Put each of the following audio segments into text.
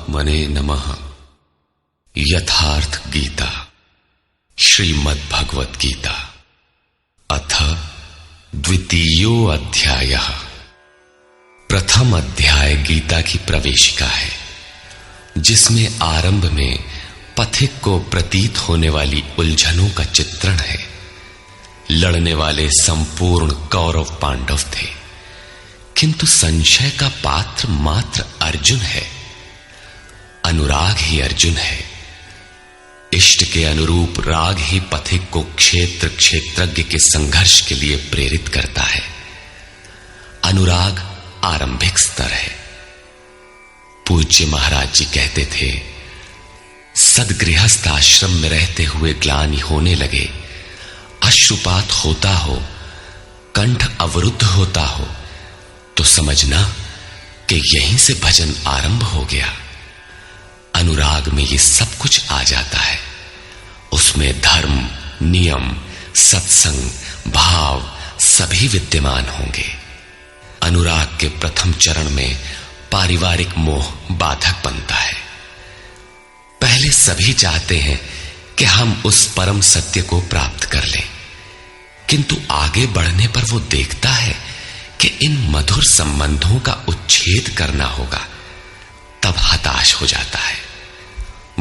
परमात्मने नमः। यथार्थ गीता श्रीमद् भगवत गीता अथ द्वितीयो अध्यायः। प्रथम अध्याय गीता की प्रवेशिका है, जिसमें आरंभ में पथिक को प्रतीत होने वाली उलझनों का चित्रण है। लड़ने वाले संपूर्ण कौरव पांडव थे, किंतु संशय का पात्र मात्र अर्जुन है। अनुराग ही अर्जुन है। इष्ट के अनुरूप राग ही पथिक को क्षेत्र क्षेत्रज्ञ के संघर्ष के लिए प्रेरित करता है। अनुराग आरंभिक स्तर है। पूज्य महाराज जी कहते थे, सदगृहस्थ आश्रम में रहते हुए ग्लानि होने लगे, अश्रुपात होता हो, कंठ अवरुद्ध होता हो, तो समझना कि यहीं से भजन आरंभ हो गया। अनुराग में ये सब कुछ आ जाता है। उसमें धर्म, नियम, सत्संग, भाव सभी विद्यमान होंगे। अनुराग के प्रथम चरण में पारिवारिक मोह बाधक बनता है। पहले सभी चाहते हैं कि हम उस परम सत्य को प्राप्त कर लें, किंतु आगे बढ़ने पर वो देखता है कि इन मधुर संबंधों का उच्छेद करना होगा। तब हताश हो जाता है।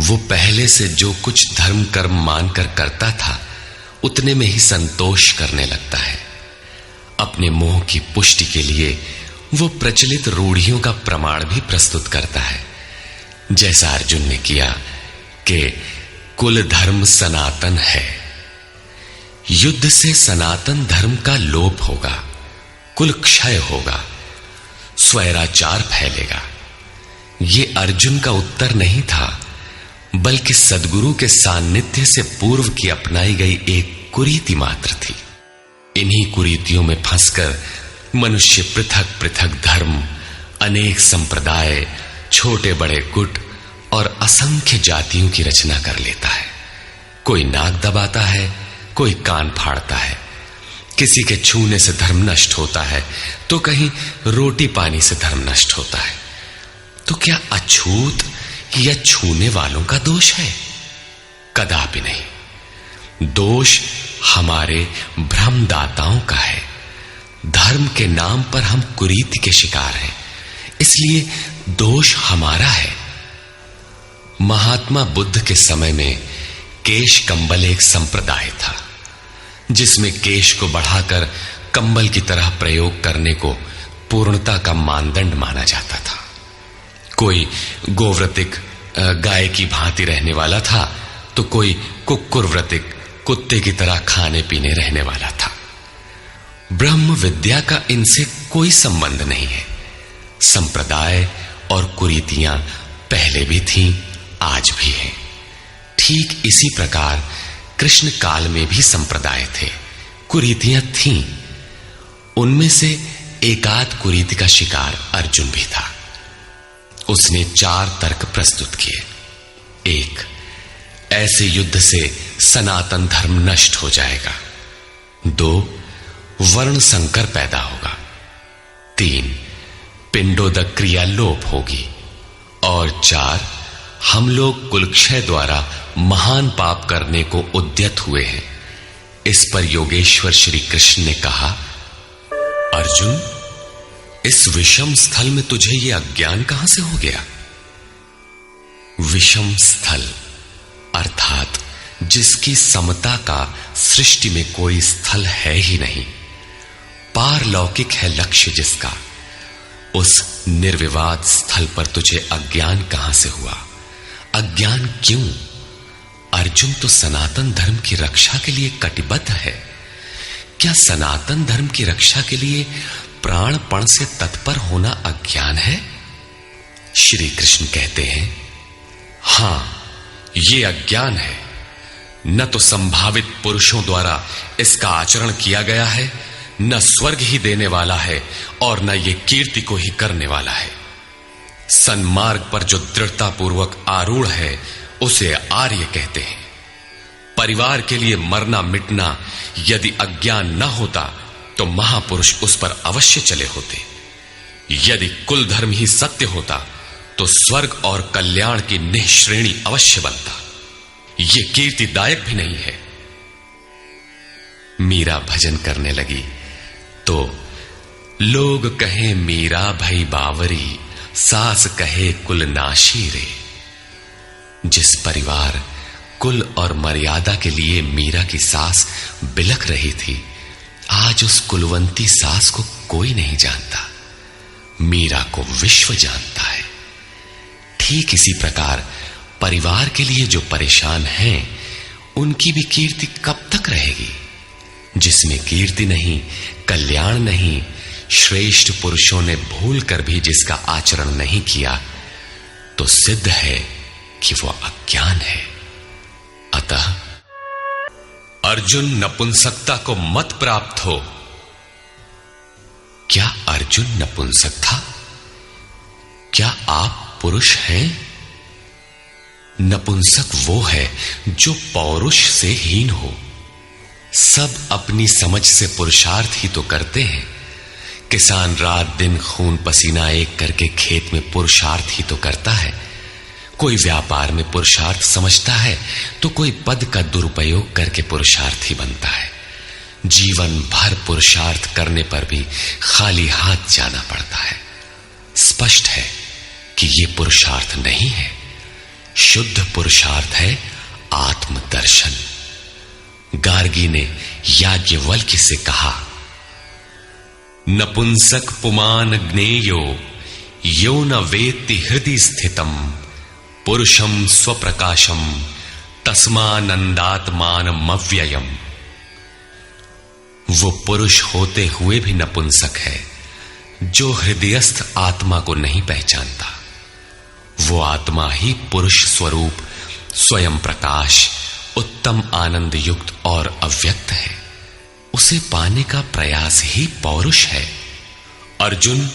वो पहले से जो कुछ धर्म कर्म मानकर करता था, उतने में ही संतोष करने लगता है। अपने मोह की पुष्टि के लिए वो प्रचलित रूढ़ियों का प्रमाण भी प्रस्तुत करता है, जैसा अर्जुन ने किया कि कुल धर्म सनातन है। युद्ध से सनातन धर्म का लोप होगा, कुल क्षय होगा, स्वैराचार फैलेगा। ये अर्जुन का उत्तर नहीं था, बल्कि सद्गुरु के सान्निध्य से पूर्व की अपनाई गई एक कुरीति मात्र थी। इन्हीं कुरीतियों में फंसकर मनुष्य पृथक पृथक धर्म, अनेक संप्रदाय, छोटे बड़े गुट और असंख्य जातियों की रचना कर लेता है। कोई नाक दबाता है, कोई कान फाड़ता है। किसी के छूने से धर्म नष्ट होता है, तो कहीं रोटी पानी से धर्म नष्ट होता है। तो क्या अछूत या छूने वालों का दोष है? कदापि नहीं। दोष हमारे भ्रमदाताओं का है। धर्म के नाम पर हम कुरीति के शिकार हैं, इसलिए दोष हमारा है। महात्मा बुद्ध के समय में केश कंबल एक संप्रदाय था, जिसमें केश को बढ़ाकर कंबल की तरह प्रयोग करने को पूर्णता का मानदंड माना जाता था। कोई गोव्रतिक गाय की भांति रहने वाला था, तो कोई कुक्कुरव्रतिक कुत्ते की तरह खाने पीने रहने वाला था। ब्रह्म विद्या का इनसे कोई संबंध नहीं है। संप्रदाय और कुरीतियां पहले भी थीं, आज भी हैं। ठीक इसी प्रकार कृष्ण काल में भी संप्रदाय थे, कुरीतियां थीं। उनमें से एकाध कुरीति का शिकार अर्जुन भी था। उसने 4 तर्क प्रस्तुत किए। 1, ऐसे युद्ध से सनातन धर्म नष्ट हो जाएगा। 2, वर्ण संकर पैदा होगा। 3, पिंडोदक क्रिया लोप होगी। और 4, हम लोग कुलक्षय द्वारा महान पाप करने को उद्यत हुए हैं। इस पर योगेश्वर श्री कृष्ण ने कहा, अर्जुन, इस विषम स्थल में तुझे यह अज्ञान कहां से हो गया? विषम स्थल अर्थात जिसकी समता का सृष्टि में कोई स्थल है ही नहीं, पारलौकिक है लक्ष्य जिसका, उस निर्विवाद स्थल पर तुझे अज्ञान कहां से हुआ? अज्ञान क्यों? अर्जुन तो सनातन धर्म की रक्षा के लिए कटिबद्ध है। क्या सनातन धर्म की रक्षा के लिए प्राणपण से तत्पर होना अज्ञान है? श्री कृष्ण कहते हैं, हां, यह अज्ञान है। न तो संभावित पुरुषों द्वारा इसका आचरण किया गया है, न स्वर्ग ही देने वाला है, और न ये कीर्ति को ही करने वाला है। सन्मार्ग पर जो दृढ़ता पूर्वक आरूढ़ है, उसे आर्य कहते हैं। परिवार के लिए मरना मिटना यदि अज्ञान न होता, तो महापुरुष उस पर अवश्य चले होते। यदि कुल धर्म ही सत्य होता, तो स्वर्ग और कल्याण की निःश्रेणी अवश्य बनता। ये कीर्तिदायक भी नहीं है। मीरा भजन करने लगी तो लोग कहें मीरा भई बावरी, सास कहे कुल नाशी रे। जिस परिवार, कुल और मर्यादा के लिए मीरा की सास बिलख रही थी, आज उस कुलवंती सास को कोई नहीं जानता। मीरा को विश्व जानता है। ठीक इसी प्रकार परिवार के लिए जो परेशान हैं, उनकी भी कीर्ति कब तक रहेगी? जिसमें कीर्ति नहीं, कल्याण नहीं, श्रेष्ठ पुरुषों ने भूल कर भी जिसका आचरण नहीं किया, तो सिद्ध है कि वह अज्ञान है। अतः अर्जुन नपुंसकता को मत प्राप्त हो। क्या अर्जुन नपुंसक था? क्या आप पुरुष हैं? नपुंसक वो है जो पौरुष से हीन हो। सब अपनी समझ से पुरुषार्थ ही तो करते हैं। किसान रात दिन खून पसीना एक करके खेत में पुरुषार्थ ही तो करता है। कोई व्यापार में पुरुषार्थ समझता है तो कोई पद का दुरुपयोग करके पुरुषार्थी बनता है। जीवन भर पुरुषार्थ करने पर भी खाली हाथ जाना पड़ता है। स्पष्ट है कि यह पुरुषार्थ नहीं है। शुद्ध पुरुषार्थ है आत्मदर्शन। गार्गी ने याज्ञवल्क्य से कहा, नपुंसक पुमान ज्ञेयो यो न वेत्ति हृदि स्थितम पुरुषम स्वप्रकाशम तस्मानंदात्मानमव्ययम्। वो पुरुष होते हुए भी नपुंसक है जो हृदयस्थ आत्मा को नहीं पहचानता। वो आत्मा ही पुरुष स्वरूप, स्वयं प्रकाश, उत्तम आनंद युक्त और अव्यक्त है। उसे पाने का प्रयास ही पौरुष है। अर्जुन,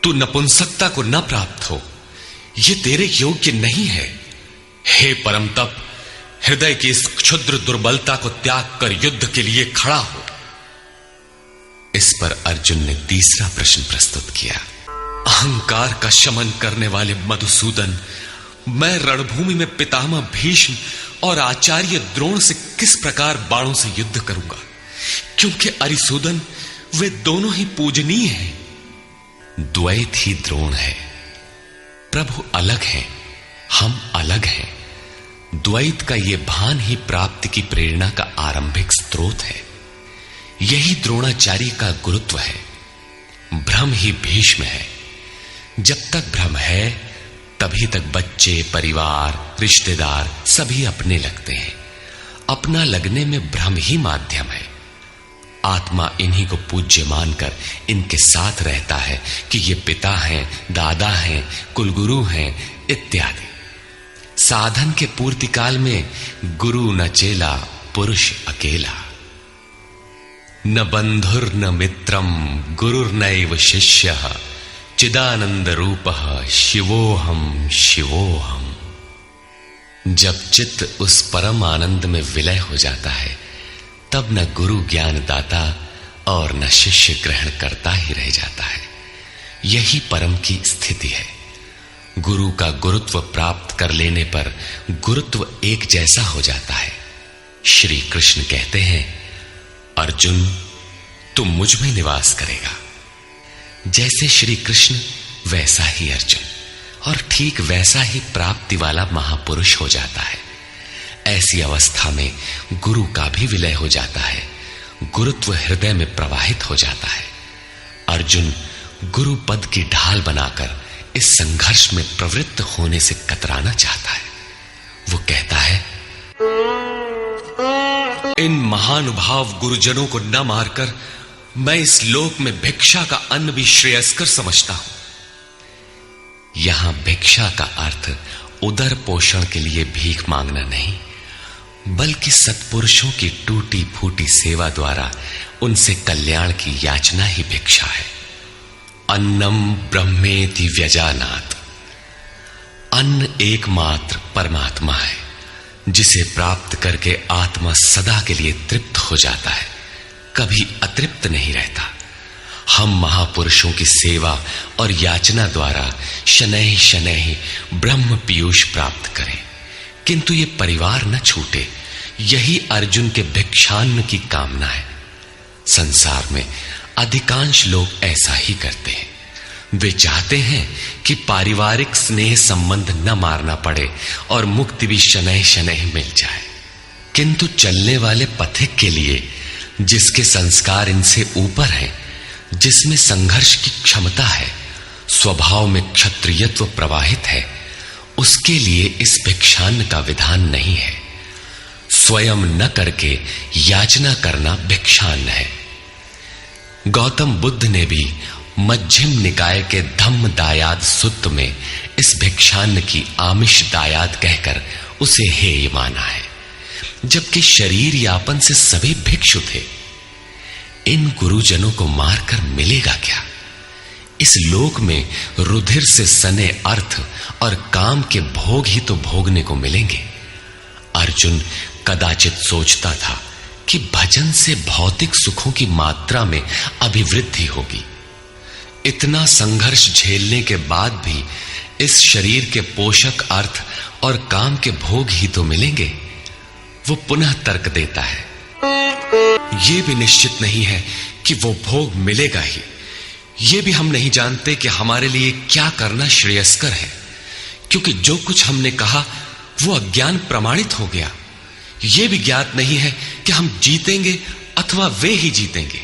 तू नपुंसकता को न प्राप्त हो, यह तेरे योग्य नहीं है। हे परम तप, हृदय की इस क्षुद्र दुर्बलता को त्याग कर युद्ध के लिए खड़ा हो। इस पर अर्जुन ने तीसरा प्रश्न प्रस्तुत किया। अहंकार का शमन करने वाले मधुसूदन, मैं रणभूमि में पितामह भीष्म और आचार्य द्रोण से किस प्रकार बाणों से युद्ध करूंगा? क्योंकि अरिसूदन वे दोनों ही पूजनीय हैं। द्वैत ही द्रोण है। प्रभु अलग हैं, हम अलग हैं। द्वैत का यह भान ही प्राप्ति की प्रेरणा का आरंभिक स्रोत है। यही द्रोणाचार्य का गुरुत्व है। भ्रम ही भीष्म है। जब तक भ्रम है तभी तक बच्चे, परिवार, रिश्तेदार सभी अपने लगते हैं। अपना लगने में भ्रम ही माध्यम है। आत्मा इन्हीं को पूज्य मानकर इनके साथ रहता है कि ये पिता हैं, दादा हैं, कुलगुरु हैं इत्यादि। साधन के पूर्ति काल में गुरु न चेला, पुरुष अकेला। न बंधुर न मित्रम गुरुर्नैव शिष्यः चिदानंद रूपः शिवोहम शिवोहम। जब चित्त उस परम आनंद में विलय हो जाता है, तब न गुरु ज्ञान दाता और न शिष्य ग्रहण करता ही रह जाता है। यही परम की स्थिति है। गुरु का गुरुत्व प्राप्त कर लेने पर गुरुत्व एक जैसा हो जाता है। श्री कृष्ण कहते हैं, अर्जुन तुम मुझ में निवास करेगा। जैसे श्री कृष्ण वैसा ही अर्जुन, और ठीक वैसा ही प्राप्ति वाला महापुरुष हो जाता है। ऐसी अवस्था में गुरु का भी विलय हो जाता है। गुरुत्व हृदय में प्रवाहित हो जाता है। अर्जुन गुरु पद की ढाल बनाकर इस संघर्ष में प्रवृत्त होने से कतराना चाहता है। वो कहता है, इन महानुभाव गुरुजनों को न मारकर मैं इस लोक में भिक्षा का अन्न भी श्रेयस्कर समझता हूं। यहां भिक्षा का अर्थ उदर पोषण के लिए भीख मांगना नहीं, बल्कि सत्पुरुषों की टूटी फूटी सेवा द्वारा उनसे कल्याण की याचना ही भिक्षा है। अन्नम ब्रह्मेति व्यजानात्। अन्न एकमात्र परमात्मा है, जिसे प्राप्त करके आत्मा सदा के लिए तृप्त हो जाता है, कभी अतृप्त नहीं रहता। हम महापुरुषों की सेवा और याचना द्वारा शनैः शनैः ब्रह्म पीयूष प्राप्त करें, किंतु ये परिवार न छूटे, यही अर्जुन के भिक्षान्न की कामना है। संसार में अधिकांश लोग ऐसा ही करते हैं। वे चाहते हैं कि पारिवारिक स्नेह संबंध न मारना पड़े और मुक्ति भी शनैः शनैः मिल जाए, किंतु चलने वाले पथिक के लिए, जिसके संस्कार इनसे ऊपर हैं, जिसमें संघर्ष की क्षमता है, स्वभाव में क्षत्रियत्व प्रवाहित है, उसके लिए इस भिक्षान्न का विधान नहीं है। स्वयं न करके याचना करना भिक्षान्न है। गौतम बुद्ध ने भी मध्यम निकाय के धम्म दायाद सुत्त में इस भिक्षान्न की आमिष दायाद कहकर उसे हेय माना है, जबकि शरीर यापन से सभी भिक्षु थे। इन गुरुजनों को मारकर मिलेगा क्या? इस लोक में रुधिर से सने अर्थ और काम के भोग ही तो भोगने को मिलेंगे। अर्जुन कदाचित सोचता था कि भजन से भौतिक सुखों की मात्रा में अभिवृद्धि होगी। इतना संघर्ष झेलने के बाद भी इस शरीर के पोषक अर्थ और काम के भोग ही तो मिलेंगे। वो पुनः तर्क देता है, ये भी निश्चित नहीं है कि वो भोग मिलेगा ही। ये भी हम नहीं जानते कि हमारे लिए क्या करना श्रेयस्कर है, क्योंकि जो कुछ हमने कहा वो अज्ञान प्रमाणित हो गया। ये भी ज्ञात नहीं है कि हम जीतेंगे अथवा वे ही जीतेंगे।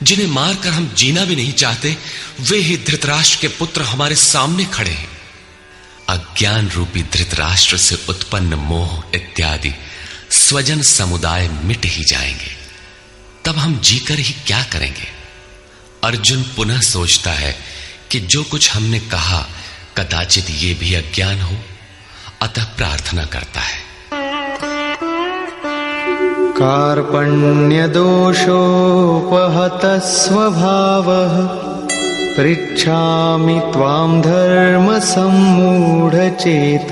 जिन्हें मारकर हम जीना भी नहीं चाहते, वे ही धृतराष्ट्र के पुत्र हमारे सामने खड़े हैं। अज्ञान रूपी धृतराष्ट्र से उत्पन्न मोह इत्यादि स्वजन समुदाय मिट ही जाएंगे, तब हम जीकर ही क्या करेंगे? अर्जुन पुनः सोचता है कि जो कुछ हमने कहा कदाचित ये भी अज्ञान हो, अतः प्रार्थना करता है। कार्पण्य दोषोपहत स्वभावः पृच्छामि त्वां धर्म सम्मूढचेताः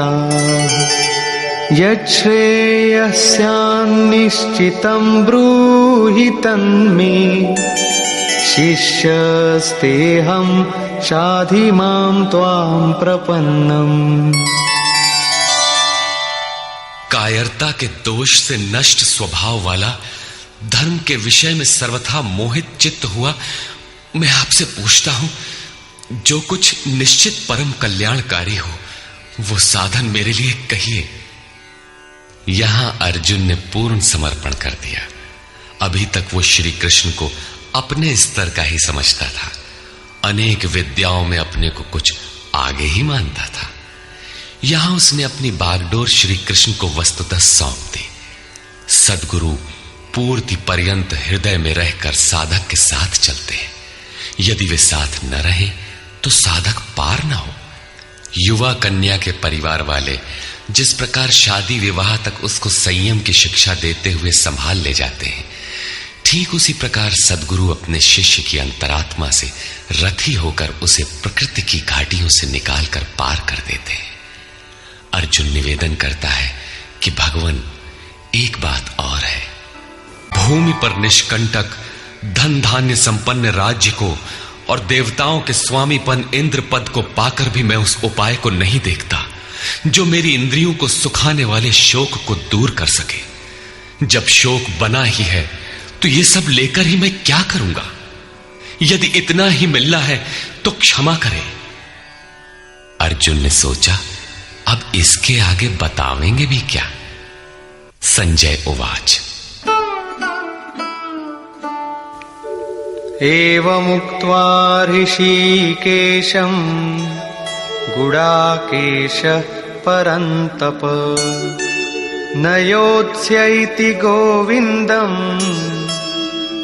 यच्छ्रेयस्यान्निश्चितं ब्रूहि तन्मे शिष्यस्तेऽहं शाधि मां त्वां प्रपन्नम्। कायरता के दोष से नष्ट स्वभाव वाला, धर्म के विषय में सर्वथा मोहित चित्त हुआ मैं आपसे पूछता हूं, जो कुछ निश्चित परम कल्याणकारी हो वो साधन मेरे लिए कहिए। यहां अर्जुन ने पूर्ण समर्पण कर दिया। अभी तक वो श्री कृष्ण को अपने स्तर का ही समझता था, अनेक विद्याओं में अपने को कुछ आगे ही मानता था। यहां उसने अपनी बागडोर श्री कृष्ण को वस्तुतः सौंप दी। सद्गुरु पूर्ति पर्यंत हृदय में रहकर साधक के साथ चलते हैं। यदि वे साथ न रहे तो साधक पार न हो। युवा कन्या के परिवार वाले जिस प्रकार शादी विवाह तक उसको संयम की शिक्षा देते हुए संभाल ले जाते हैं, ठीक उसी प्रकार सद्गुरु अपने शिष्य की अंतरात्मा से रथी होकर उसे प्रकृति की घाटियों से निकालकर पार कर देते हैं। अर्जुन निवेदन करता है कि भगवान, एक बात और है। भूमि पर निष्कंटक धन धान्य संपन्न राज्य को और देवताओं के स्वामीपन इंद्र पद को पाकर भी मैं उस उपाय को नहीं देखता जो मेरी इंद्रियों को सुखाने वाले शोक को दूर कर सके। जब शोक बना ही है तो ये सब लेकर ही मैं क्या करूंगा? यदि इतना ही मिलना है तो क्षमा करें। अर्जुन ने सोचा, अब इसके आगे बतावेंगे भी क्या? संजय उवाच। एवमुक्त्वा ऋषिकेशं गुडाकेशः परन्तप न योत्स्यैति गोविन्दम्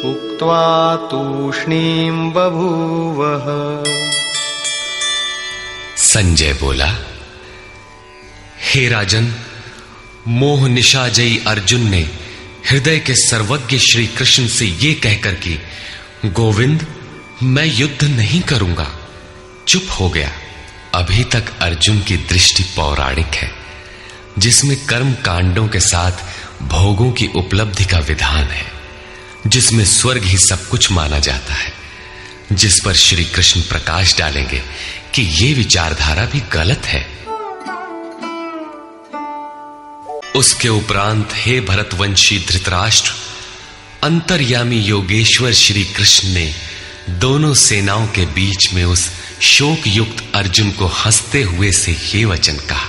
उक्त्वा तूष्णीं बभूवः। संजय बोला, हे राजन, मोह निशाजयी अर्जुन ने हृदय के सर्वज्ञ श्री कृष्ण से ये कहकर कि गोविंद मैं युद्ध नहीं करूंगा, चुप हो गया। अभी तक अर्जुन की दृष्टि पौराणिक है, जिसमें कर्म कांडों के साथ भोगों की उपलब्धि का विधान है, जिसमें स्वर्ग ही सब कुछ माना जाता है। जिस पर श्री कृष्ण प्रकाश डालेंगे कि ये विचारधारा भी गलत है। उसके उपरांत हे भरतवंशी धृतराष्ट्र, अंतर्यामी योगेश्वर श्री कृष्ण ने दोनों सेनाओं के बीच में उस शोक युक्त अर्जुन को हंसते हुए से ये वचन कहा।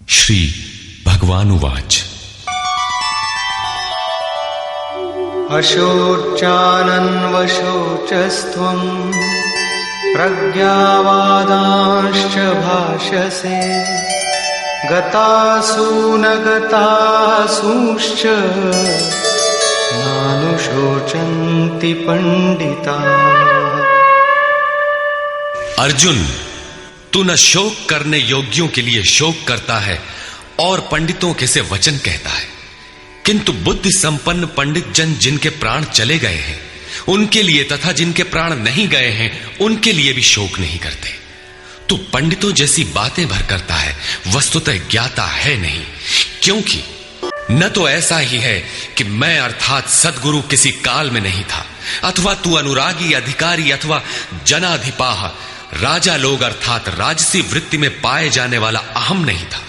श्री भगवान उवाच। अशोचानन्वशोचस्त्वं प्रज्ञावादांश्च भाषसे गतासु न गतासूश्च नानुशोचन्ति पंडिताः। अर्जुन, तू न शोक करने योग्यों के लिए शोक करता है और पंडितों के से वचन कहता है, किंतु बुद्धि संपन्न पंडित जन जिनके प्राण चले गए हैं उनके लिए तथा जिनके प्राण नहीं गए हैं उनके लिए भी शोक नहीं करते। तू पंडितों जैसी बातें भर करता है, वस्तुतः ज्ञाता है नहीं। क्योंकि न तो ऐसा ही है कि मैं अर्थात सद्गुरु किसी काल में नहीं था, अथवा तू अनुरागी अधिकारी अथवा जनाधिपाह राजा लोग अर्थात राजसी वृत्ति में पाए जाने वाला अहम नहीं था,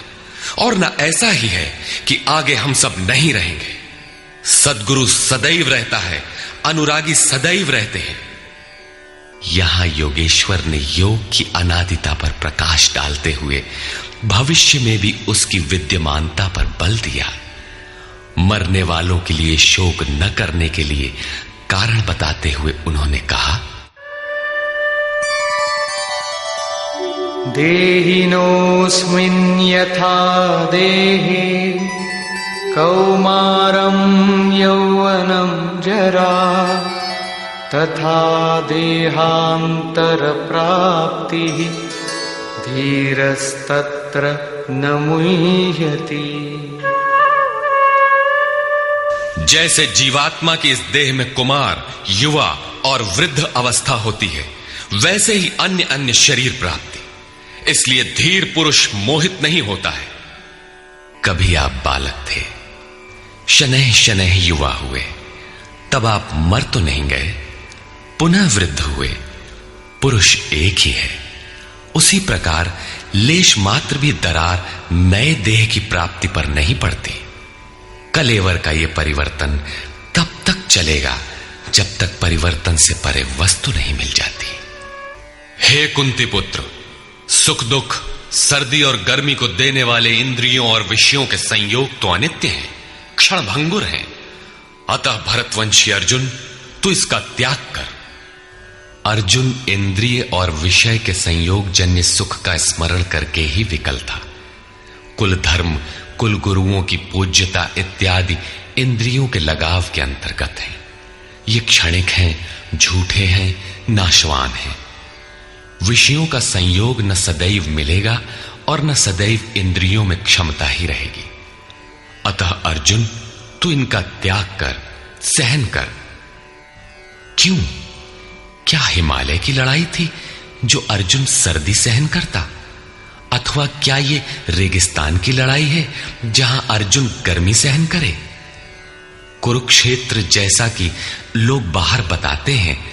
और न ऐसा ही है कि आगे हम सब नहीं रहेंगे। सद्गुरु सदैव रहता है, अनुरागी सदैव रहते हैं। यहां योगेश्वर ने योग की अनादिता पर प्रकाश डालते हुए भविष्य में भी उसकी विद्यमानता पर बल दिया। मरने वालों के लिए शोक न करने के लिए कारण बताते हुए उन्होंने कहा, देहिनोऽस्मिन् यथा देहे कौमारं यौवनं जरा तथा देहांतर प्राप्तिः धीरस्तत्र न मुह्यति। जैसे जीवात्मा की इस देह में कुमार, युवा और वृद्ध अवस्था होती है, वैसे ही अन्य अन्य शरीर प्राप्ति। इसलिए धीर पुरुष मोहित नहीं होता है। कभी आप बालक थे, शनैः शनैः युवा हुए, तब आप मर तो नहीं गए, पुनः वृद्ध हुए। पुरुष एक ही है। उसी प्रकार लेश मात्र भी दरार नए देह की प्राप्ति पर नहीं पड़ती। कलेवर का यह परिवर्तन तब तक चलेगा जब तक परिवर्तन से परे वस्तु नहीं मिल जाती। हे कुंती पुत्र, सुख दुख, सर्दी और गर्मी को देने वाले इंद्रियों और विषयों के संयोग तो अनित्य हैं, क्षण भंगुर हैं। अतः भरतवंशी अर्जुन, तू इसका त्याग कर। अर्जुन इंद्रिय और विषय के संयोग जन्य सुख का स्मरण करके ही विकल था। कुल धर्म, कुल गुरुओं की पूज्यता इत्यादि इंद्रियों के लगाव के अंतर्गत है। ये क्षणिक हैं, झूठे हैं, नाशवान हैं। विषयों का संयोग न सदैव मिलेगा और न सदैव इंद्रियों में क्षमता ही रहेगी। अतः अर्जुन, तू इनका त्याग कर, सहन कर। क्यों? क्या हिमालय की लड़ाई थी जो अर्जुन सर्दी सहन करता? अथवा क्या ये रेगिस्तान की लड़ाई है जहां अर्जुन गर्मी सहन करे? कुरुक्षेत्र जैसा कि लोग बाहर बताते हैं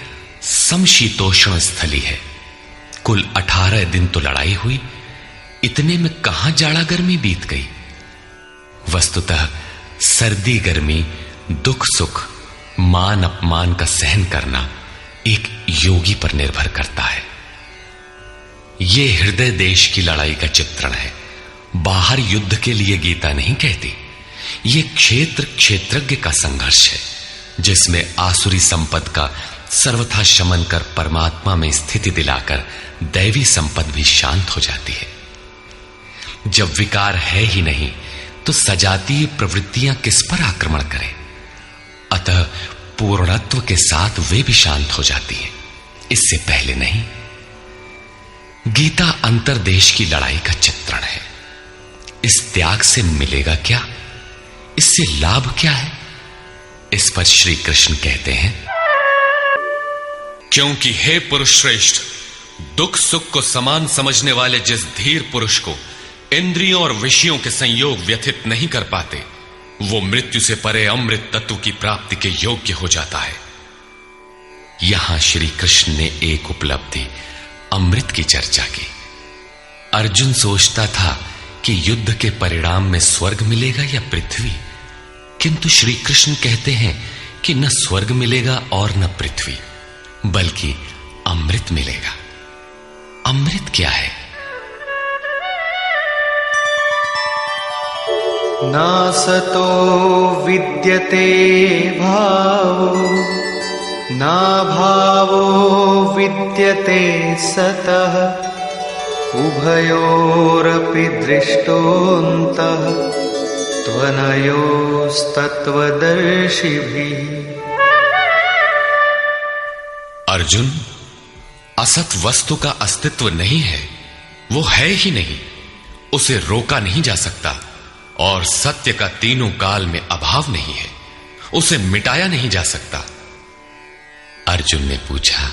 समशीतोष्ण स्थली है। कुल 18 दिन तो लड़ाई हुई, इतने में कहां जाड़ा गर्मी बीत गई। वस्तुतः सर्दी गर्मी, दुख सुख, मान अपमान का सहन करना एक योगी पर निर्भर करता है। यह हृदय देश की लड़ाई का चित्रण है। बाहर युद्ध के लिए गीता नहीं कहती। यह क्षेत्र क्षेत्रज्ञ का संघर्ष है, जिसमें आसुरी संपद का सर्वथा शमन कर परमात्मा में स्थिति दिलाकर दैवी संपद भी शांत हो जाती है। जब विकार है ही नहीं तो सजातीय प्रवृत्तियां किस पर आक्रमण करें? अतः पूर्णत्व के साथ वे भी शांत हो जाती हैं, इससे पहले नहीं। गीता अंतरदेश की लड़ाई का चित्रण है। इस त्याग से मिलेगा क्या? इससे लाभ क्या है? इस पर श्री कृष्ण कहते हैं, क्योंकि हे पुरुष श्रेष्ठ, दुख सुख को समान समझने वाले जिस धीर पुरुष को इंद्रियों और विषयों के संयोग व्यथित नहीं कर पाते, वो मृत्यु से परे अमृत तत्व की प्राप्ति के योग्य हो जाता है। यहां श्री कृष्ण ने एक उपलब्धि अमृत की चर्चा की। अर्जुन सोचता था कि युद्ध के परिणाम में स्वर्ग मिलेगा या पृथ्वी, किंतु श्री कृष्ण कहते हैं कि न स्वर्ग मिलेगा और न पृथ्वी, बल्कि अमृत मिलेगा। अमृत क्या है? नासतो विद्यते भावो ना भावो विद्यते सतः उभयोरपि दृष्टोऽन्तः त्वनयोस्तत्त्वदर्शिभिः। अर्जुन, असत वस्तु का अस्तित्व नहीं है, वो है ही नहीं, उसे रोका नहीं जा सकता, और सत्य का तीनों काल में अभाव नहीं है, उसे मिटाया नहीं जा सकता। अर्जुन ने पूछा,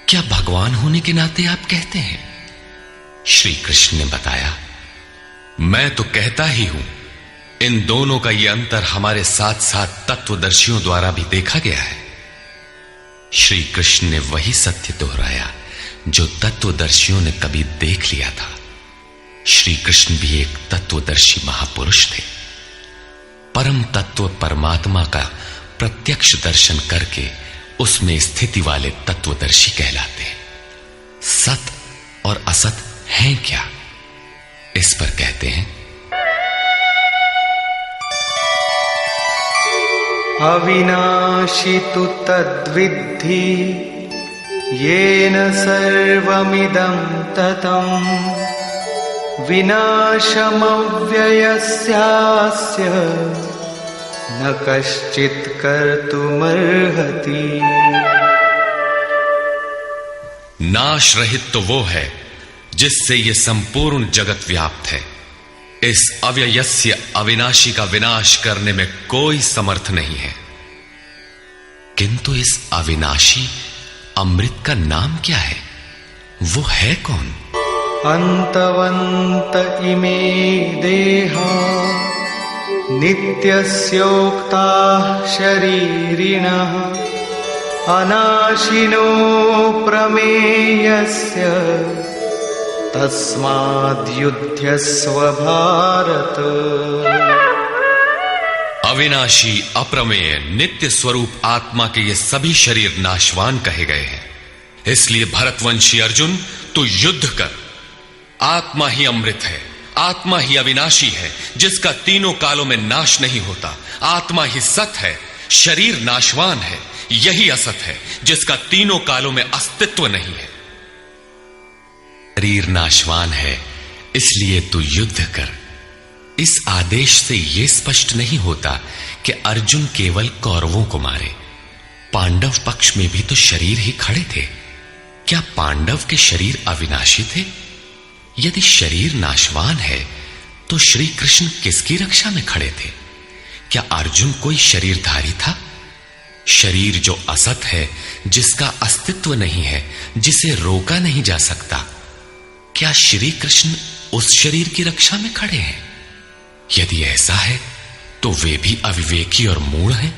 क्या भगवान होने के नाते आप कहते हैं? श्री कृष्ण ने बताया, मैं तो कहता ही हूं। इन दोनों का यह अंतर हमारे साथ साथ तत्वदर्शियों द्वारा भी देखा गया है। श्री कृष्ण ने वही सत्य दोहराया जो तत्वदर्शियों ने कभी देख लिया था। श्री कृष्ण भी एक तत्वदर्शी महापुरुष थे। परम तत्व परमात्मा का प्रत्यक्ष दर्शन करके उसमें स्थिति वाले तत्वदर्शी कहलाते हैं। सत और असत हैं क्या? इस पर कहते हैं, अविनाशी तु तद्विद्धि येन सर्वमिदं ततम् विनाशमव्ययस्यास्य न कश्चित् कर्तुमर्हति। नाश रहित तो वो है जिससे ये संपूर्ण जगत व्याप्त है। इस अव्ययस्य अविनाशी का विनाश करने में कोई समर्थ नहीं है। किंतु इस अविनाशी अमृत का नाम क्या है? वो है कौन? अन्तवन्त इमे देहा नित्यस्योक्ताः शरीरिणः अनाशिनो प्रमेयस्य तस्माद्युध्यस्व भारत। अविनाशी, अप्रमेय, नित्य स्वरूप आत्मा के ये सभी शरीर नाशवान कहे गए हैं। इसलिए भरतवंशी अर्जुन, तू युद्ध कर। आत्मा ही अमृत है, आत्मा ही अविनाशी है जिसका तीनों कालों में नाश नहीं होता। आत्मा ही सत है, शरीर नाशवान है, यही असत है जिसका तीनों कालों में अस्तित्व नहीं है। शरीर नाशवान है, इसलिए तू युद्ध कर। इस आदेश से यह स्पष्ट नहीं होता कि अर्जुन केवल कौरवों को मारे। पांडव पक्ष में भी तो शरीर ही खड़े थे। क्या पांडव के शरीर अविनाशी थे? यदि शरीर नाशवान है तो श्री कृष्ण किसकी रक्षा में खड़े थे? क्या अर्जुन कोई शरीरधारी था? शरीर जो असत है, जिसका अस्तित्व नहीं है, जिसे रोका नहीं जा सकता, क्या श्री कृष्ण उस शरीर की रक्षा में खड़े हैं? यदि ऐसा है तो वे भी अविवेकी और मूढ़ हैं,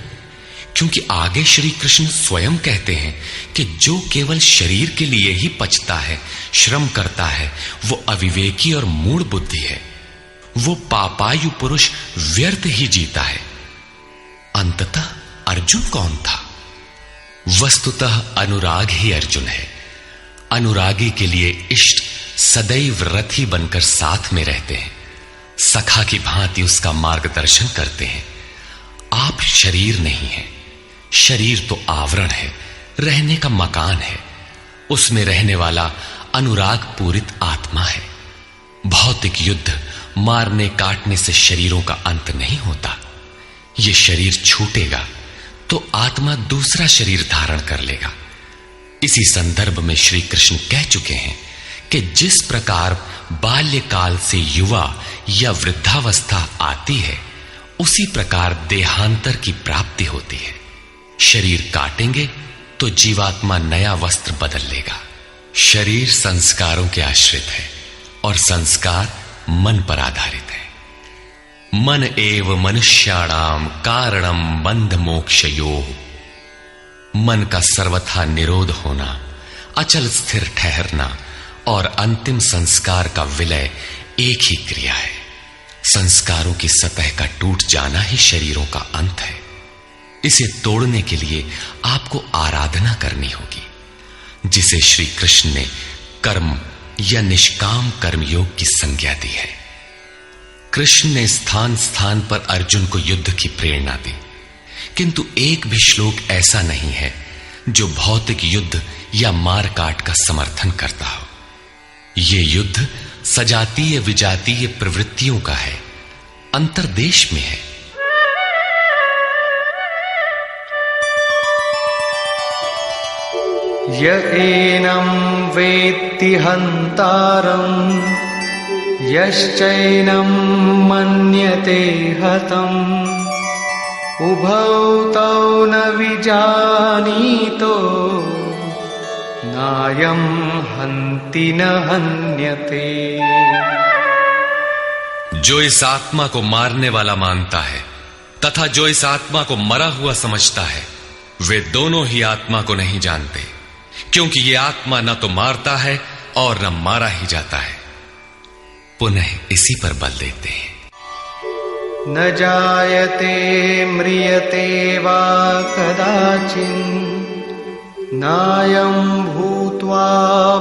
क्योंकि आगे श्री कृष्ण स्वयं कहते हैं कि जो केवल शरीर के लिए ही पचता है, श्रम करता है, वो अविवेकी और मूढ़ बुद्धि है। वो पापायु पुरुष व्यर्थ ही जीता है। अंततः अर्जुन कौन था? वस्तुतः अनुराग ही अर्जुन है। अनुरागी के लिए इष्ट सदैव रथी बनकर साथ में रहते हैं, सखा की भांति उसका मार्गदर्शन करते हैं। आप शरीर नहीं है। शरीर तो आवरण है, रहने का मकान है। उसमें रहने वाला अनुराग पूरित आत्मा है। भौतिक युद्ध, मारने काटने से शरीरों का अंत नहीं होता। यह शरीर छूटेगा तो आत्मा दूसरा शरीर धारण कर लेगा। इसी संदर्भ में श्री कृष्ण कह चुके हैं कि जिस प्रकार बाल्यकाल से युवा या वृद्धावस्था आती है, उसी प्रकार देहांतर की प्राप्ति होती है। शरीर काटेंगे तो जीवात्मा नया वस्त्र बदल लेगा। शरीर संस्कारों के आश्रित है और संस्कार मन पर आधारित है। मन एव मनुष्याणाम कारणम बंध मोक्षयोः। मन का सर्वथा निरोध होना, अचल स्थिर ठहरना और अंतिम संस्कार का विलय एक ही क्रिया है। संस्कारों की सतह का टूट जाना ही शरीरों का अंत है। इसे तोड़ने के लिए आपको आराधना करनी होगी, जिसे श्री कृष्ण ने कर्म या निष्काम कर्मयोग की संज्ञा दी है। कृष्ण ने स्थान स्थान पर अर्जुन को युद्ध की प्रेरणा दी, किंतु एक भी श्लोक ऐसा नहीं है जो भौतिक युद्ध या मारकाट का समर्थन करता हो। यह युद्ध सजातीय विजातीय प्रवृत्तियों का है, अंतर्देश में है। य एनं वेत्ति हन्तारम् यश्चैनं मन्यते हतम् उभौ तौ न विजानीतो नायं हन्ति न हन्यते। जो इस आत्मा को मारने वाला मानता है तथा जो इस आत्मा को मरा हुआ समझता है, वे दोनों ही आत्मा को नहीं जानते, क्योंकि ये आत्मा न तो मारता है और न मारा ही जाता है। पुनः इसी पर बल देते हैं। न जायते म्रियते वा कदाचिन् नायं भूत्वा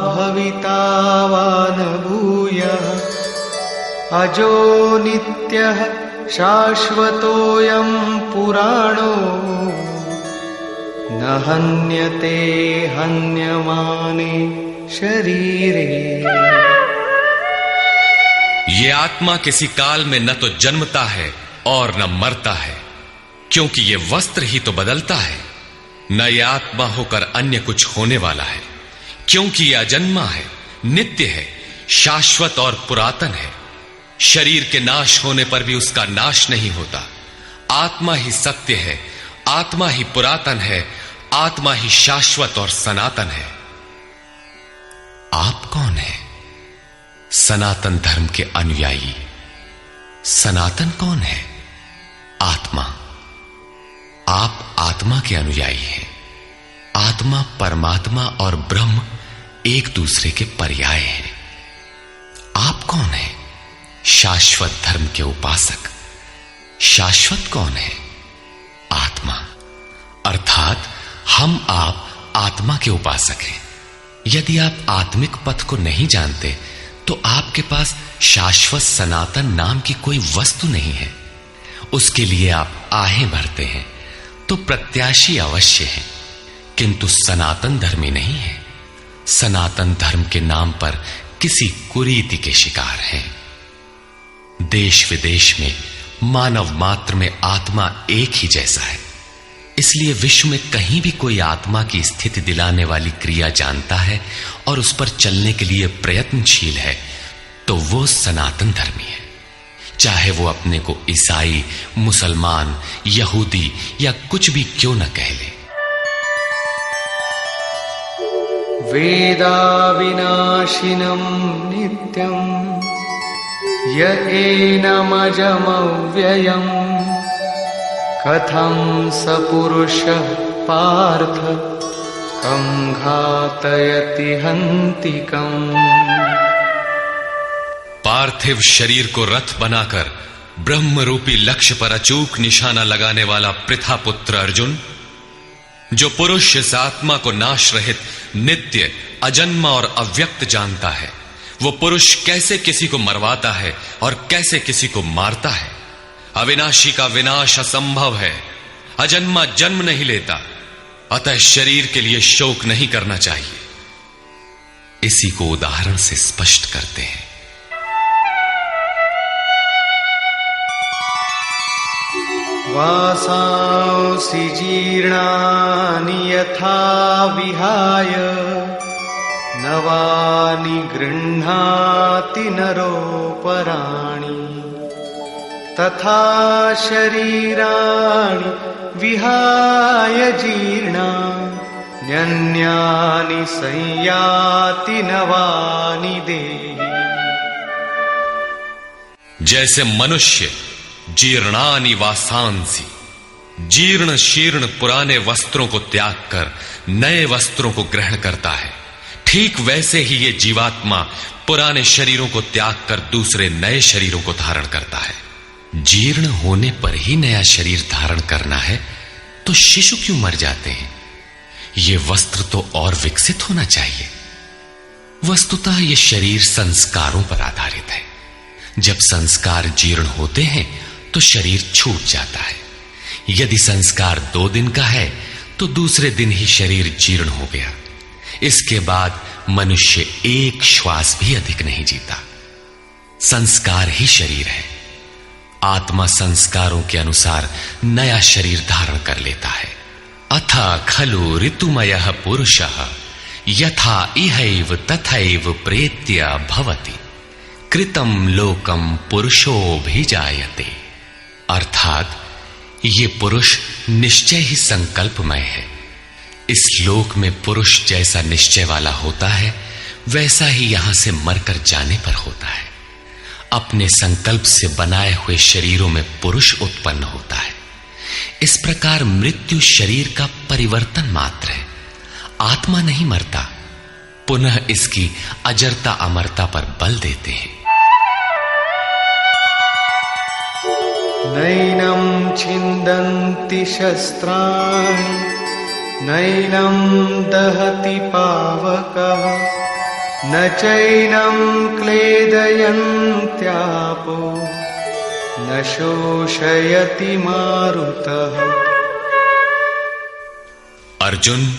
भविता वा न भूयः अजो नित्यः शाश्वतोऽयं पुराणो न हन्यते हन्यमाने शरीरे। ये आत्मा किसी काल में न तो जन्मता है और न मरता है, क्योंकि ये वस्त्र ही तो बदलता है। न ये आत्मा होकर अन्य कुछ होने वाला है, क्योंकि ये अजन्मा है, नित्य है, शाश्वत और पुरातन है। शरीर के नाश होने पर भी उसका नाश नहीं होता। आत्मा ही सत्य है, आत्मा ही पुरातन है, आत्मा ही शाश्वत और सनातन है। आप कौन है? सनातन धर्म के अनुयायी। सनातन कौन है? आत्मा। आप आत्मा के अनुयायी हैं। आत्मा, परमात्मा और ब्रह्म एक दूसरे के पर्याय हैं। आप कौन है? शाश्वत धर्म के उपासक। शाश्वत कौन है? आत्मा। अर्थात हम आप आत्मा के उपासक हैं। यदि आप आत्मिक पथ को नहीं जानते तो आपके पास शाश्वत सनातन नाम की कोई वस्तु नहीं है। उसके लिए आप आहें भरते हैं तो प्रत्याशी अवश्य है, किंतु सनातन धर्मी नहीं है। सनातन धर्म के नाम पर किसी कुरीति के शिकार हैं। देश विदेश में मानव मात्र में आत्मा एक ही जैसा है। इसलिए विश्व में कहीं भी कोई आत्मा की स्थिति दिलाने वाली क्रिया जानता है और उस पर चलने के लिए प्रयत्नशील है, तो वो सनातन धर्मी है, चाहे वो अपने को ईसाई, मुसलमान, यहूदी या कुछ भी क्यों न कह ले। वेदा विनाशिनं नित्यं य एनमजमव्ययम् कथं स पुरुषः पार्थ कं घातयति हन्तिकम्। पार्थिव शरीर को रथ बनाकर ब्रह्म रूपी लक्ष्य पर अचूक निशाना लगाने वाला पृथा पुत्र अर्जुन, जो पुरुष इस आत्मा को नाश रहित, नित्य, अजन्मा और अव्यक्त जानता है, वो पुरुष कैसे किसी को मरवाता है और कैसे किसी को मारता है। अविनाशी का विनाश असंभव है। अजन्मा जन्म नहीं लेता, अतः शरीर के लिए शोक नहीं करना चाहिए। इसी को उदाहरण से स्पष्ट करते हैं। वासांसि जीर्णानि यथा विहाय नवानि गृह्णाति नरोपराणि तथा शरीराणि विहाय जीर्णान्यन्यानि संयाति नवानि देहि। जैसे मनुष्य जीर्णानि वासांसि जीर्ण शीर्ण पुराने वस्त्रों को त्याग कर नए वस्त्रों को ग्रहण करता है, ठीक वैसे ही ये जीवात्मा पुराने शरीरों को त्याग कर दूसरे नए शरीरों को धारण करता है। जीर्ण होने पर ही नया शरीर धारण करना है तो शिशु क्यों मर जाते हैं? ये वस्त्र तो और विकसित होना चाहिए। वस्तुतः ये शरीर संस्कारों पर आधारित है। जब संस्कार जीर्ण होते हैं तो शरीर छूट जाता है। यदि संस्कार 2 दिन का है तो दूसरे दिन ही शरीर जीर्ण हो गया। इसके बाद मनुष्य एक श्वास भी अधिक नहीं जीता। संस्कार ही शरीर है। आत्मा संस्कारों के अनुसार नया शरीर धारण कर लेता है। अथा खलु ऋतुमयः पुरुषः यथा इहैव तथैव प्रेत्य भवति कृतं लोकम पुरुषोऽभिजायते। अर्थात ये पुरुष निश्चय ही संकल्पमय है। इस लोक में पुरुष जैसा निश्चय वाला होता है वैसा ही यहां से मरकर जाने पर होता है। अपने संकल्प से बनाए हुए शरीरों में पुरुष उत्पन्न होता है। इस प्रकार मृत्यु शरीर का परिवर्तन मात्र है। आत्मा नहीं मरता, पुनः इसकी अजरता अमरता पर बल देते हैं। नैनं छिन्दन्ति शस्त्राणि नैनं दहति पावकः न चैनं क्लेदयन्त्यापो न शोषयति मारुतः। अर्जुन,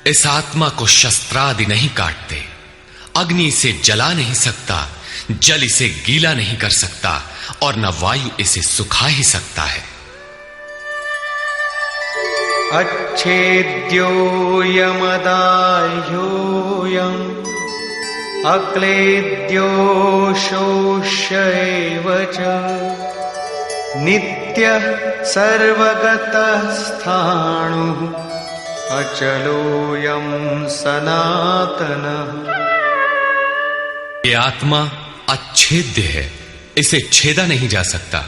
इस आत्मा को शस्त्रादि नहीं काटते, अग्नि इसे जला नहीं सकता, जल इसे गीला नहीं कर सकता और न वायु इसे सुखा ही सकता है। अच्छेद्योऽयमदाह्योऽयम् अक्लेद्यो शोष्य एव च नित्यः सर्वगतः स्थाणुः अचलोऽयं सनातनः। ये आत्मा अच्छेद्य है, इसे छेदा नहीं जा सकता।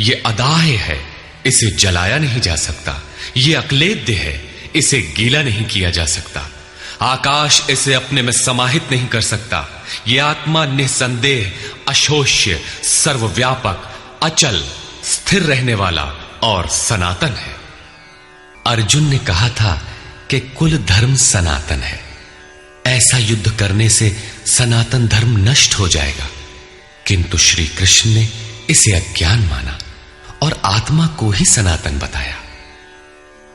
ये अदाह्य है, इसे जलाया नहीं जा सकता। ये अक्लेद्य है, इसे गीला नहीं किया जा सकता। आकाश इसे अपने में समाहित नहीं कर सकता। यह आत्मा निसंदेह अशोष्य, सर्वव्यापक, अचल, स्थिर रहने वाला और सनातन है। अर्जुन ने कहा था कि कुल धर्म सनातन है। ऐसा युद्ध करने से सनातन धर्म नष्ट हो जाएगा, किंतु श्री कृष्ण ने इसे अज्ञान माना और आत्मा को ही सनातन बताया।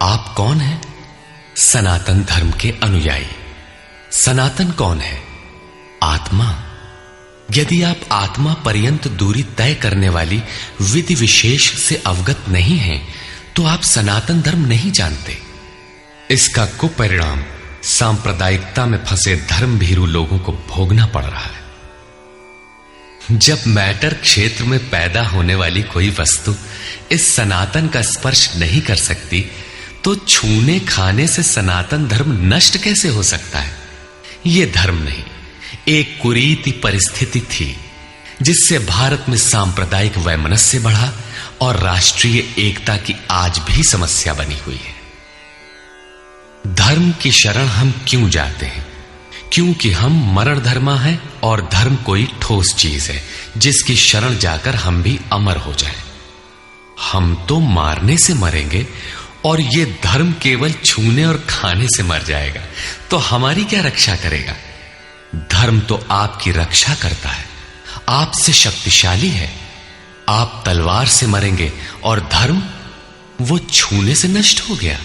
आप कौन हैं? सनातन धर्म के अनुयायी। सनातन कौन है? आत्मा। यदि आप आत्मा पर्यंत दूरी तय करने वाली विधि विशेष से अवगत नहीं हैं, तो आप सनातन धर्म नहीं जानते। इसका कुपरिणाम सांप्रदायिकता में फंसे धर्म भीरू लोगों को भोगना पड़ रहा है। जब मैटर क्षेत्र में पैदा होने वाली कोई वस्तु इस सनातन का स्पर्श नहीं कर सकती, तो छूने खाने से सनातन धर्म नष्ट कैसे हो सकता है? यह धर्म नहीं, एक कुरीति परिस्थिति थी जिससे भारत में सांप्रदायिक वैमनस्य बढ़ा और राष्ट्रीय एकता की आज भी समस्या बनी हुई है। धर्म की शरण हम क्यों जाते हैं? क्योंकि हम मरण धर्मा हैं और धर्म कोई ठोस चीज है जिसकी शरण जाकर हम भी अमर हो जाएं। हम तो मारने से मरेंगे और ये धर्म केवल छूने और खाने से मर जाएगा, तो हमारी क्या रक्षा करेगा? धर्म तो आपकी रक्षा करता है, आपसे शक्तिशाली है। आप तलवार से मरेंगे और धर्म वो छूने से नष्ट हो गया।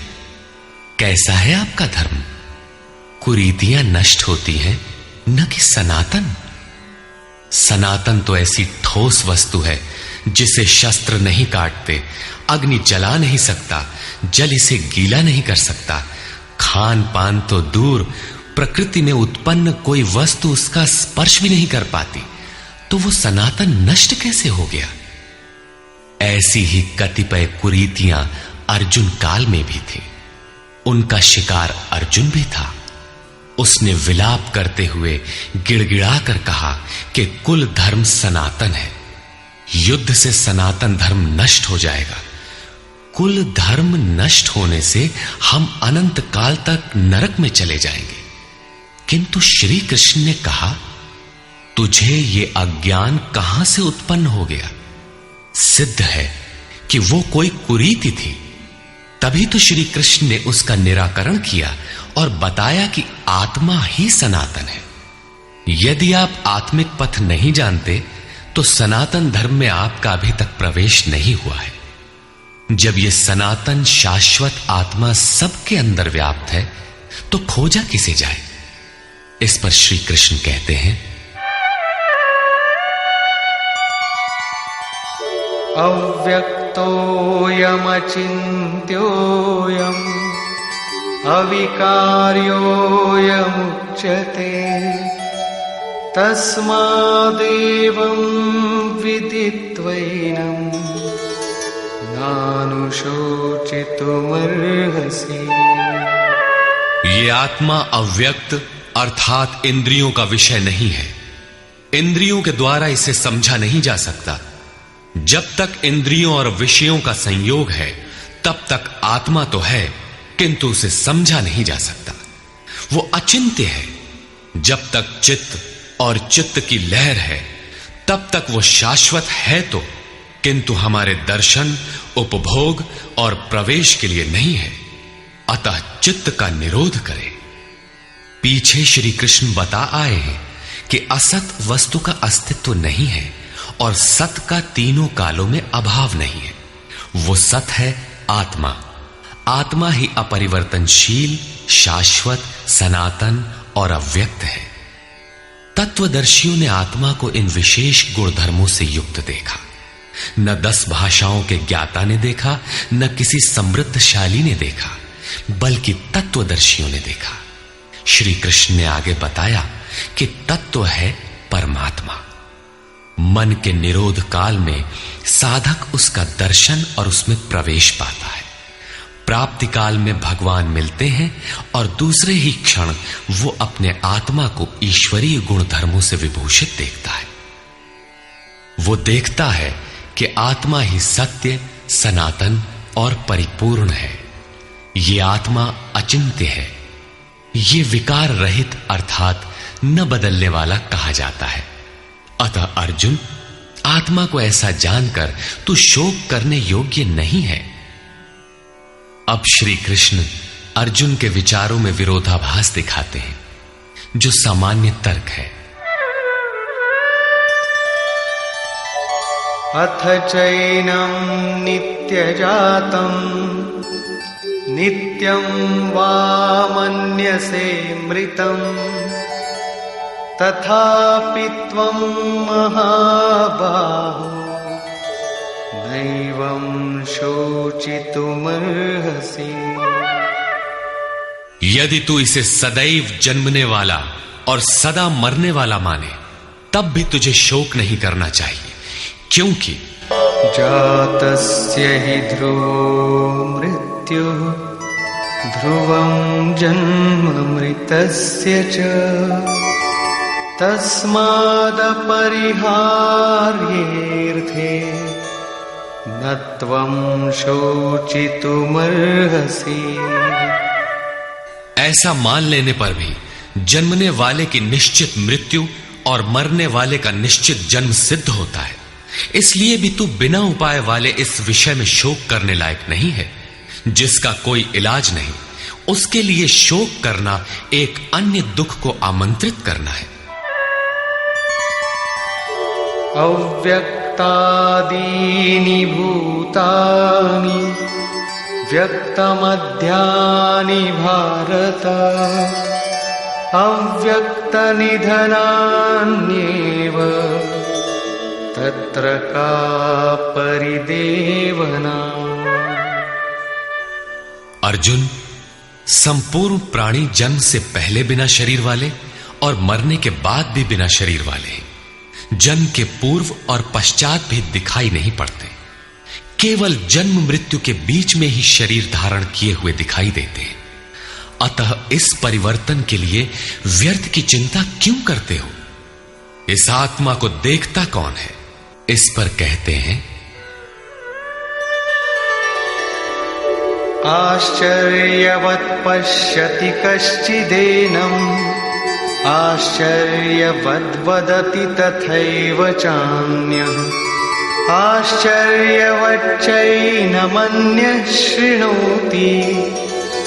कैसा है आपका धर्म? कुरीतियां नष्ट होती हैं, न कि सनातन। सनातन तो ऐसी ठोस वस्तु है जिसे शस्त्र नहीं काटते, अग्नि जला नहीं सकता, जल इसे गीला नहीं कर सकता। खान पान तो दूर, प्रकृति में उत्पन्न कोई वस्तु उसका स्पर्श भी नहीं कर पाती, तो वो सनातन नष्ट कैसे हो गया? ऐसी ही कतिपय कुरीतियां अर्जुन काल में भी थी। उनका शिकार अर्जुन भी था। उसने विलाप करते हुए गिड़गिड़ा कर कहा कि कुल धर्म सनातन है, युद्ध से सनातन धर्म नष्ट हो जाएगा। कुल धर्म नष्ट होने से हम अनंत काल तक नरक में चले जाएंगे। किंतु श्री कृष्ण ने कहा, तुझे ये अज्ञान कहां से उत्पन्न हो गया? सिद्ध है कि वो कोई कुरीति थी। तभी तो श्री कृष्ण ने उसका निराकरण किया और बताया कि आत्मा ही सनातन है। यदि आप आत्मिक पथ नहीं जानते तो सनातन धर्म में आपका अभी तक प्रवेश नहीं हुआ है। जब यह सनातन शाश्वत आत्मा सबके अंदर व्याप्त है तो खोजा किसे जाए? इस पर श्री कृष्ण कहते हैं, अव्यक्तोऽयमचिन्त्योऽयम् अविकार्योऽयमुच्यते तस्मादेवं विदित्वैनं नानुशोचितुमर्हसि। ये आत्मा अव्यक्त अर्थात इंद्रियों का विषय नहीं है। इंद्रियों के द्वारा इसे समझा नहीं जा सकता। जब तक इंद्रियों और विषयों का संयोग है तब तक आत्मा तो है, किंतु उसे समझा नहीं जा सकता। वो अचिंत्य है। जब तक चित्त और चित्त की लहर है तब तक वो शाश्वत है तो, किंतु हमारे दर्शन, उपभोग और प्रवेश के लिए नहीं है। अतः चित्त का निरोध करें। पीछे श्री कृष्ण बता आए हैं कि असत वस्तु का अस्तित्व नहीं है और सत का तीनों कालों में अभाव नहीं है। वो सत है आत्मा। आत्मा ही अपरिवर्तनशील, शाश्वत, सनातन और अव्यक्त है। तत्वदर्शियों ने आत्मा को इन विशेष गुणधर्मों से युक्त देखा। न 10 भाषाओं के ज्ञाता ने देखा, न किसी समृद्धशाली ने देखा, बल्कि तत्वदर्शियों ने देखा। श्री कृष्ण ने आगे बताया कि तत्व है परमात्मा। मन के निरोध काल में साधक उसका दर्शन और उसमें प्रवेश पाता है। प्राप्ति काल में भगवान मिलते हैं और दूसरे ही क्षण वो अपने आत्मा को ईश्वरीय गुण धर्मों से विभूषित देखता है। वो देखता है कि आत्मा ही सत्य, सनातन और परिपूर्ण है। ये आत्मा अचिंत्य है। ये विकार रहित अर्थात न बदलने वाला कहा जाता है। अतः अर्जुन, आत्मा को ऐसा जानकर तू शोक करने योग्य नहीं है। अब श्री कृष्ण अर्जुन के विचारों में विरोधाभास दिखाते हैं, जो सामान्य तर्क है। अथ चैनं नित्यजातं नित्यं वा मन्यसे मृतं तथापि त्वं महाबाहो नैवं शोचितुमर्हसि। यदि तू इसे सदैव जन्मने वाला और सदा मरने वाला माने तब भी तुझे शोक नहीं करना चाहिए, क्योंकि जातस्य हि ध्रुवो मृत्युः ध्रुवं जन्म मृतस्य च तस्मादपरिहार्येऽर्थे न त्वं शोचितुमर्हसि। ऐसा मान लेने पर भी जन्मने वाले की निश्चित मृत्यु और मरने वाले का निश्चित जन्म सिद्ध होता है। इसलिए भी तू बिना उपाय वाले इस विषय में शोक करने लायक नहीं है। जिसका कोई इलाज नहीं, उसके लिए शोक करना एक अन्य दुख को आमंत्रित करना है। अव्यक्तादीनि भूतानि व्यक्तमध्यानि भारत अव्यक्तनिधनान्येव तत्र का परिदेवना। अर्जुन, संपूर्ण प्राणी जन्म से पहले बिना शरीर वाले और मरने के बाद भी बिना शरीर वाले हैं। जन्म के पूर्व और पश्चात भी दिखाई नहीं पड़ते। केवल जन्म मृत्यु के बीच में ही शरीर धारण किए हुए दिखाई देते हैं। अतः इस परिवर्तन के लिए व्यर्थ की चिंता क्यों करते हो? इस आत्मा को देखता कौन है? इस पर कहते हैं, आश्चर्यवत् पश्यति कश्चिदेनम् आश्चर्यवद्वदति तथैव चान्यः आश्चर्यवच्चैनमन्यः शृणोति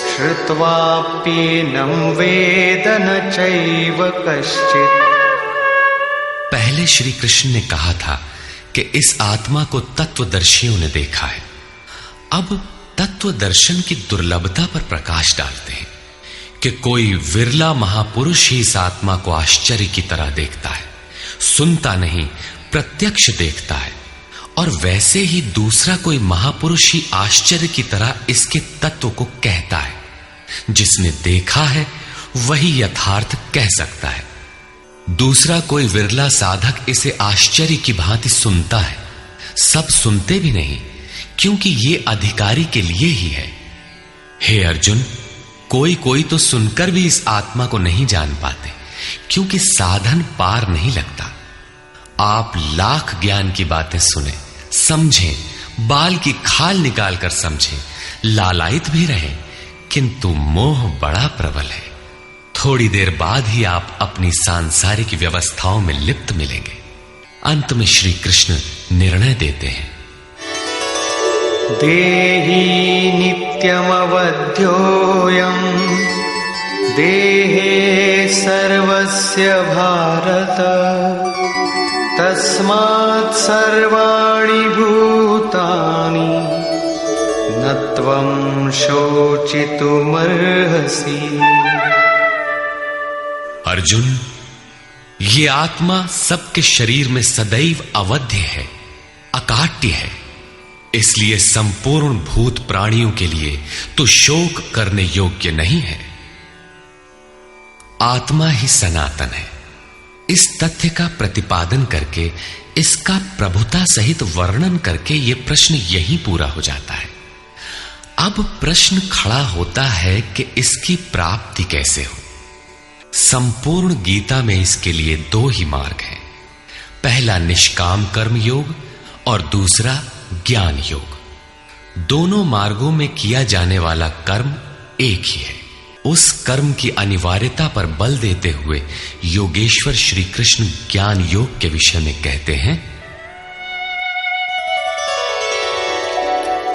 श्रुत्वाप्येनं वेद न चैव कश्चित्। पहले श्री कृष्ण ने कहा था कि इस आत्मा को तत्वदर्शियों ने देखा है। अब तत्व दर्शन की दुर्लभता पर प्रकाश डालते हैं कि कोई विरला महापुरुष ही इस आत्मा को आश्चर्य की तरह देखता है, सुनता नहीं प्रत्यक्ष देखता है। और वैसे ही दूसरा कोई महापुरुष ही आश्चर्य की तरह इसके तत्व को कहता है। जिसने देखा है वही यथार्थ कह सकता है। दूसरा कोई विरला साधक इसे आश्चर्य की भांति सुनता है। सब सुनते भी नहीं, क्योंकि ये अधिकारी के लिए ही है। हे अर्जुन, कोई कोई तो सुनकर भी इस आत्मा को नहीं जान पाते, क्योंकि साधन पार नहीं लगता। आप लाख ज्ञान की बातें सुने, समझें, बाल की खाल निकाल कर समझें, लालायित भी रहें, किंतु मोह बड़ा प्रबल है। थोड़ी देर बाद ही आप अपनी सांसारिक व्यवस्थाओं में लिप्त मिलेंगे। अंत में श्री कृष्ण निर्णय देते हैं, देही नित्यमवध्योऽयम् देहे सर्वस्य भारत तस्मात् सर्वाणि भूतानि न त्वं शोचितुमर्हसि। अर्जुन, ये आत्मा सबके शरीर में सदैव अवध्य है, अकाट्य है। इसलिए संपूर्ण भूत प्राणियों के लिए तो शोक करने योग्य नहीं है। आत्मा ही सनातन है। इस तथ्य का प्रतिपादन करके, इसका प्रभुता सहित वर्णन करके यह प्रश्न यहीं पूरा हो जाता है। अब प्रश्न खड़ा होता है कि इसकी प्राप्ति कैसे हो। संपूर्ण गीता में इसके लिए दो ही मार्ग हैं। पहला निष्काम कर्म योग और दूसरा ज्ञान योग। दोनों मार्गों में किया जाने वाला कर्म एक ही है। उस कर्म की अनिवार्यता पर बल देते हुए योगेश्वर श्री कृष्ण ज्ञान योग के विषय में कहते हैं,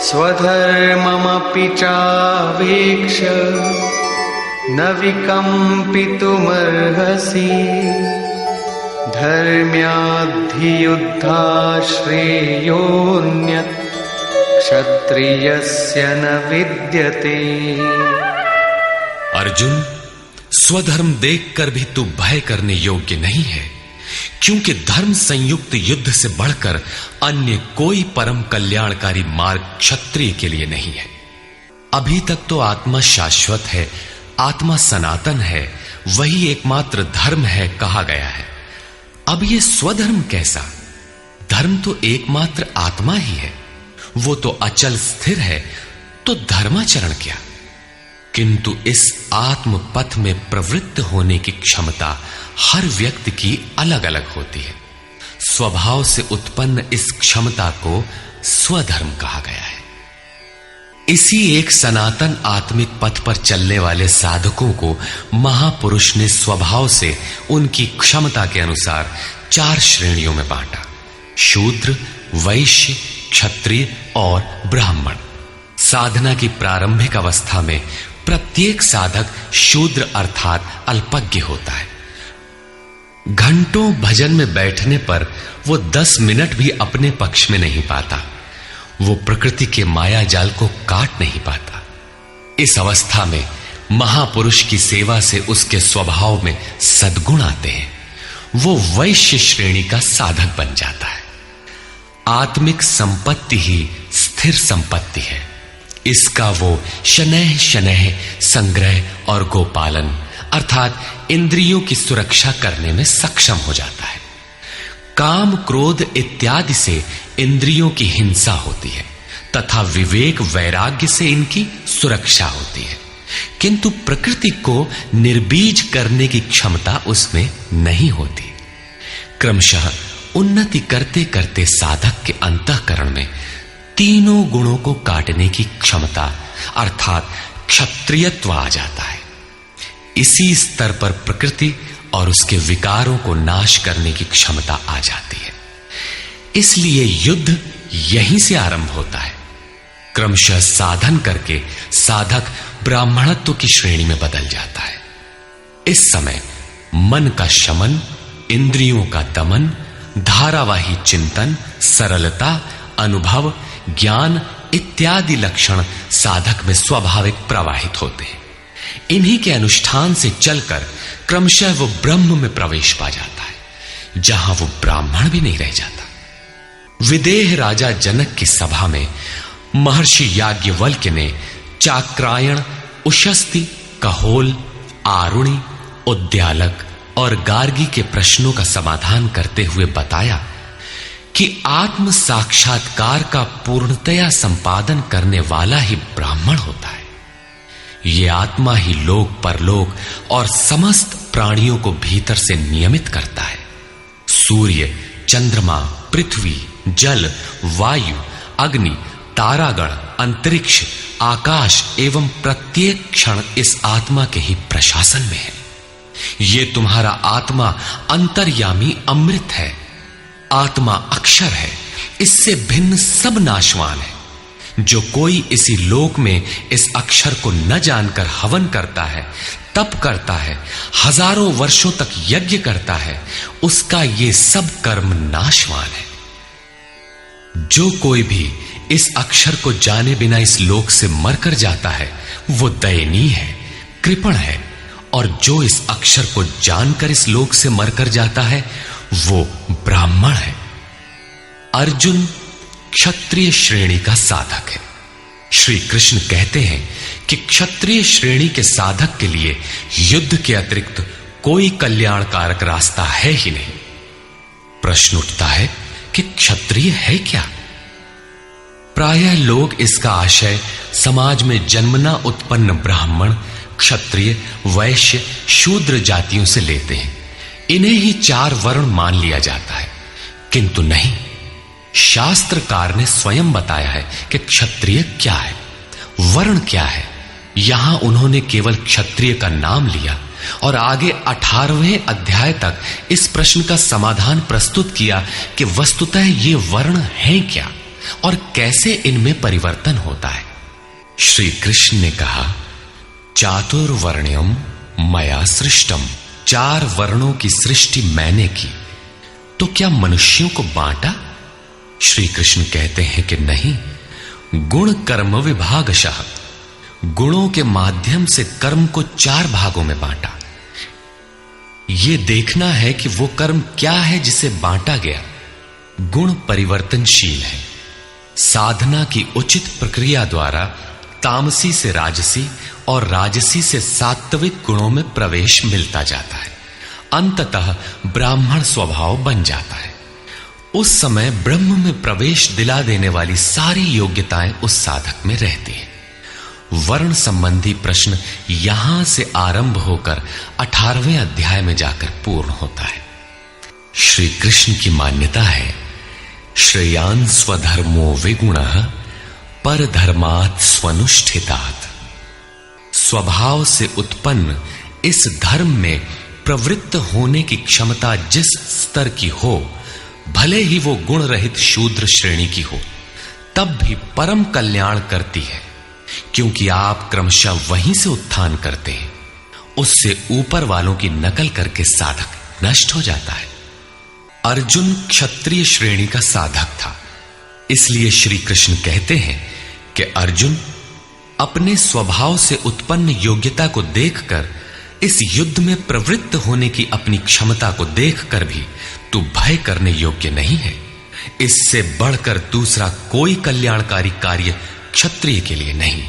स्वधर्ममपि चावेक्ष्य न विकम्पितुमर्हसि धर्म्याद्धियुद्धा श्रेयोऽन्यत् क्षत्रियस्य न विद्यते। अर्जुन, स्वधर्म देखकर भी तू भय करने योग्य नहीं है, क्योंकि धर्म संयुक्त युद्ध से बढ़कर अन्य कोई परम कल्याणकारी मार्ग क्षत्रिय के लिए नहीं है। अभी तक तो आत्मा शाश्वत है, आत्मा सनातन है, वही एकमात्र धर्म है कहा गया है। अब ये स्वधर्म कैसा? धर्म तो एकमात्र आत्मा ही है, वो तो अचल स्थिर है, तो धर्माचरण क्या? किंतु इस आत्म पथ में प्रवृत्त होने की क्षमता हर व्यक्ति की अलग अलग होती है। स्वभाव से उत्पन्न इस क्षमता को स्वधर्म कहा गया है। इसी एक सनातन आत्मिक पथ पर चलने वाले साधकों को महापुरुष ने स्वभाव से उनकी क्षमता के अनुसार 4 श्रेणियों में बांटा: शूद्र, वैश्य, क्षत्रिय और ब्राह्मण। साधना की प्रारंभिक अवस्था में प्रत्येक साधक शूद्र अर्थात अल्पज्ञ होता है। घंटों भजन में बैठने पर वो 10 मिनट भी अपने पक्ष में नहीं पाता। वो प्रकृति के माया जाल को काट नहीं पाता। इस अवस्था में महापुरुष की सेवा से उसके स्वभाव में सद्गुण आते हैं। वो वैश्य श्रेणी का साधक बन जाता है। आत्मिक संपत्ति ही स्थिर संपत्ति है। इसका वो शनैः शनैः संग्रह और गोपालन अर्थात इंद्रियों की सुरक्षा करने में सक्षम हो जाता है। काम, क्रोध इत्यादि से इंद्रियों की हिंसा होती है तथा विवेक, वैराग्य से इनकी सुरक्षा होती है, किंतु प्रकृति को निर्बीज करने की क्षमता उसमें नहीं होती। क्रमशः उन्नति करते करते साधक के अंतःकरण में तीनों गुणों को काटने की क्षमता अर्थात क्षत्रियत्व आ जाता है। इसी स्तर पर प्रकृति और उसके विकारों को नाश करने की क्षमता आ जाती है। इसलिए युद्ध यहीं से आरंभ होता है। क्रमशः साधन करके साधक ब्राह्मणत्व की श्रेणी में बदल जाता है। इस समय मन का शमन, इंद्रियों का दमन, धारावाही चिंतन, सरलता, अनुभव, ज्ञान इत्यादि लक्षण साधक में स्वाभाविक प्रवाहित होते हैं। इन्हीं के अनुष्ठान से चलकर क्रमशः वो ब्रह्म में प्रवेश पा जाता है, जहां वो ब्राह्मण भी नहीं रह जाता। विदेह राजा जनक की सभा में महर्षि याज्ञवल्क्य ने चाक्रायण, उशस्ति, कहोल, आरुणि, उद्यालक और गार्गी के प्रश्नों का समाधान करते हुए बताया कि आत्म साक्षात्कार का पूर्णतया संपादन करने वाला ही ब्राह्मण होता है। यह आत्मा ही लोक परलोक और समस्त प्राणियों को भीतर से नियमित करता है। सूर्य, चंद्रमा, पृथ्वी, जल, वायु, अग्नि, तारागण, अंतरिक्ष, आकाश एवं प्रत्येक क्षण इस आत्मा के ही प्रशासन में है। ये तुम्हारा आत्मा अंतर्यामी अमृत है। आत्मा अक्षर है, इससे भिन्न सब नाशवान है। जो कोई इसी लोक में इस अक्षर को न जानकर हवन करता है, तप करता है, हजारों वर्षों तक यज्ञ करता है, उसका ये सब कर्म नाशवान है। जो कोई भी इस अक्षर को जाने बिना इस लोक से मरकर जाता है, वो दयनीय है, कृपण है, और जो इस अक्षर को जानकर इस लोक से मरकर जाता है, वो ब्राह्मण है। अर्जुन क्षत्रिय श्रेणी का साधक है। श्री कृष्ण कहते हैं कि क्षत्रिय श्रेणी के साधक के लिए युद्ध के अतिरिक्त कोई कल्याणकारक रास्ता है ही नहीं। प्रश्न उठता है कि क्षत्रिय है क्या? प्रायः लोग इसका आशय समाज में जन्मना उत्पन्न ब्राह्मण, क्षत्रिय, वैश्य, शूद्र जातियों से लेते हैं। इन्हें ही 4 वर्ण मान लिया जाता है, किंतु नहीं। शास्त्रकार ने स्वयं बताया है कि क्षत्रिय क्या है, वर्ण क्या है। यहां उन्होंने केवल क्षत्रिय का नाम लिया और आगे 18वें अध्याय तक इस प्रश्न का समाधान प्रस्तुत किया कि वस्तुतः ये वर्ण हैं क्या और कैसे इनमें परिवर्तन होता है। श्री कृष्ण ने कहा, चातुर्वर्ण्यम मया सृष्टम। 4 वर्णों की सृष्टि मैंने की, तो क्या मनुष्यों को बांटा? श्री कृष्ण कहते हैं कि नहीं, गुण कर्म विभागशः, गुणों के माध्यम से कर्म को 4 भागों में बांटा। यह देखना है कि वो कर्म क्या है जिसे बांटा गया। गुण परिवर्तनशील है। साधना की उचित प्रक्रिया द्वारा तामसी से राजसी और राजसी से सात्विक गुणों में प्रवेश मिलता जाता है। अंततः ब्राह्मण स्वभाव बन जाता है। उस समय ब्रह्म में प्रवेश दिला देने वाली सारी योग्यताएं उस साधक में रहती हैं। वर्ण संबंधी प्रश्न यहां से आरंभ होकर 18वें अध्याय में जाकर पूर्ण होता है। श्री कृष्ण की मान्यता है, श्रेयान् स्वधर्मो विगुणः परधर्मात् स्वनुष्ठितात्। स्वभाव से उत्पन्न इस धर्म में प्रवृत्त होने की क्षमता जिस स्तर की हो, भले ही वो गुण रहित शूद्र श्रेणी की हो, तब भी परम कल्याण करती है, क्योंकि आप क्रमशः वहीं से उत्थान करते हैं। उससे ऊपर वालों की नकल करके साधक नष्ट हो जाता है। अर्जुन क्षत्रिय श्रेणी का साधक था, इसलिए श्री कृष्ण कहते हैं कि अर्जुन, अपने स्वभाव से उत्पन्न योग्यता को देखकर, इस युद्ध में प्रवृत्त होने की अपनी क्षमता को देखकर भी तू भय करने योग्य नहीं है। इससे बढ़कर दूसरा कोई कल्याणकारी कार्य क्षत्रिय के लिए नहीं।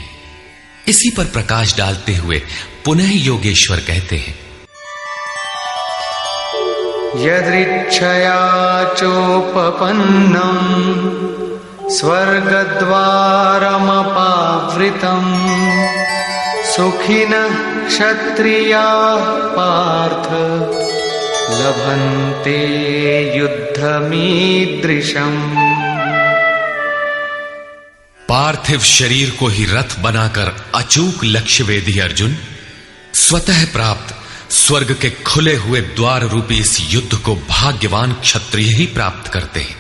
इसी पर प्रकाश डालते हुए पुनः योगेश्वर कहते हैं, यदृच्छया चोपपन्नम स्वर्गद्वारमपावृतम् सुखिनः क्षत्रियाः पार्थ लभन्ते युद्धमीदृशम्। पार्थिव शरीर को ही रथ बनाकर अचूक लक्ष्य वेदी अर्जुन, स्वतः प्राप्त स्वर्ग के खुले हुए द्वार रूपी इस युद्ध को भाग्यवान क्षत्रिय ही प्राप्त करते हैं।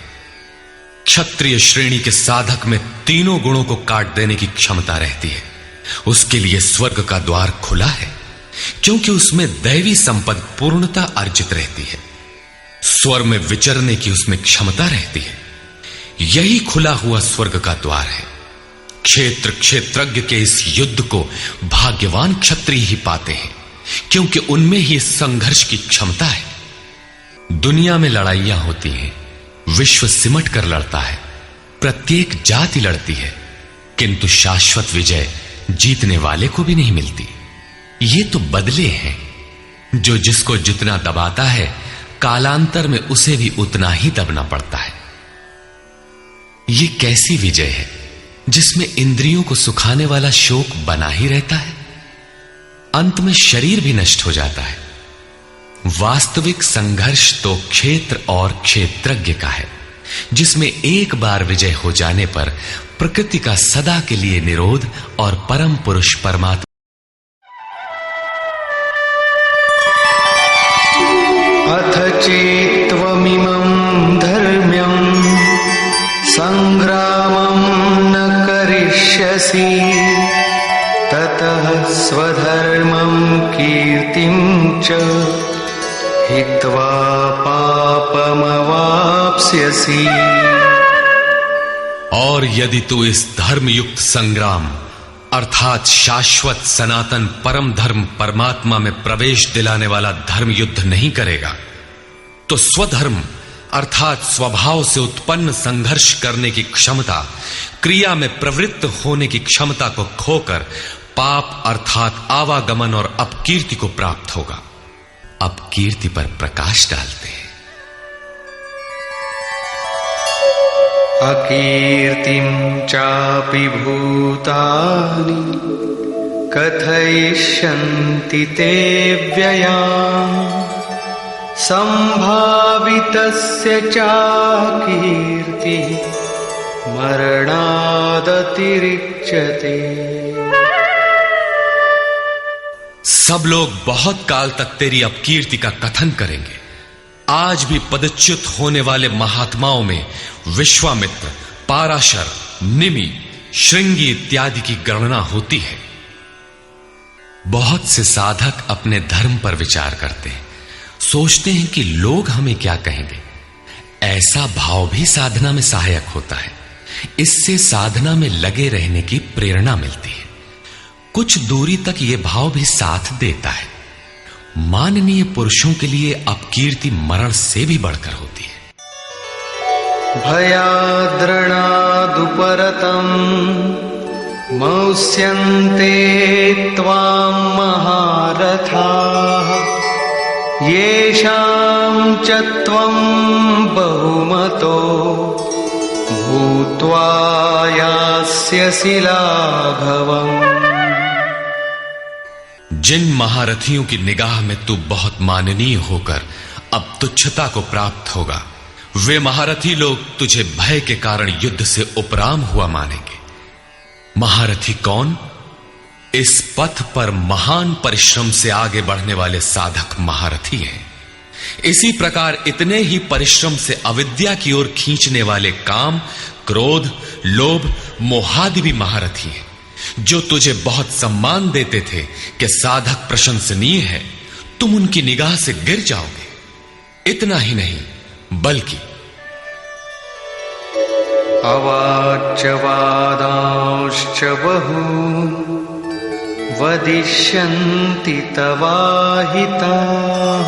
क्षत्रिय श्रेणी के साधक में तीनों गुणों को काट देने की क्षमता रहती है। उसके लिए स्वर्ग का द्वार खुला है, क्योंकि उसमें दैवी संपद पूर्णता अर्जित रहती है। स्वर में विचरने की उसमें क्षमता रहती है। यही खुला हुआ स्वर्ग का द्वार है। क्षेत्र क्षेत्रज्ञ के इस युद्ध को भाग्यवान क्षत्रिय ही पाते हैं, क्योंकि उनमें ही इस संघर्ष की क्षमता है। दुनिया में लड़ाइयां होती हैं, विश्व सिमट कर लड़ता है, प्रत्येक जाति लड़ती है, किंतु शाश्वत विजय जीतने वाले को भी नहीं मिलती। ये तो बदले हैं। जो जिसको जितना दबाता है, कालांतर में उसे भी उतना ही दबना पड़ता है। ये कैसी विजय है जिसमें इंद्रियों को सुखाने वाला शोक बना ही रहता है, अंत में शरीर भी नष्ट हो जाता है। वास्तविक संघर्ष तो क्षेत्र और क्षेत्रज्ञ का है, जिसमें एक बार विजय हो जाने पर प्रकृति का सदा के लिए निरोध और परम पुरुष परमात्मा अथ चेत्त्वमिमं धर्म्यं संग्रामं न करिष्यसि ततः स्वधर्मं कीर्तिं च हित्वा पापमवाप्स्यसि। और यदि तू इस धर्मयुक्त संग्राम अर्थात शाश्वत सनातन परम धर्म परमात्मा में प्रवेश दिलाने वाला धर्म युद्ध नहीं करेगा, तो स्वधर्म अर्थात स्वभाव से उत्पन्न संघर्ष करने की क्षमता, क्रिया में प्रवृत्त होने की क्षमता को खोकर पाप अर्थात आवागमन और अपकीर्ति को प्राप्त होगा। अपकीर्ति पर प्रकाश डालते हैं। अकीर्तिं चापि भूतानि कथयिष्यन्ति ते व्ययाम् संभावितस्य चाकीर्ति मरणादतिरिच्यते। सब लोग बहुत काल तक तेरी अपकीर्ति का कथन करेंगे। आज भी पदच्युत होने वाले महात्माओं में विश्वामित्र, पाराशर, निमि, श्रृंगी इत्यादि की गणना होती है। बहुत से साधक अपने धर्म पर विचार करते हैं, सोचते हैं कि लोग हमें क्या कहेंगे। ऐसा भाव भी साधना में सहायक होता है। इससे साधना में लगे रहने की प्रेरणा मिलती है। कुछ दूरी तक यह भाव भी साथ देता है। माननीय पुरुषों के लिए अपकीर्ति मरण से भी बढ़कर होती है। भयाद्रणादुपरतम् मौस्यन्ते त्वां महारथाः येषां च त्वं बहुमतो भूत्वा यास्यसि लाघवम्। जिन महारथियों की निगाह में तू बहुत माननीय होकर अब तुच्छता को प्राप्त होगा, वे महारथी लोग तुझे भय के कारण युद्ध से उपराम हुआ मानेंगे। महारथी कौन? इस पथ पर महान परिश्रम से आगे बढ़ने वाले साधक महारथी हैं। इसी प्रकार इतने ही परिश्रम से अविद्या की ओर खींचने वाले काम, क्रोध, लोभ, मोहादि भी महारथी हैं, जो तुझे बहुत सम्मान देते थे कि साधक प्रशंसनीय है। तुम उनकी निगाह से गिर जाओगे। इतना ही नहीं, बल्कि अवाच्य वादांश्च बहून् वदिष्यन्ति तवाहिताः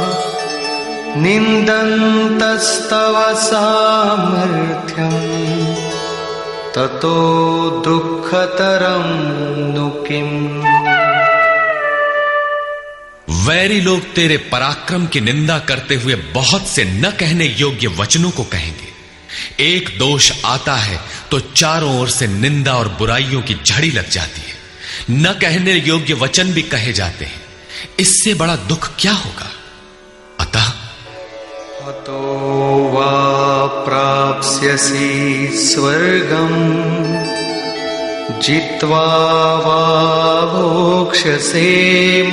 निन्दन्तस्तव सामर्थ्यम् ततो दुःखतरं नु किम्। वैरी लोग तेरे पराक्रम की निंदा करते हुए बहुत से न कहने योग्य वचनों को कहेंगे। एक दोष आता है तो चारों ओर से निंदा और बुराइयों की झड़ी लग जाती है। न कहने योग्य वचन भी कहे जाते हैं। इससे बड़ा दुख क्या होगा? अतः अतो वा प्राप्स्यसि स्वर्गम् जित्वा वा भोक्ष्यसे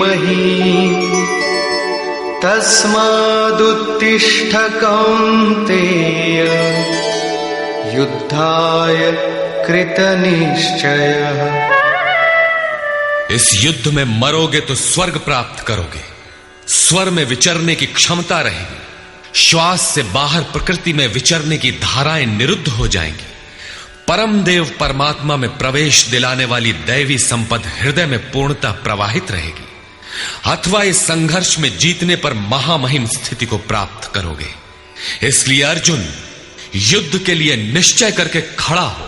महीम् तस्मादुत्तिष्ठ कौन्तेय युद्धाय कृतनिश्चयः। इस युद्ध में मरोगे तो स्वर्ग प्राप्त करोगे, स्वर में विचरने की क्षमता रहेगी, श्वास से बाहर प्रकृति में विचरने की धाराएं निरुद्ध हो जाएंगी, परम देव परमात्मा में प्रवेश दिलाने वाली दैवी संपद हृदय में पूर्णतः प्रवाहित रहेगी, अथवा इस संघर्ष में जीतने पर महामहिम स्थिति को प्राप्त करोगे। इसलिए अर्जुन, युद्ध के लिए निश्चय करके खड़ा हो।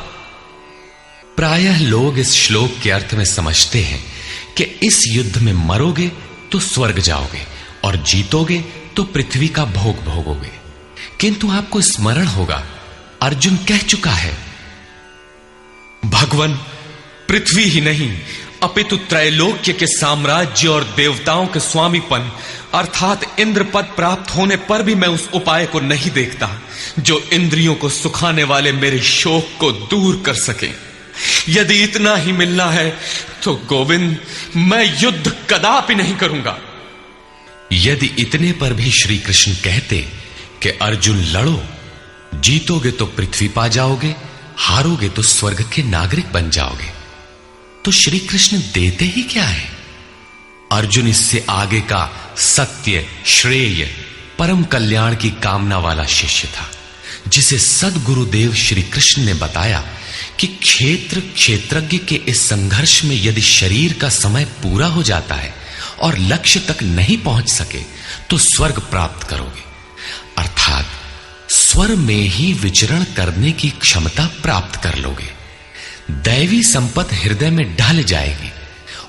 प्रायः लोग इस श्लोक के अर्थ में समझते हैं कि इस युद्ध में मरोगे तो स्वर्ग जाओगे और जीतोगे तो पृथ्वी का भोग भोगोगे। किंतु आपको स्मरण होगा, अर्जुन कह चुका है, भगवान पृथ्वी ही नहीं अपितु त्रैलोक्य के साम्राज्य और देवताओं के स्वामीपन अर्थात इंद्र पद प्राप्त होने पर भी मैं उस उपाय को नहीं देखता जो इंद्रियों को सुखाने वाले मेरे शोक को दूर कर सके। यदि इतना ही मिलना है तो गोविंद, मैं युद्ध कदापि नहीं करूंगा। यदि इतने पर भी श्री कृष्ण कहते कि अर्जुन लड़ो, जीतोगे तो पृथ्वी पा जाओगे, हारोगे तो स्वर्ग के नागरिक बन जाओगे, तो श्री कृष्ण देते ही क्या है? अर्जुन इससे आगे का सत्य, श्रेय, परम कल्याण की कामना वाला शिष्य था, जिसे सद्गुरुदेव श्री कृष्ण ने बताया कि क्षेत्रज्ञ के इस संघर्ष में यदि शरीर का समय पूरा हो जाता है और लक्ष्य तक नहीं पहुंच सके तो स्वर्ग प्राप्त करोगे, अर्थात स्वर में ही विचरण करने की क्षमता प्राप्त कर लोगे। दैवी संपत्ति हृदय में ढल जाएगी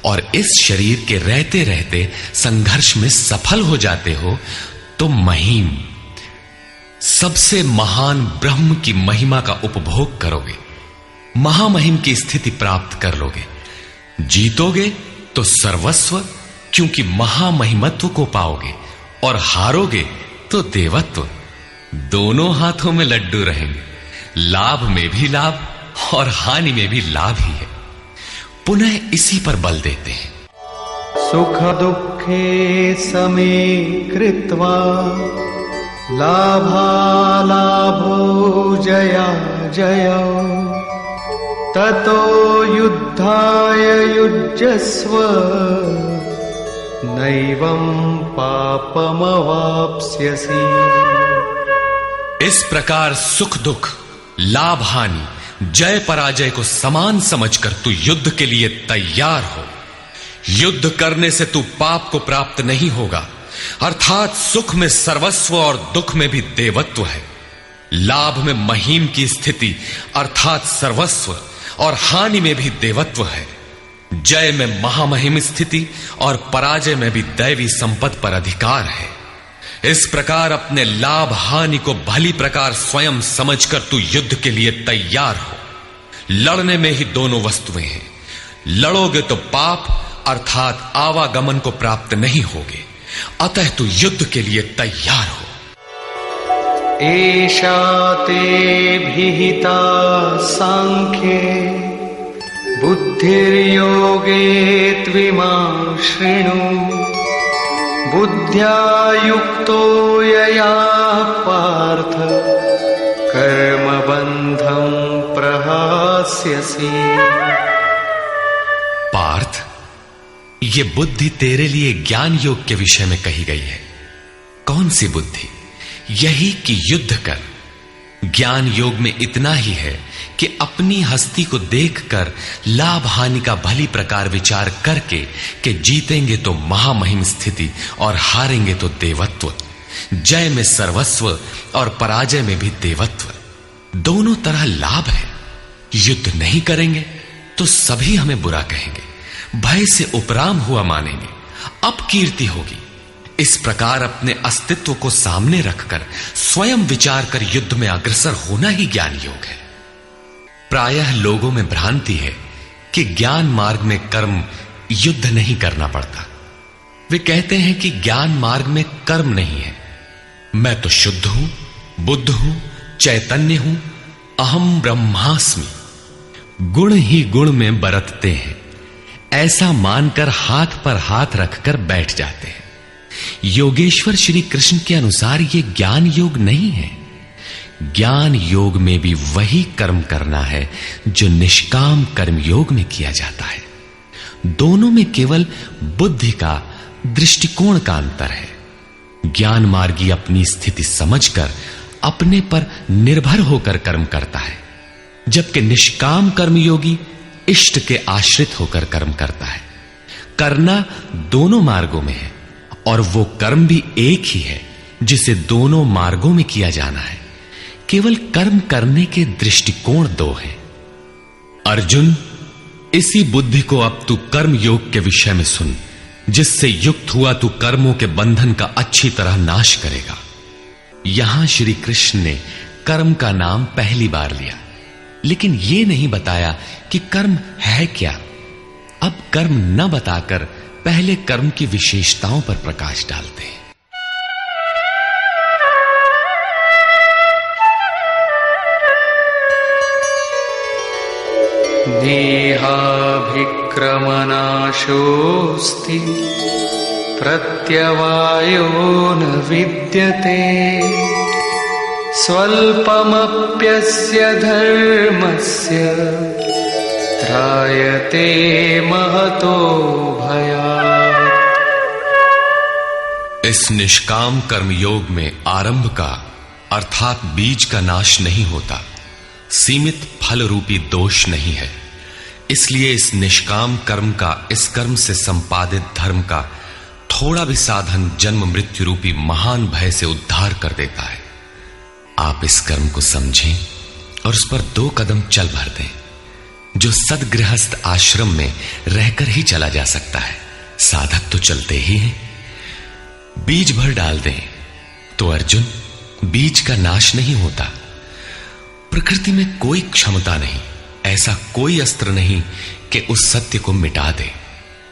और इस शरीर के रहते रहते संघर्ष में सफल हो जाते हो तो महीम, सबसे महान ब्रह्म की महिमा का उपभोग करोगे, महामहिम की स्थिति प्राप्त कर लोगे। जीतोगे तो सर्वस्व, क्योंकि महामहिमत्व को पाओगे, और हारोगे तो देवत्व। दोनों हाथों में लड्डू रहेंगे, लाभ में भी लाभ और हानि में भी लाभ ही है। पुनः इसी पर बल देते हैं, सुख दुखे समे कृत्वा लाभालाभो जया जया ततो युद्धाय युज्यस्व नैवं पापमवाप्स्यसि। इस प्रकार सुख दुख, लाभ हानि, जय पराजय को समान समझकर तू युद्ध के लिए तैयार हो। युद्ध करने से तू पाप को प्राप्त नहीं होगा, अर्थात सुख में सर्वस्व और दुख में भी देवत्व है, लाभ में महीम की स्थिति अर्थात सर्वस्व और हानि में भी देवत्व है, जय में महामहिम स्थिति और पराजय में भी दैवी संपत्ति पर अधिकार है। इस प्रकार अपने लाभ हानि को भली प्रकार स्वयं समझकर तू युद्ध के लिए तैयार हो। लड़ने में ही दोनों वस्तुएं हैं, लड़ोगे तो पाप अर्थात आवागमन को प्राप्त नहीं होगे, अतः तू युद्ध के लिए तैयार हो। एषा ते विहिता सांख्ये बुद्धिर्योगे त्विमां शृणु बुद्ध्या युक्तो यया पार्थ कर्मबन्धं प्रहास्यसि। पार्थ, ये बुद्धि तेरे लिए ज्ञान योग के विषय में कही गई है। कौन सी बुद्धि? यही कि युद्ध कर। ज्ञान योग में इतना ही है कि अपनी हस्ती को देखकर लाभ हानि का भली प्रकार विचार करके कि जीतेंगे तो महामहिम स्थिति और हारेंगे तो देवत्व, जय में सर्वस्व और पराजय में भी देवत्व, दोनों तरह लाभ है। युद्ध नहीं करेंगे तो सभी हमें बुरा कहेंगे, भय से उपराम हुआ मानेंगे, अपकीर्ति होगी। इस प्रकार अपने अस्तित्व को सामने रखकर स्वयं विचार कर युद्ध में अग्रसर होना ही ज्ञान योग है। प्रायः लोगों में भ्रांति है कि ज्ञान मार्ग में कर्म युद्ध नहीं करना पड़ता। वे कहते हैं कि ज्ञान मार्ग में कर्म नहीं है, मैं तो शुद्ध हूं, बुद्ध हूं, चैतन्य हूं, अहम ब्रह्मास्मि। गुण ही गुण में बरतते हैं, ऐसा मानकर हाथ पर हाथ रखकर बैठ जाते हैं। योगेश्वर श्री कृष्ण के अनुसार यह ज्ञान योग नहीं है। ज्ञान योग में भी वही कर्म करना है जो निष्काम कर्म योग में किया जाता है। दोनों में केवल बुद्धि का, दृष्टिकोण का अंतर है। ज्ञान मार्गी अपनी स्थिति समझकर अपने पर निर्भर होकर कर्म करता है, जबकि निष्काम कर्मयोगी इष्ट के आश्रित होकर कर्म करता है। करना दोनों मार्गों में है और वो कर्म भी एक ही है जिसे दोनों मार्गों में किया जाना है। केवल कर्म करने के दृष्टिकोण दो हैं। अर्जुन, इसी बुद्धि को अब तू कर्म योग के विषय में सुन, जिससे युक्त हुआ तू कर्मों के बंधन का अच्छी तरह नाश करेगा। यहां श्री कृष्ण ने कर्म का नाम पहली बार लिया, लेकिन यह नहीं बताया कि कर्म है क्या। अब कर्म न बताकर पहले कर्म की विशेषताओं पर प्रकाश डालते हैं। नेहाभिक्रमनाशोऽस्ति प्रत्यवायो न विद्यते स्वल्पमप्यस्य धर्मस्य त्रायते महतो भयात्। इस निष्काम कर्म योग में आरंभ का अर्थात बीज का नाश नहीं होता, सीमित फल रूपी दोष नहीं है। इसलिए इस निष्काम कर्म का, इस कर्म से संपादित धर्म का थोड़ा भी साधन जन्म मृत्यु रूपी महान भय से उद्धार कर देता है। आप इस कर्म को समझें और उस पर 2 कदम चल भर दें, जो सदगृहस्थ आश्रम में रहकर ही चला जा सकता है। साधक तो चलते ही हैं। बीज भर डाल दें तो अर्जुन, बीज का नाश नहीं होता। प्रकृति में कोई क्षमता नहीं, ऐसा कोई अस्त्र नहीं कि उस सत्य को मिटा दे।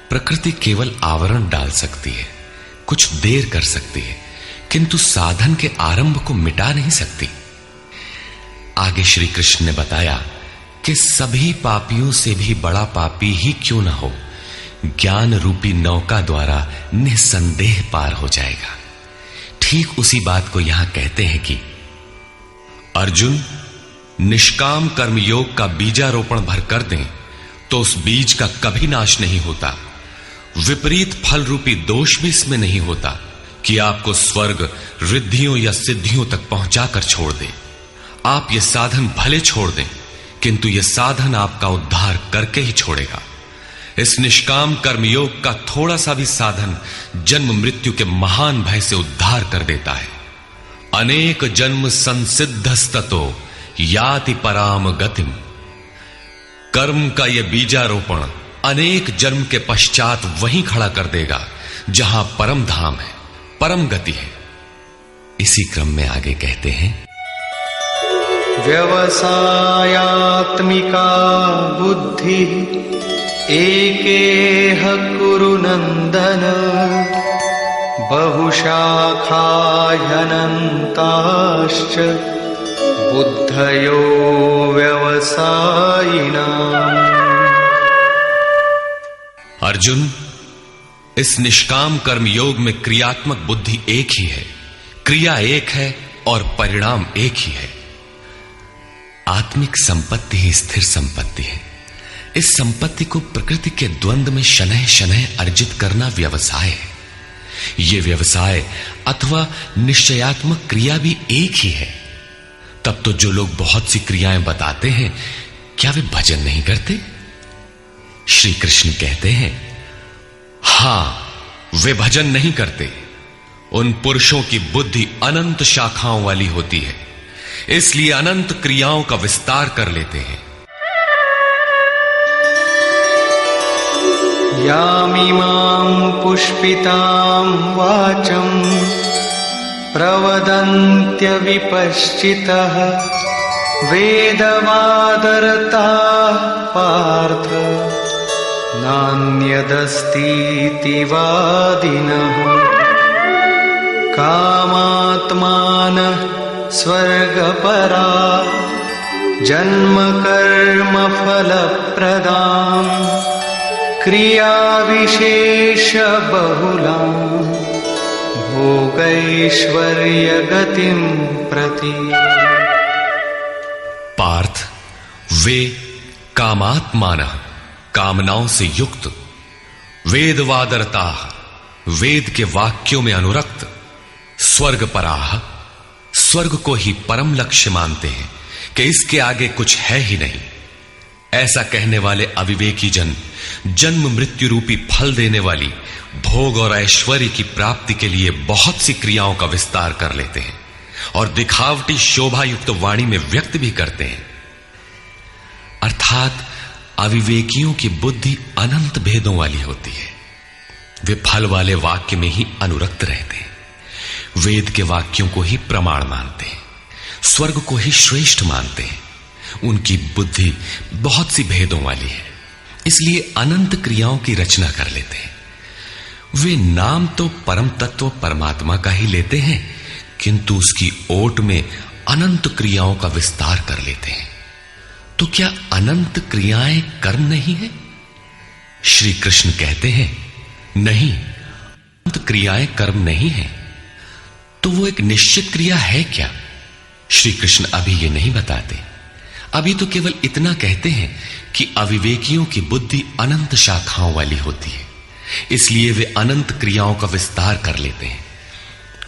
प्रकृति केवल आवरण डाल सकती है, कुछ देर कर सकती है, किंतु साधन के आरंभ को मिटा नहीं सकती। आगे श्री कृष्ण ने बताया कि सभी पापियों से भी बड़ा पापी ही क्यों न हो, ज्ञान रूपी नौका द्वारा निसंदेह पार हो जाएगा। ठीक उसी बात को यहां कहते हैं कि अर्जुन, निष्काम कर्म योग का बीजारोपण भर कर दें तो उस बीज का कभी नाश नहीं होता। विपरीत फल रूपी दोष भी इसमें नहीं होता कि आपको स्वर्ग, रिद्धियों या सिद्धियों तक पहुंचाकर छोड़ दे। आप ये साधन भले छोड़ दें, किंतु यह साधन आपका उद्धार करके ही छोड़ेगा। इस निष्काम कर्मयोग का थोड़ा सा भी साधन जन्म मृत्यु के महान भय से उद्धार कर देता है। अनेक जन्म संसिद्धस्ततो याति पराम गतिम। कर्म का यह बीजारोपण अनेक जन्म के पश्चात वहीं खड़ा कर देगा जहां परम धाम है, परम गति है। इसी क्रम में आगे कहते हैं, व्यवसायात्मिका बुद्धि एकेह कुरु नंदन बहुशाखा ह्यनन्ताश्च बुद्धयो व्यवसायिनाम्। अर्जुन, इस निष्काम कर्म योग में क्रियात्मक बुद्धि एक ही है, क्रिया एक है और परिणाम एक ही है। आत्मिक संपत्ति ही स्थिर संपत्ति है। इस संपत्ति को प्रकृति के द्वंद्व में शनैः शनैः अर्जित करना व्यवसाय है। यह व्यवसाय अथवा निश्चयात्मक क्रिया भी एक ही है। तब तो जो लोग बहुत सी क्रियाएं बताते हैं, क्या वे भजन नहीं करते? श्री कृष्ण कहते हैं, हां, वे भजन नहीं करते। उन पुरुषों की बुद्धि अनंत शाखाओं वाली होती है, इसलिए अनंत क्रियाओं का विस्तार कर लेते हैं। यामिमां पुष्पितां वाचं प्रवदन्त्य विपश्चितः वेदवादरताः पार्थ नान्यदस्तीति वादिनः कामात्मानः स्वर्गपरा जन्म कर्म फलप्रदां क्रिया विशेष बहुलां भोगैश्वर्य गतिं प्रति। पार्थ, वे कामात्मानः, कामनाओं से युक्त, वेदवादरताः, वेद के वाक्यों में अनुरक्त, स्वर्गपराः, स्वर्ग को ही परम लक्ष्य मानते हैं कि इसके आगे कुछ है ही नहीं, ऐसा कहने वाले अविवेकी जन जन्म मृत्यु रूपी फल देने वाली भोग और ऐश्वर्य की प्राप्ति के लिए बहुत सी क्रियाओं का विस्तार कर लेते हैं और दिखावटी शोभा युक्त वाणी में व्यक्त भी करते हैं। अर्थात अविवेकियों की बुद्धि अनंत भेदों वाली होती है। वे फल वाले वाक्य में ही अनुरक्त रहते हैं, वेद के वाक्यों को ही प्रमाण मानते हैं, स्वर्ग को ही श्रेष्ठ मानते हैं। उनकी बुद्धि बहुत सी भेदों वाली है, इसलिए अनंत क्रियाओं की रचना कर लेते हैं। वे नाम तो परम तत्व परमात्मा का ही लेते हैं, किंतु उसकी ओट में अनंत क्रियाओं का विस्तार कर लेते हैं। तो क्या अनंत क्रियाएं कर्म नहीं है? श्री कृष्ण कहते हैं नहीं, अनंत क्रियाएं कर्म नहीं है। तो वो एक निश्चित क्रिया है क्या? श्री कृष्ण अभी ये नहीं बताते। अभी तो केवल इतना कहते हैं कि अविवेकियों की बुद्धि अनंत शाखाओं वाली होती है, इसलिए वे अनंत क्रियाओं का विस्तार कर लेते हैं।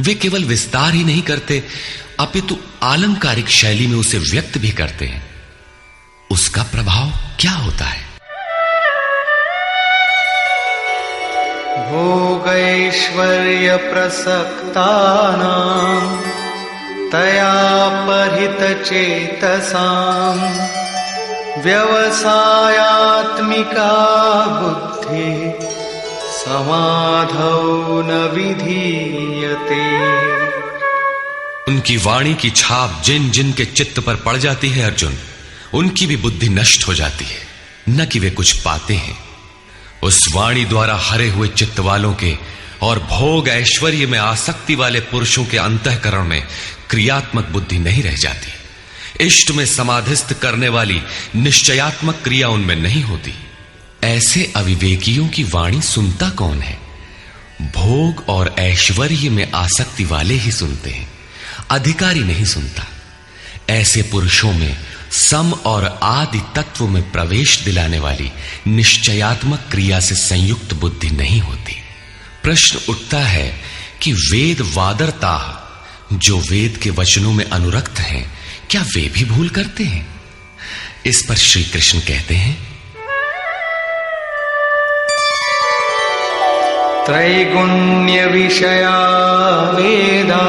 वे केवल विस्तार ही नहीं करते, अपितु आलंकारिक शैली में उसे व्यक्त भी करते हैं। उसका प्रभाव क्या होता है? भोगैश्वर्य प्रसक्तानां तया परितचेतसां व्यवसायात्मिका बुद्धि समाधौ न विधीयते। उनकी वाणी की छाप जिन जिन के चित्त पर पड़ जाती है अर्जुन, उनकी भी बुद्धि नष्ट हो जाती है, न कि वे कुछ पाते हैं। उस वाणी द्वारा हरे हुए चित्त वालों के और भोग ऐश्वर्य में आसक्ति वाले पुरुषों के अंतःकरण में क्रियात्मक बुद्धि नहीं रह जाती। इष्ट में समाधिस्थ करने वाली निश्चयात्मक क्रिया उनमें नहीं होती। ऐसे अविवेकियों की वाणी सुनता कौन है? भोग और ऐश्वर्य में आसक्ति वाले ही सुनते हैं, अधिकारी नहीं सुनता। ऐसे पुरुषों में सम और आदि तत्व में प्रवेश दिलाने वाली निश्चयात्मक क्रिया से संयुक्त बुद्धि नहीं होती। प्रश्न उठता है कि वेद वादरता, जो वेद के वचनों में अनुरक्त हैं, क्या वे भी भूल करते हैं? इस पर श्री कृष्ण कहते हैं, त्रैगुण्य विषया वेदा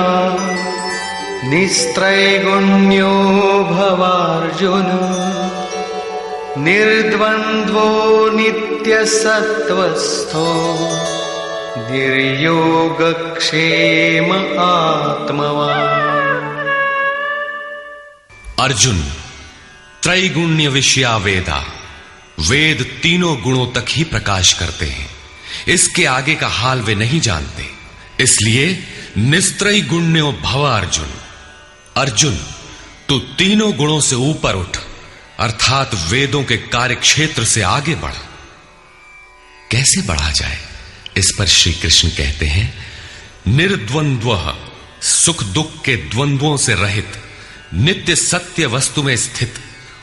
निस्त्रैगुण्यो भवार्जुन निर्द्वन्द्वो नित्यसत्त्वस्थो निर्योगक्षेम आत्मवान्। अर्जुन, त्रैगुण्य विषया वेदा, वेद तीनों गुणों तक ही प्रकाश करते हैं, इसके आगे का हाल वे नहीं जानते। इसलिए निस्त्रय गुण्यो भव अर्जुन, अर्जुन तू तीनों गुणों से ऊपर उठ, अर्थात वेदों के कार्य क्षेत्र से आगे बढ़। कैसे बढ़ा जाए? इस पर श्री कृष्ण कहते हैं, निर्द्वंद्वः, सुख दुख के द्वंद्वों से रहित, नित्य सत्य वस्तु में स्थित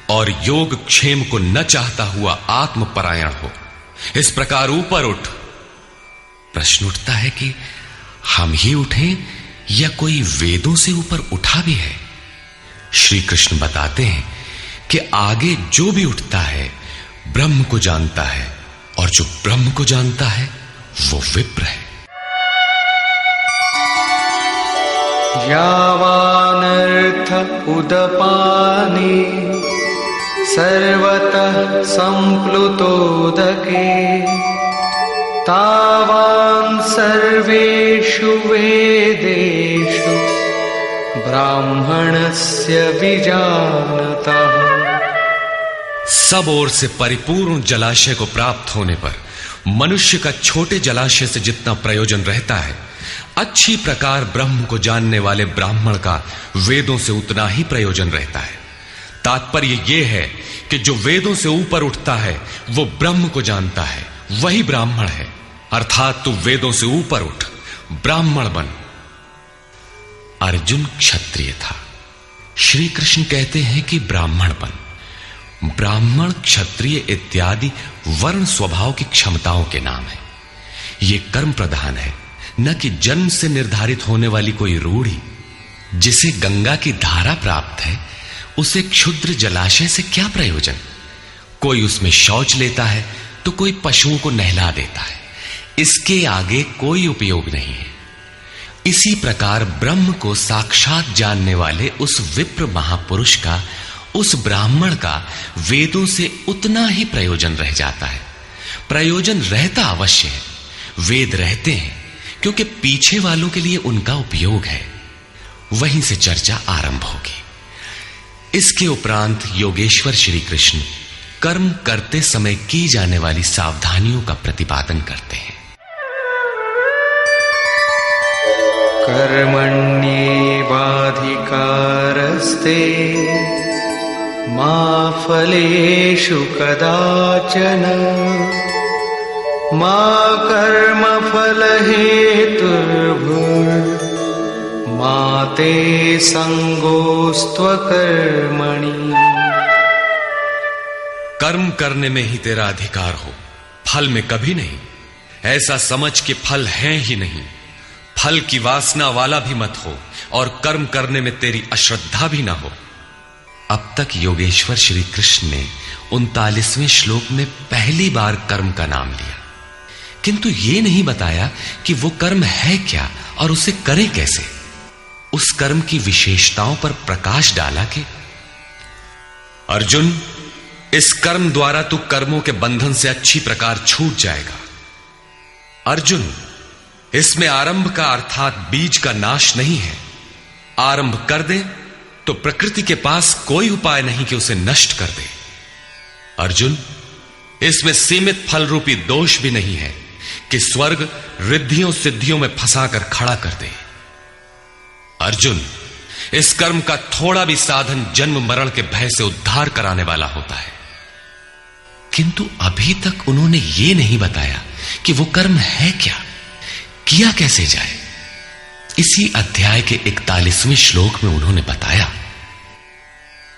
और योग क्षेम को न चाहता हुआ आत्मपरायण हो। इस प्रकार ऊपर उठ। प्रश्न उठता है कि हम ही उठें या कोई वेदों से ऊपर उठा भी है? श्री कृष्ण बताते हैं कि आगे जो भी उठता है ब्रह्म को जानता है, और जो ब्रह्म को जानता है वो विप्र है। यावानर्थ उदपाने सर्वतः संप्लुतोदके तावान् सर्वेषु वेदेषु ब्राह्मणस्य विजानतः। सब ओर से परिपूर्ण जलाशय को प्राप्त होने पर मनुष्य का छोटे जलाशय से जितना प्रयोजन रहता है, अच्छी प्रकार ब्रह्म को जानने वाले ब्राह्मण का वेदों से उतना ही प्रयोजन रहता है। तात्पर्य यह है कि जो वेदों से ऊपर उठता है वो ब्रह्म को जानता है, वही ब्राह्मण है। अर्थात तू वेदों से ऊपर उठ, ब्राह्मण बन। अर्जुन क्षत्रिय था। श्री कृष्ण कहते हैं कि ब्राह्मण बन। ब्राह्मण, क्षत्रिय इत्यादि वर्ण स्वभाव की क्षमताओं के नाम है। ये कर्म प्रधान है, न कि जन्म से निर्धारित होने वाली कोई रूढ़ी। जिसे गंगा की धारा प्राप्त है उसे क्षुद्र जलाशय से क्या प्रयोजन। कोई उसमें शौच लेता है तो कोई पशुओं को नहला देता है, इसके आगे कोई उपयोग नहीं है। इसी प्रकार ब्रह्म को साक्षात जानने वाले उस विप्र महापुरुष का, उस ब्राह्मण का वेदों से उतना ही प्रयोजन रह जाता है। प्रयोजन रहता अवश्य है, वेद रहते हैं क्योंकि पीछे वालों के लिए उनका उपयोग है। वहीं से चर्चा आरंभ होगी। इसके उपरांत योगेश्वर श्री कृष्ण कर्म करते समय की जाने वाली सावधानियों का प्रतिपादन करते हैं। कर्मण्येवाधिकारस्ते मा फलेषु कदाचन मा कर्मफलहेतुर्भुर्मा ते संगोस्त्वकर्मणि। कर्म करने में ही तेरा अधिकार हो, फल में कभी नहीं। ऐसा समझ के फल है ही नहीं। फल की वासना वाला भी मत हो और कर्म करने में तेरी अश्रद्धा भी ना हो। अब तक योगेश्वर श्री कृष्ण ने 39वें श्लोक में पहली बार कर्म का नाम लिया, किंतु यह नहीं बताया कि वो कर्म है क्या और उसे करे कैसे। उस कर्म की विशेषताओं पर प्रकाश डाला कि अर्जुन, इस कर्म द्वारा तू कर्मों के बंधन से अच्छी प्रकार छूट जाएगा। अर्जुन, इसमें आरंभ का अर्थात बीज का नाश नहीं है। आरंभ कर दे तो प्रकृति के पास कोई उपाय नहीं कि उसे नष्ट कर दे। अर्जुन, इसमें सीमित फल रूपी दोष भी नहीं है कि स्वर्ग रिद्धियों सिद्धियों में फंसाकर खड़ा कर दे। अर्जुन, इस कर्म का थोड़ा भी साधन जन्म मरण के भय से उद्धार कराने वाला होता है। किंतु अभी तक उन्होंने यह नहीं बताया कि वो कर्म है क्या, किया कैसे जाए। इसी अध्याय के 41वें श्लोक में उन्होंने बताया,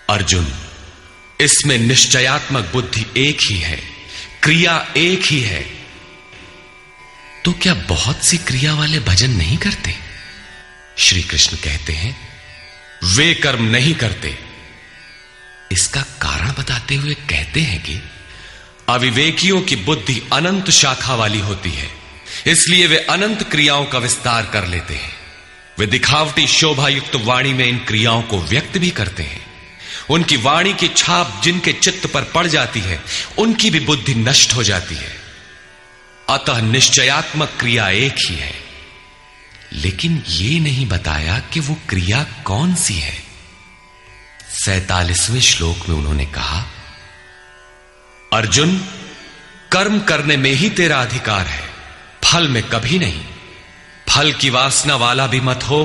अर्जुन, इसमें निश्चयात्मक बुद्धि एक ही है, क्रिया एक ही है। तो क्या बहुत सी क्रिया वाले भजन नहीं करते? श्री कृष्ण कहते हैं, वे कर्म नहीं करते। इसका कारण बताते हुए कहते हैं कि अविवेकियों की बुद्धि अनंत शाखा वाली होती है, इसलिए वे अनंत क्रियाओं का विस्तार कर लेते हैं। वे दिखावटी शोभा युक्त वाणी में इन क्रियाओं को व्यक्त भी करते हैं। उनकी वाणी की छाप जिनके चित्त पर पड़ जाती है, उनकी भी बुद्धि नष्ट हो जाती है। अतः निश्चयात्मक क्रिया एक ही है। लेकिन यह नहीं बताया कि वो क्रिया कौन सी है। 47वें श्लोक में उन्होंने कहा, अर्जुन, कर्म करने में ही तेरा अधिकार है, फल में कभी नहीं। फल की वासना वाला भी मत हो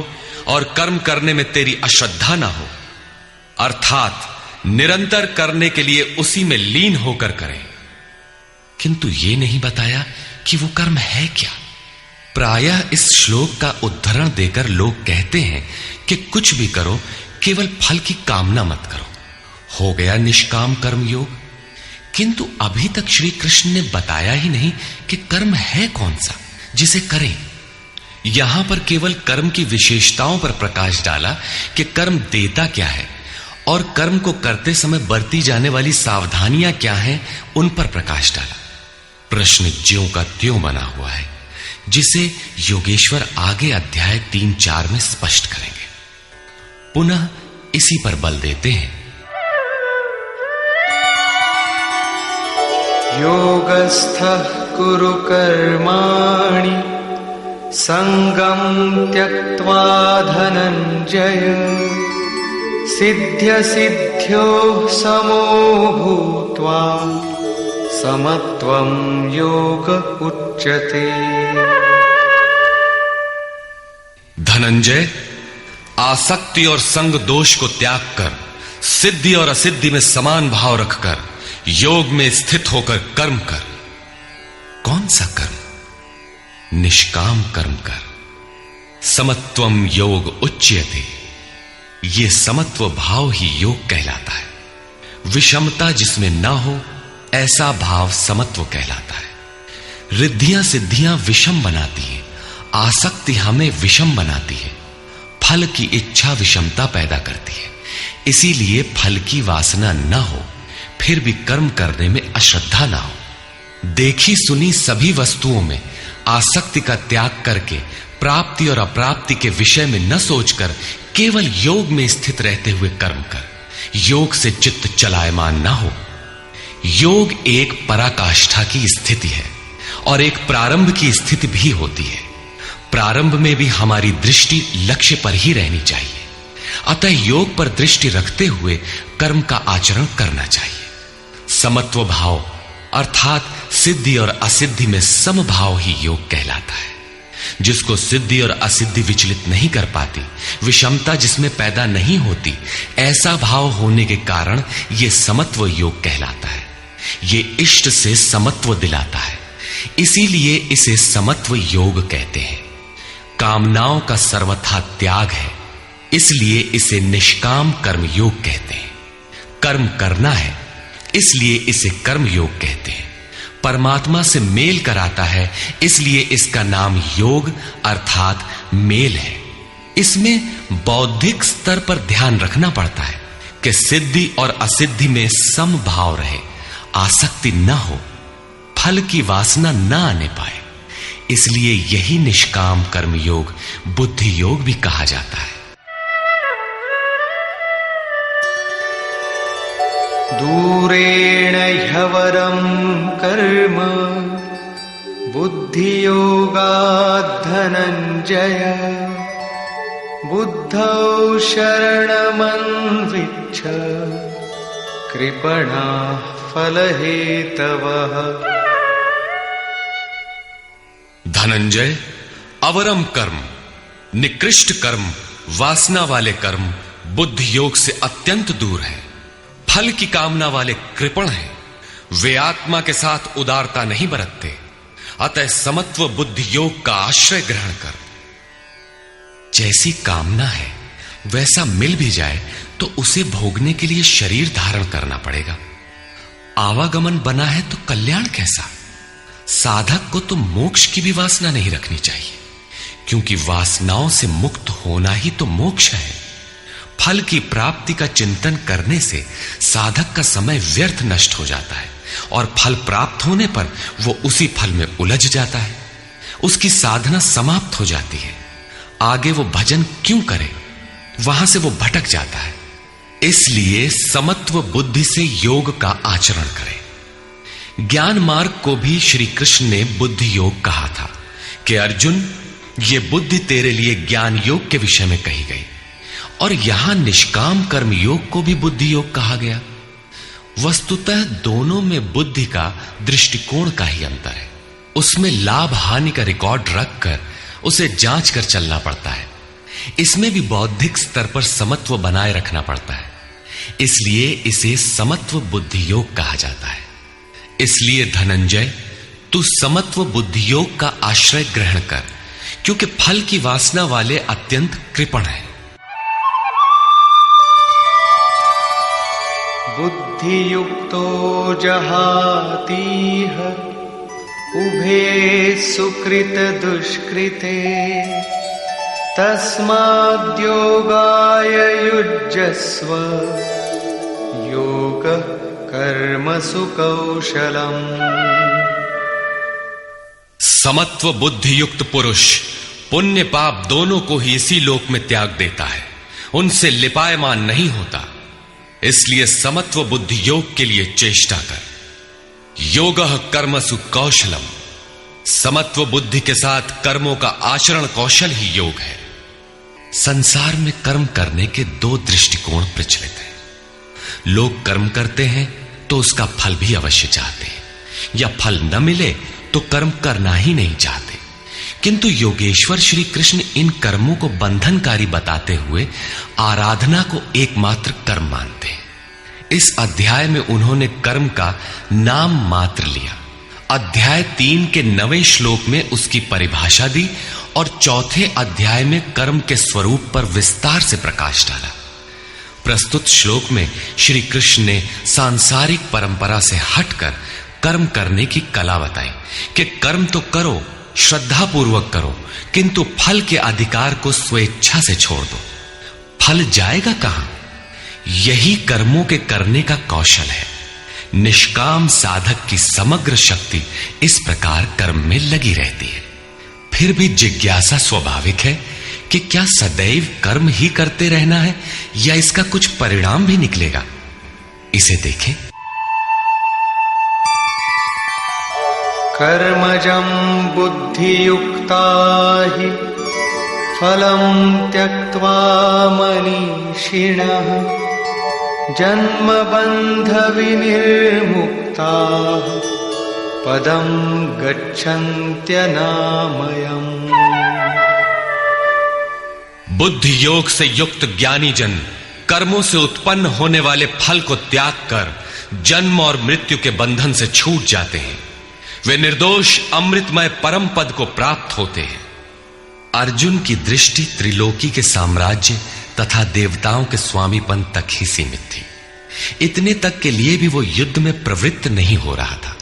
और कर्म करने में तेरी अश्रद्धा ना हो। अर्थात निरंतर करने के लिए उसी में लीन होकर करें। किंतु यह नहीं बताया कि वो कर्म है क्या। प्रायः इस श्लोक का उद्धरण देकर लोग कहते हैं कि कुछ भी करो, केवल फल की कामना मत करो, हो गया निष्काम कर्म योग। किंतु अभी तक श्री कृष्ण ने बताया ही नहीं कि कर्म है कौन सा जिसे करें। यहां पर केवल कर्म की विशेषताओं पर प्रकाश डाला कि कर्म देता क्या है और कर्म को करते समय बरती जाने वाली सावधानियां क्या हैं, उन पर प्रकाश डाला। प्रश्न ज्यों का त्यों बना हुआ है, जिसे योगेश्वर आगे अध्याय 3-4 में स्पष्ट करेंगे। पुनः इसी पर बल देते हैं, योगस्थः कुरु कर्माणि संगं त्यक्त्वा धनंजय सिद्ध्य सिद्ध्योः समो भूत्वा समत्वं योग उच्यते। धनंजय, आसक्ति और संग दोष को त्याग कर सिद्धि और असिद्धि में समान भाव रखकर योग में स्थित होकर कर्म कर। कौन सा कर्म? निष्काम कर्म कर। समत्वम योग उच्यते। यह समत्व भाव ही योग कहलाता है। विषमता जिसमें ना हो ऐसा भाव समत्व कहलाता है। रिद्धियां सिद्धियां विषम बनाती है, आसक्ति हमें विषम बनाती है, फल की इच्छा विषमता पैदा करती है। इसीलिए फल की वासना ना हो फिर भी कर्म करने में अश्रद्धा ना हो। देखी सुनी सभी वस्तुओं में आसक्ति का त्याग करके प्राप्ति और अप्राप्ति के विषय में न सोचकर केवल योग में स्थित रहते हुए कर्म कर। योग से चित्त चलायमान ना हो। योग एक पराकाष्ठा की स्थिति है और एक प्रारंभ की स्थिति भी होती है। प्रारंभ में भी हमारी दृष्टि लक्ष्य पर ही रहनी चाहिए। अतः योग पर दृष्टि रखते हुए कर्म का आचरण करना चाहिए। समत्व भाव अर्थात सिद्धि और असिद्धि में समभाव ही योग कहलाता है। जिसको सिद्धि और असिद्धि विचलित नहीं कर पाती, विषमता जिसमें पैदा नहीं होती, ऐसा भाव होने के कारण यह समत्व योग कहलाता है। यह इष्ट से समत्व दिलाता है, इसीलिए इसे समत्व योग कहते हैं। कामनाओं का सर्वथा त्याग है, इसलिए इसे निष्काम कर्म योग कहते हैं। कर्म करना है, इसलिए इसे कर्म योग कहते हैं। परमात्मा से मेल कराता है, इसलिए इसका नाम योग अर्थात मेल है। इसमें बौद्धिक स्तर पर ध्यान रखना पड़ता है कि सिद्धि और असिद्धि में समभाव रहे, आसक्ति न हो, फल की वासना न आने पाए। इसलिए यही निष्काम कर्म योग बुद्धि योग भी कहा जाता है। दूरेण ह्यवरं कर्म बुद्धियोगात् धनञ्जय बुद्धौ शरणमन्विच्छ कृपणाः फलहेतवः। धनंजय, अवरम कर्म, निकृष्ट कर्म, वासना वाले कर्म बुद्धि योग से अत्यंत दूर है। फल की कामना वाले कृपण हैं। वे आत्मा के साथ उदारता नहीं बरतते। अतः समत्व बुद्धि योग का आश्रय ग्रहण कर। जैसी कामना है वैसा मिल भी जाए तो उसे भोगने के लिए शरीर धारण करना पड़ेगा। आवागमन बना है तो कल्याण कैसा? साधक को तो मोक्ष की भी वासना नहीं रखनी चाहिए, क्योंकि वासनाओं से मुक्त होना ही तो मोक्ष है। फल की प्राप्ति का चिंतन करने से साधक का समय व्यर्थ नष्ट हो जाता है और फल प्राप्त होने पर वो उसी फल में उलझ जाता है। उसकी साधना समाप्त हो जाती है। आगे वो भजन क्यों करे? वहां से वो भटक जाता है। इसलिए समत्व बुद्धि से योग का आचरण करें। ज्ञान मार्ग को भी श्री कृष्ण ने बुद्धि योग कहा था कि अर्जुन, ये बुद्धि तेरे लिए ज्ञान योग के विषय में कही गई। और यहां निष्काम कर्म योग को भी बुद्धि योग कहा गया। वस्तुतः दोनों में बुद्धि का दृष्टिकोण का ही अंतर है। उसमें लाभ हानि का रिकॉर्ड रखकर उसे जांच कर चलना पड़ता है। इसमें भी बौद्धिक स्तर पर समत्व बनाए रखना पड़ता है। इसलिए इसे समत्व बुद्धि योग कहा जाता है। इसलिए धनंजय, तू समत्व बुद्धि योग का आश्रय ग्रहण कर, क्योंकि फल की वासना वाले अत्यंत कृपण हैं। बुद्धियुक्तो जहातीह उभे सुकृत दुष्कृते तस्माद्योगाय युज्यस्व योग कर्मसु कौशलम्। समत्व बुद्धि युक्त पुरुष पुण्य पाप दोनों को ही इसी लोक में त्याग देता है, उनसे लिपायमान नहीं होता। इसलिए समत्व बुद्धि योग के लिए चेष्टा कर। योगः कर्मसु कौशलम। समत्व बुद्धि के साथ कर्मों का आचरण कौशल ही योग है। संसार में कर्म करने के दो दृष्टिकोण प्रचलित हैं। लोग कर्म करते हैं तो उसका फल भी अवश्य चाहते हैं, या फल न मिले तो कर्म करना ही नहीं चाहते, किंतु योगेश्वर श्री कृष्ण इन कर्मों को बंधनकारी बताते हुए आराधना को एकमात्र कर्म मानते हैं। इस अध्याय में उन्होंने कर्म का नाम मात्र लिया। अध्याय 3 के 9वें श्लोक में उसकी परिभाषा दी और चौथे अध्याय में कर्म के स्वरूप पर विस्तार से प्रकाश डाला। प्रस्तुत श्लोक में श्री कृष्ण ने सांसारिक परंपरा से हटकर कर्म करने की कला बताई कि कर्म तो करो, श्रद्धा पूर्वक करो, किंतु फल के अधिकार को स्वेच्छा से छोड़ दो। फल जाएगा कहां? यही कर्मों के करने का कौशल है। निष्काम साधक की समग्र शक्ति इस प्रकार कर्म में लगी रहती है। फिर भी जिज्ञासा स्वाभाविक है कि क्या सदैव कर्म ही करते रहना है या इसका कुछ परिणाम भी निकलेगा? इसे देखें। कर्मजं बुद्धियुक्ता हि फलं त्यक्त्वा मनीषिणः जन्मबन्ध विनिर्मुक्ताः पदं गच्छन्त्यनामयम्। बुद्धि योग से युक्त ज्ञानी जन कर्मों से उत्पन्न होने वाले फल को त्याग कर जन्म और मृत्यु के बंधन से छूट जाते हैं। वे निर्दोष अमृतमय परम पद को प्राप्त होते हैं। अर्जुन की दृष्टि त्रिलोकी के साम्राज्य तथा देवताओं के स्वामीपन तक ही सीमित थी। इतने तक के लिए भी वो युद्ध में प्रवृत्त नहीं हो रहा था।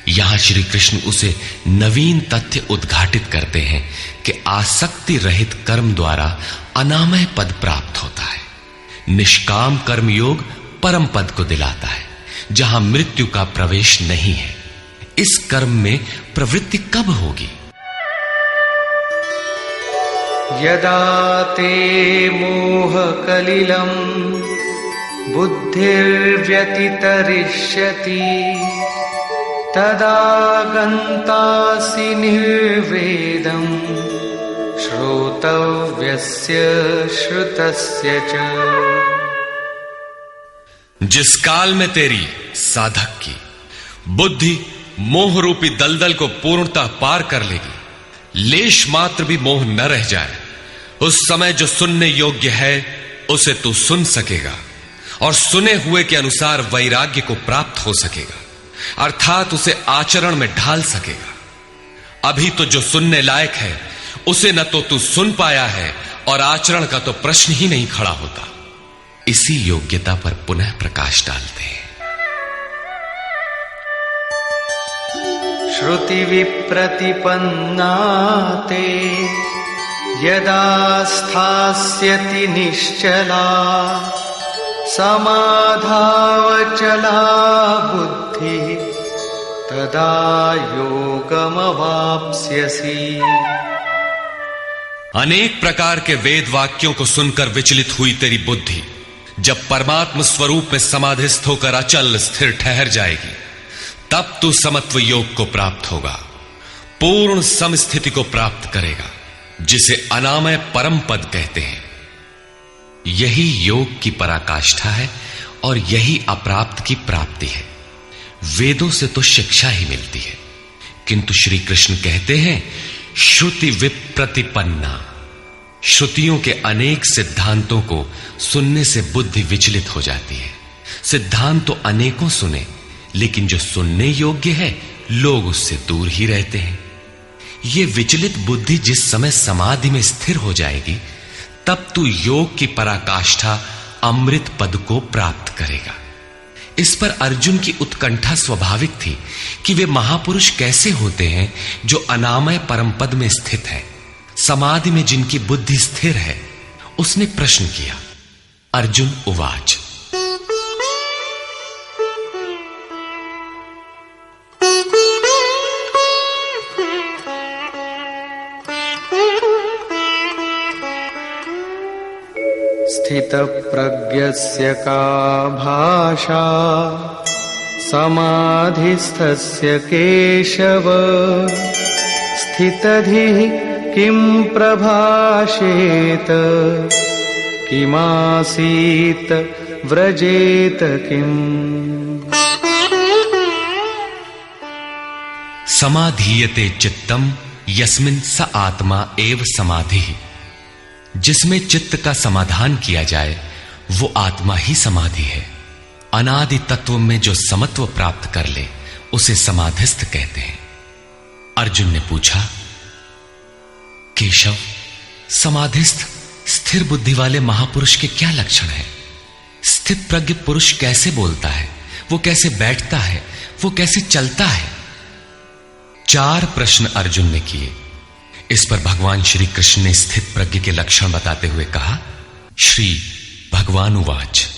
यहां श्री कृष्ण उसे नवीन तथ्य उद्घाटित करते हैं कि आसक्ति रहित कर्म द्वारा अनामय पद प्राप्त होता है। निष्काम कर्म योग परम पद को दिलाता है, जहां मृत्यु का प्रवेश नहीं है। इस कर्म में प्रवृत्ति कब होगी? यदा ते मोह कलिलं बुद्धिर्व्यतितरिष्यति तदा गन्तासि निर्वेदं श्रोतव्यस्य श्रुतस्य च। जिस काल में तेरी साधक की बुद्धि मोह रूपी दलदल को पूर्णतः पार कर लेगी, लेश मात्र भी मोह न रह जाए, उस समय जो सुनने योग्य है उसे तू सुन सकेगा और सुने हुए के अनुसार वैराग्य को प्राप्त हो सकेगा, अर्थात उसे आचरण में ढाल सकेगा। अभी तो जो सुनने लायक है उसे न तो तू सुन पाया है और आचरण का तो प्रश्न ही नहीं खड़ा होता। इसी योग्यता पर पुनः प्रकाश डालते हैं। श्रुति विप्रतिपन्ना ते यदा स्थास्यति निश्चला समाधावचला बुद्धि तदा योगमवाप्स्यसि। अनेक प्रकार के वेद वाक्यों को सुनकर विचलित हुई तेरी बुद्धि जब परमात्म स्वरूप में समाधिस्थ होकर अचल स्थिर ठहर जाएगी, तब तू समत्व योग को प्राप्त होगा, पूर्ण समस्थिति को प्राप्त करेगा, जिसे अनामय परम पद कहते हैं। यही योग की पराकाष्ठा है और यही अप्राप्त की प्राप्ति है। वेदों से तो शिक्षा ही मिलती है, किंतु श्री कृष्ण कहते हैं श्रुति विप्रतिपन्ना। श्रुतियों के अनेक सिद्धांतों को सुनने से बुद्धि विचलित हो जाती है। सिद्धांत तो अनेकों सुने, लेकिन जो सुनने योग्य है लोग उससे दूर ही रहते हैं। ये विचलित बुद्धि जिस समय समाधि में स्थिर हो जाएगी, तब तू योग की पराकाष्ठा अमृत पद को प्राप्त करेगा। इस पर अर्जुन की उत्कंठा स्वाभाविक थी कि वे महापुरुष कैसे होते हैं जो अनामय परम पद में स्थित है, समाधि में जिनकी बुद्धि स्थिर है। उसने प्रश्न किया। अर्जुन उवाच। स्थितप्रज्ञस्य का भाषा समाधिस्थस्य केशव स्थितधिः किं प्रभाषेत किमासीत व्रजेत किम्। समाधीयते चित्तम यस्मिन् स आत्मा एव समाधिः। जिसमें चित्त का समाधान किया जाए वो आत्मा ही समाधि है। अनादि तत्व में जो समत्व प्राप्त कर ले उसे समाधिस्थ कहते हैं। अर्जुन ने पूछा, केशव, समाधिस्थ स्थिर बुद्धि वाले महापुरुष के क्या लक्षण हैं? स्थित प्रज्ञ पुरुष कैसे बोलता है, वो कैसे बैठता है, वो कैसे चलता है? 4 प्रश्न अर्जुन ने किए। इस पर भगवान श्री कृष्ण ने स्थित प्रज्ञ के लक्षण बताते हुए कहा, श्री भगवान उवाच,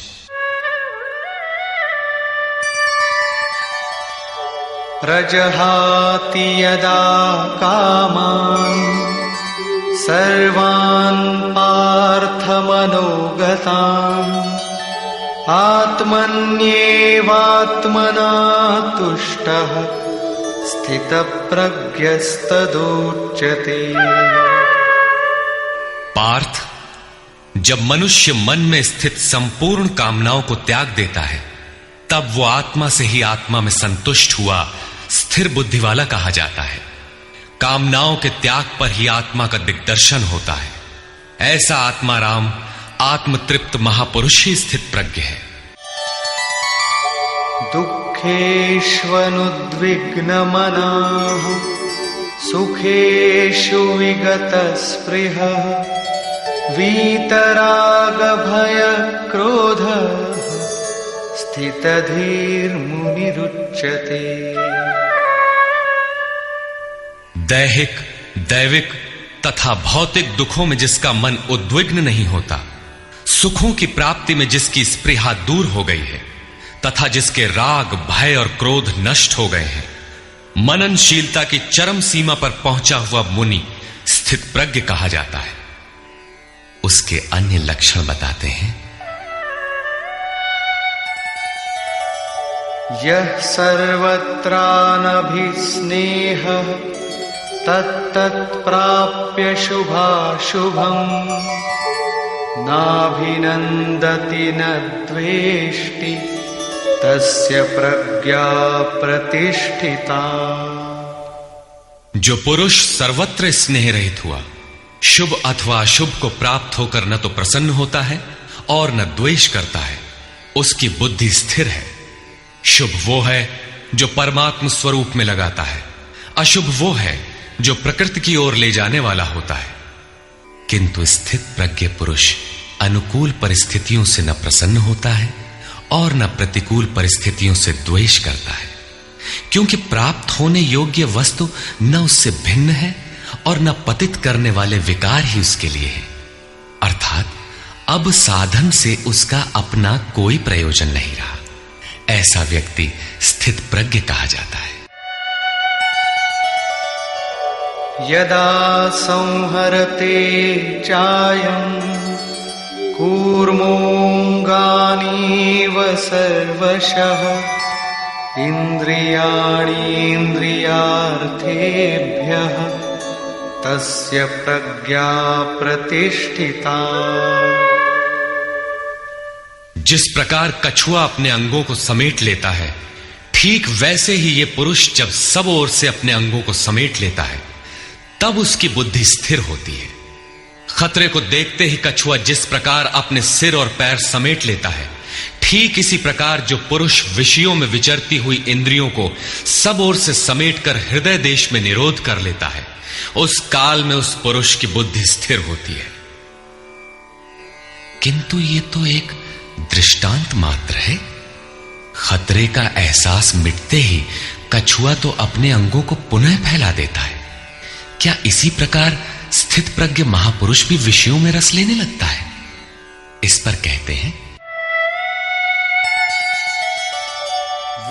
प्रजहाति यदा कामान् सर्वान् पार्थमनोगतान् आत्मन्येवात्मना तुष्टः स्थितप्रज्ञस्तदुच्यते। पार्थ, जब मनुष्य मन में स्थित संपूर्ण कामनाओं को त्याग देता है तब वो आत्मा से ही आत्मा में संतुष्ट हुआ स्थिर बुद्धि वाला कहा जाता है। कामनाओं के त्याग पर ही आत्मा का दिग्दर्शन होता है। ऐसा आत्माराम आत्मतृप्त महापुरुष ही स्थित प्रज्ञ है। दुःखेष्वनुद्विग्नमनाः सुखेषु विगतस्पृहः वीतरागभयक्रोधः स्थितधीर्मुनिरुच्यते। दैहिक, दैविक तथा भौतिक दुखों में जिसका मन उद्विग्न नहीं होता, सुखों की प्राप्ति में जिसकी स्पृहा दूर हो गई है तथा जिसके राग, भय और क्रोध नष्ट हो गए हैं, मननशीलता की चरम सीमा पर पहुंचा हुआ मुनि स्थित प्रज्ञ कहा जाता है। उसके अन्य लक्षण बताते हैं। यः सर्वत्रानभिस्नेहः तत्तत्प्राप्य शुभाशुभम् नाभिनन्दति न द्वेष्टि तस्य प्रज्ञा प्रतिष्ठिता। जो पुरुष सर्वत्र स्नेह रहित हुआ, शुभ अथवा अशुभ को प्राप्त होकर न तो प्रसन्न होता है और न द्वेष करता है, उसकी बुद्धि स्थिर है। शुभ वो है जो परमात्म स्वरूप में लगाता है, अशुभ वो है जो प्रकृति की ओर ले जाने वाला होता है। किंतु स्थित प्रज्ञ पुरुष अनुकूल परिस्थितियों से न प्रसन्न होता है और न प्रतिकूल परिस्थितियों से द्वेष करता है, क्योंकि प्राप्त होने योग्य वस्तु न उससे भिन्न है और न पतित करने वाले विकार ही उसके लिए है। अर्थात अब साधन से उसका अपना कोई प्रयोजन नहीं रहा। ऐसा व्यक्ति स्थित प्रज्ञ कहा जाता है। यदा संहरते चायं कूर्मोऽङ्गानीव सर्वशः इन्द्रियाणीन्द्रियार्थेभ्यः तस्य प्रज्ञा प्रतिष्ठिता। जिस प्रकार कछुआ अपने अंगों को समेट लेता है, ठीक वैसे ही ये पुरुष जब सब ओर से अपने अंगों को समेट लेता है तब उसकी बुद्धि स्थिर होती है। खतरे को देखते ही कछुआ जिस प्रकार अपने सिर और पैर समेट लेता है, ठीक इसी प्रकार जो पुरुष विषयों में विचरती हुई इंद्रियों को सब ओर से समेटकर हृदय देश में निरोध कर लेता है, उस काल में उस पुरुष की बुद्धि स्थिर होती है। किंतु ये तो एक दृष्टांत मात्र है। खतरे का एहसास मिटते ही कछुआ तो अपने अंगों को पुनः फैला देता है। क्या इसी प्रकार स्थित प्रज्ञ महापुरुष भी विषयों में रस लेने लगता है? इस पर कहते हैं,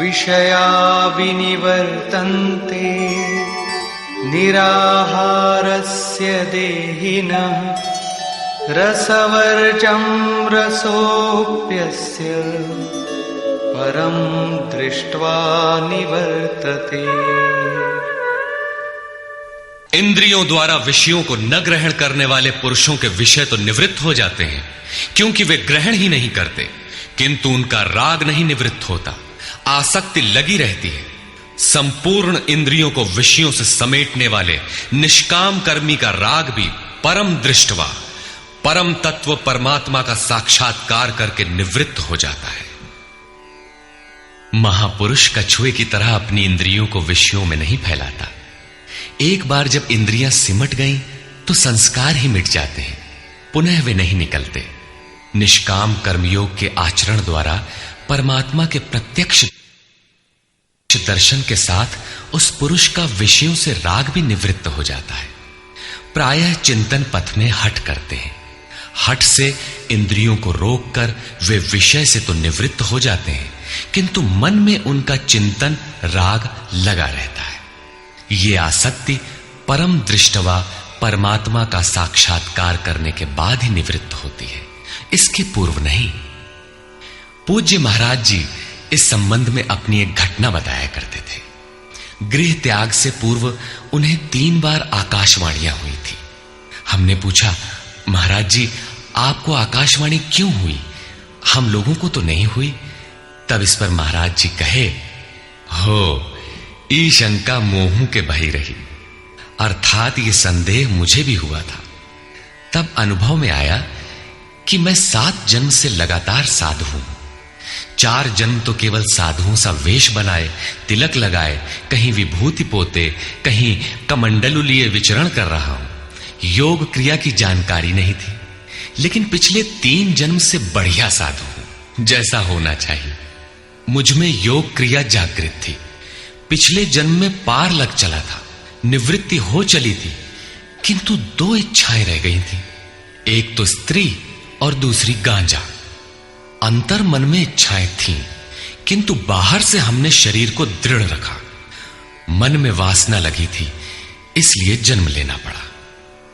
विषया विनिवर्तन्ते निराहारस्य देहिनः रसवर्जं रसोऽप्यस्य परं दृष्ट्वा निवर्तते। इंद्रियों द्वारा विषयों को न ग्रहण करने वाले पुरुषों के विषय तो निवृत्त हो जाते हैं, क्योंकि वे ग्रहण ही नहीं करते, किंतु उनका राग नहीं निवृत्त होता, आसक्ति लगी रहती है। संपूर्ण इंद्रियों को विषयों से समेटने वाले निष्काम कर्मी का राग भी परम दृष्टवा, परम तत्व परमात्मा का साक्षात्कार करके निवृत्त हो जाता है। महापुरुष कछुए की तरह अपनी इंद्रियों को विषयों में नहीं फैलाता। एक बार जब इंद्रियां सिमट गईं तो संस्कार ही मिट जाते हैं, पुनः वे नहीं निकलते। निष्काम कर्मयोग के आचरण द्वारा परमात्मा के प्रत्यक्ष दर्शन के साथ उस पुरुष का विषयों से राग भी निवृत्त हो जाता है। प्रायः चिंतन पथ में हठ करते हैं। हठ से इंद्रियों को रोककर वे विषय से तो निवृत्त हो जाते हैं, किंतु मन में उनका चिंतन राग लगा रहता है। ये आसक्ति परम दृष्टवा परमात्मा का साक्षात्कार करने के बाद ही निवृत्त होती है, इसके पूर्व नहीं। पूज्य महाराज जी इस संबंध में अपनी एक घटना बताया करते थे। गृह त्याग से पूर्व उन्हें 3 बार आकाशवाणियां हुई थी। हमने पूछा, महाराज जी आपको आकाशवाणी क्यों हुई, हम लोगों को तो नहीं हुई? तब इस पर महाराज जी कहे, हो ई शंका मोहू के बही रही, अर्थात ये संदेह मुझे भी हुआ था। तब अनुभव में आया कि मैं 7 जन्म से लगातार साधु हूं। 4 जन्म तो केवल साधुओं सा वेश बनाए, तिलक लगाए, कहीं विभूति पोते, कहीं कमंडलू लिए विचरण कर रहा हूं। योग क्रिया की जानकारी नहीं थी, लेकिन पिछले 3 जन्म से बढ़िया साधु हूं, जैसा होना चाहिए। मुझ में योग क्रिया जागृत थी। पिछले जन्म में पार लग चला था, निवृत्ति हो चली थी, किंतु 2 इच्छाएं रह गई थी, एक तो स्त्री और दूसरी गांजा। अंतर मन में इच्छाएं थीं, किंतु बाहर से हमने शरीर को दृढ़ रखा। मन में वासना लगी थी, इसलिए जन्म लेना पड़ा।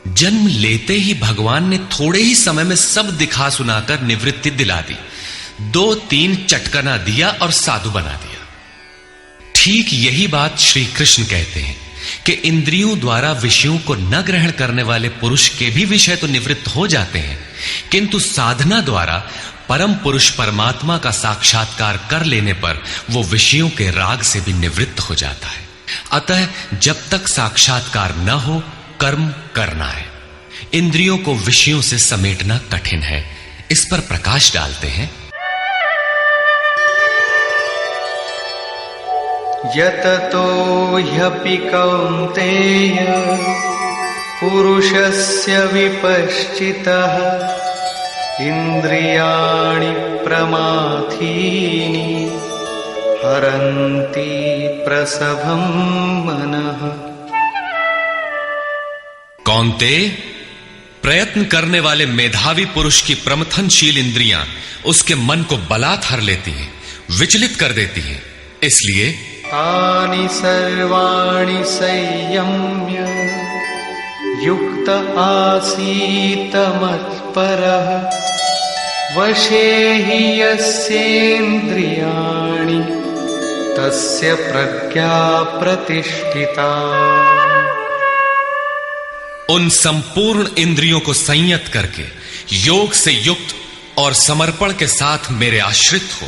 जन्म लेते ही भगवान ने थोड़े ही समय में सब दिखा सुनाकर निवृत्ति दिला दी। 2-3 चटकना दिया और साधु बना दिया। ठीक यही बात श्री कृष्ण कहते हैं कि इंद्रियों द्वारा विषयों को न ग्रहण करने वाले पुरुष के भी विषय तो निवृत्त हो जाते हैं, किंतु साधना द्वारा परम पुरुष परमात्मा का साक्षात्कार कर लेने पर वो विषयों के राग से भी निवृत्त हो जाता है। अतः जब तक साक्षात्कार न हो कर्म करना है। इंद्रियों को विषयों से समेटना कठिन है। इस पर प्रकाश डालते हैं। यततो ह्यपि कौन्तेय पुरुषस्य विपश्चितः इंद्रियाणि प्रमाथीनि हरन्ति प्रसभं मनः। कौन्तेय, प्रयत्न करने वाले मेधावी पुरुष की प्रमथनशील इंद्रियां उसके मन को बलात् हर लेती हैं, विचलित कर देती हैं। इसलिए तानि सर्वाणि संयम्य युक्त आसीत मत्परः वशे हि यस्येन्द्रियाणि तस्य प्रज्ञा प्रतिष्ठिता। उन संपूर्ण इंद्रियों को संयत करके योग से युक्त और समर्पण के साथ मेरे आश्रित हो,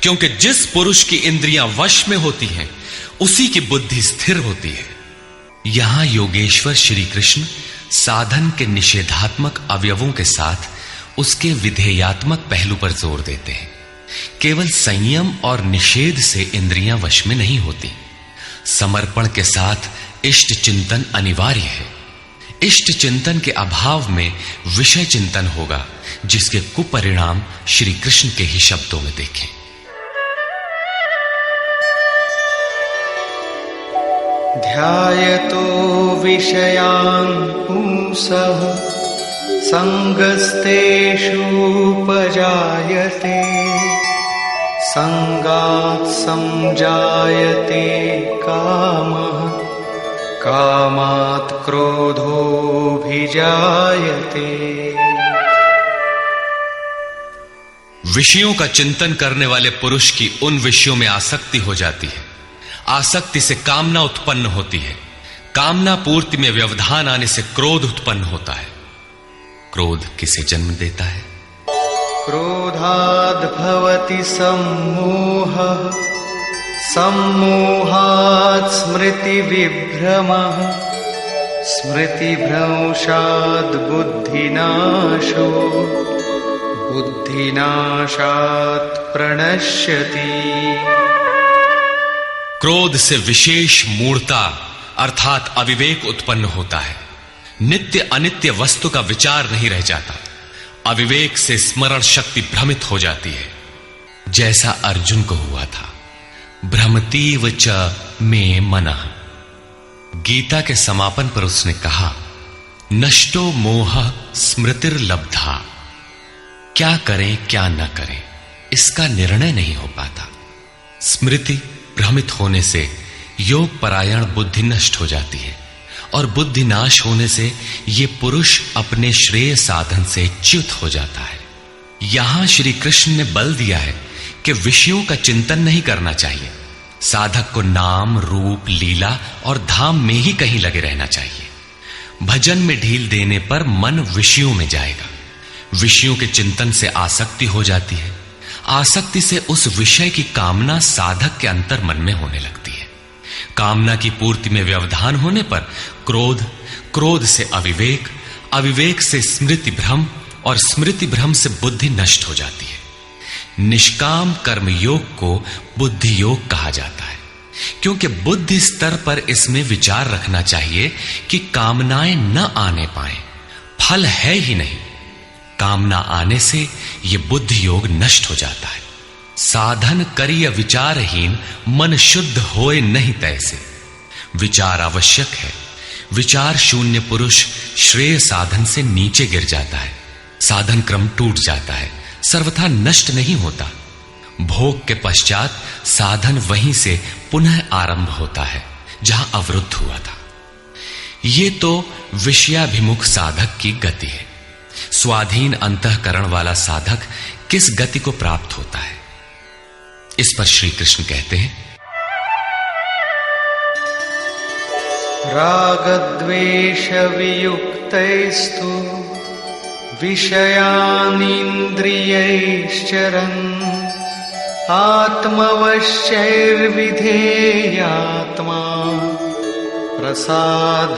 क्योंकि जिस पुरुष की इंद्रियां वश में होती हैं उसी की बुद्धि स्थिर होती है। यहां योगेश्वर श्री कृष्ण साधन के निषेधात्मक अवयवों के साथ उसके विधेयात्मक पहलू पर जोर देते हैं। केवल संयम और निषेध से इंद्रियां वश में नहीं होती। समर्पण के साथ इष्ट चिंतन अनिवार्य है। इष्ट चिंतन के अभाव में विषय चिंतन होगा, जिसके कुपरिणाम श्री कृष्ण के ही शब्दों में देखें। ध्यायतो विषयान् पुंसः संगस्तेषुपजायते संगात् संजायते कामः कामात् क्रोधोऽभिजायते। विषयों का चिंतन करने वाले पुरुष की उन विषयों में आसक्ति हो जाती है। आसक्ति से कामना उत्पन्न होती है। कामना पूर्ति में व्यवधान आने से क्रोध उत्पन्न होता है। क्रोध किसे जन्म देता है? क्रोधाद् भवति सम्मोहः सम्मोहात् स्मृतिविभ्रमः स्मृतिभ्रंशात् बुद्धिनाशो बुद्धिनाशात् प्रणश्यति। क्रोध से विशेष मूढ़ता अर्थात अविवेक उत्पन्न होता है। नित्य अनित्य वस्तु का विचार नहीं रह जाता। अविवेक से स्मरण शक्ति भ्रमित हो जाती है, जैसा अर्जुन को हुआ था। भ्रमतीव च मे मनः। गीता के समापन पर उसने कहा, नष्टो मोह स्मृतिर्लब्धा। क्या करें क्या न करें इसका निर्णय नहीं हो पाता। स्मृति भ्रमित होने से योग परायण बुद्धि नष्ट हो जाती है और बुद्धि नाश होने से ये पुरुष अपने श्रेय साधन से च्युत हो जाता है। यहां श्री कृष्ण ने बल दिया है कि विषयों का चिंतन नहीं करना चाहिए। साधक को नाम रूप लीला और धाम में ही कहीं लगे रहना चाहिए। भजन में ढील देने पर मन विषयों में जाएगा। विषयों के चिंतन से आसक्ति हो जाती है। आसक्ति से उस विषय की कामना साधक के अंतर मन में होने लगती है। कामना की पूर्ति में व्यवधान होने पर क्रोध, क्रोध से अविवेक, अविवेक से स्मृति भ्रम और स्मृति भ्रम से बुद्धि नष्ट हो जाती है। निष्काम कर्म योग को बुद्धि योग कहा जाता है, क्योंकि बुद्धि स्तर पर इसमें विचार रखना चाहिए कि कामनाएं न आने पाए। फल है ही नहीं। कामना आने से यह बुद्धि योग नष्ट हो जाता है। साधन करिय विचारहीन मन शुद्ध होए नहीं तैसे। विचार आवश्यक है। विचार शून्य पुरुष श्रेय साधन से नीचे गिर जाता है। साधन क्रम टूट जाता है, सर्वथा नष्ट नहीं होता। भोग के पश्चात साधन वहीं से पुनः आरंभ होता है जहां अवरुद्ध हुआ था। ये तो विषयाभिमुख साधक की गति है। स्वाधीन अंतःकरण वाला साधक किस गति को प्राप्त होता है, इस पर श्री कृष्ण कहते हैं, रागद्वेष वियुक्तैस्तु विषयानीन्द्रियैश्चरन् आत्मवश्यैर्विधेयात्मा प्रसादमधिगच्छति।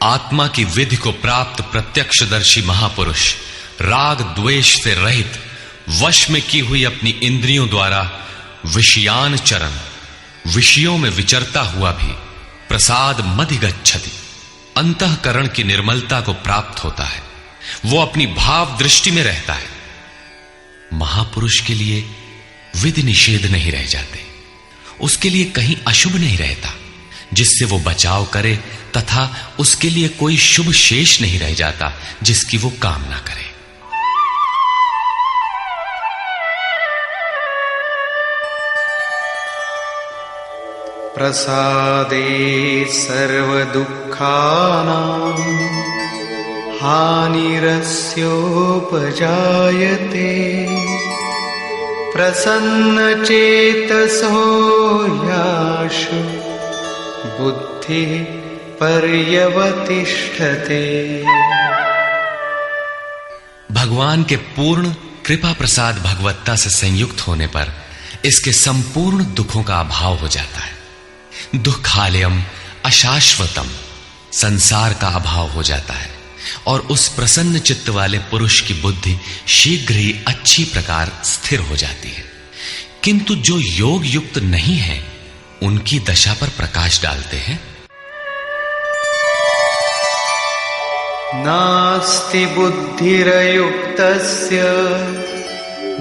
आत्मा की विधि को प्राप्त प्रत्यक्षदर्शी महापुरुष राग द्वेष से रहित वश में की हुई अपनी इंद्रियों द्वारा विषयान चरण, विषयों में विचरता हुआ भी प्रसाद मधिगच्छति, अंतःकरण की निर्मलता को प्राप्त होता है। वो अपनी भाव दृष्टि में रहता है। महापुरुष के लिए विधि निषेध नहीं रह जाते। उसके लिए कहीं अशुभ नहीं रहता जिससे वो बचाव करे, तथा उसके लिए कोई शुभ शेष नहीं रह जाता जिसकी वो कामना करे। प्रसादे सर्वदुःखानां हानिरस्योपजायते प्रसन्नचेतसो याशु बुद्धिः पर्यवतिष्ठते। भगवान के पूर्ण कृपा प्रसाद भगवत्ता से संयुक्त होने पर इसके संपूर्ण दुखों का अभाव हो जाता है। दुखालयम अशाश्वतम, संसार का अभाव हो जाता है और उस प्रसन्न चित्त वाले पुरुष की बुद्धि शीघ्र ही अच्छी प्रकार स्थिर हो जाती है। किंतु जो योग युक्त नहीं है उनकी दशा पर प्रकाश डालते हैं। नास्ति बुद्धिरयुक्तस्य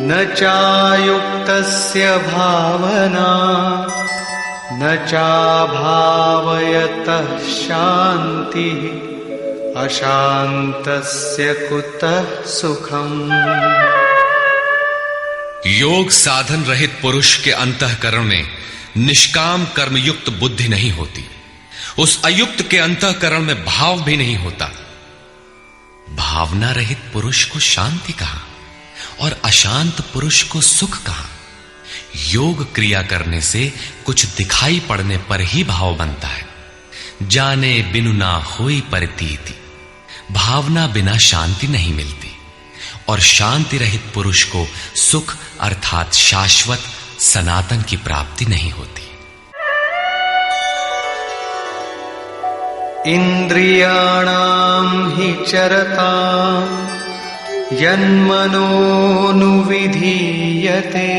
न चायुक्तस्य भावना न चाभावयतः शांति अशांतस्य कुतः सुखम्। योग साधन रहित पुरुष के अंतःकरण में निष्काम कर्मयुक्त बुद्धि नहीं होती। उस अयुक्त के अंतःकरण में भाव भी नहीं होता। भावना रहित पुरुष को शांति कहा और अशांत पुरुष को सुख कहा। योग क्रिया करने से कुछ दिखाई पड़ने पर ही भाव बनता है। जाने बिनु ना होई प्रतीति, भावना बिना शांति नहीं मिलती। और शांति रहित पुरुष को सुख अर्थात शाश्वत सनातन की प्राप्ति नहीं होती। इंद्रियाणां हि चरता यन्मनोनुविधीयते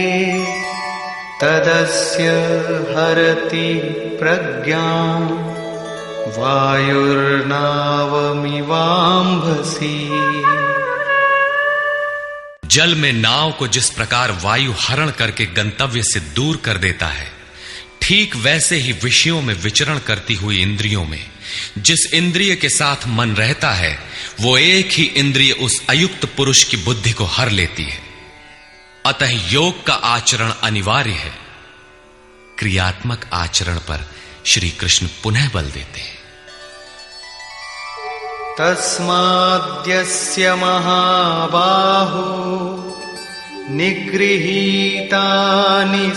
तदस्य हरति प्रज्ञां वायुर्नावमिवाम्भसि। जल में नाव को जिस प्रकार वायु हरण करके गंतव्य से दूर कर देता है, ठीक वैसे ही विषयों में विचरण करती हुई इंद्रियों में जिस इंद्रिय के साथ मन रहता है, वो एक ही इंद्रिय उस अयुक्त पुरुष की बुद्धि को हर लेती है। अतः योग का आचरण अनिवार्य है। क्रियात्मक आचरण पर श्री कृष्ण पुनः बल देते हैं। तस्माद्यस्य महाबाहो निगृहीतानि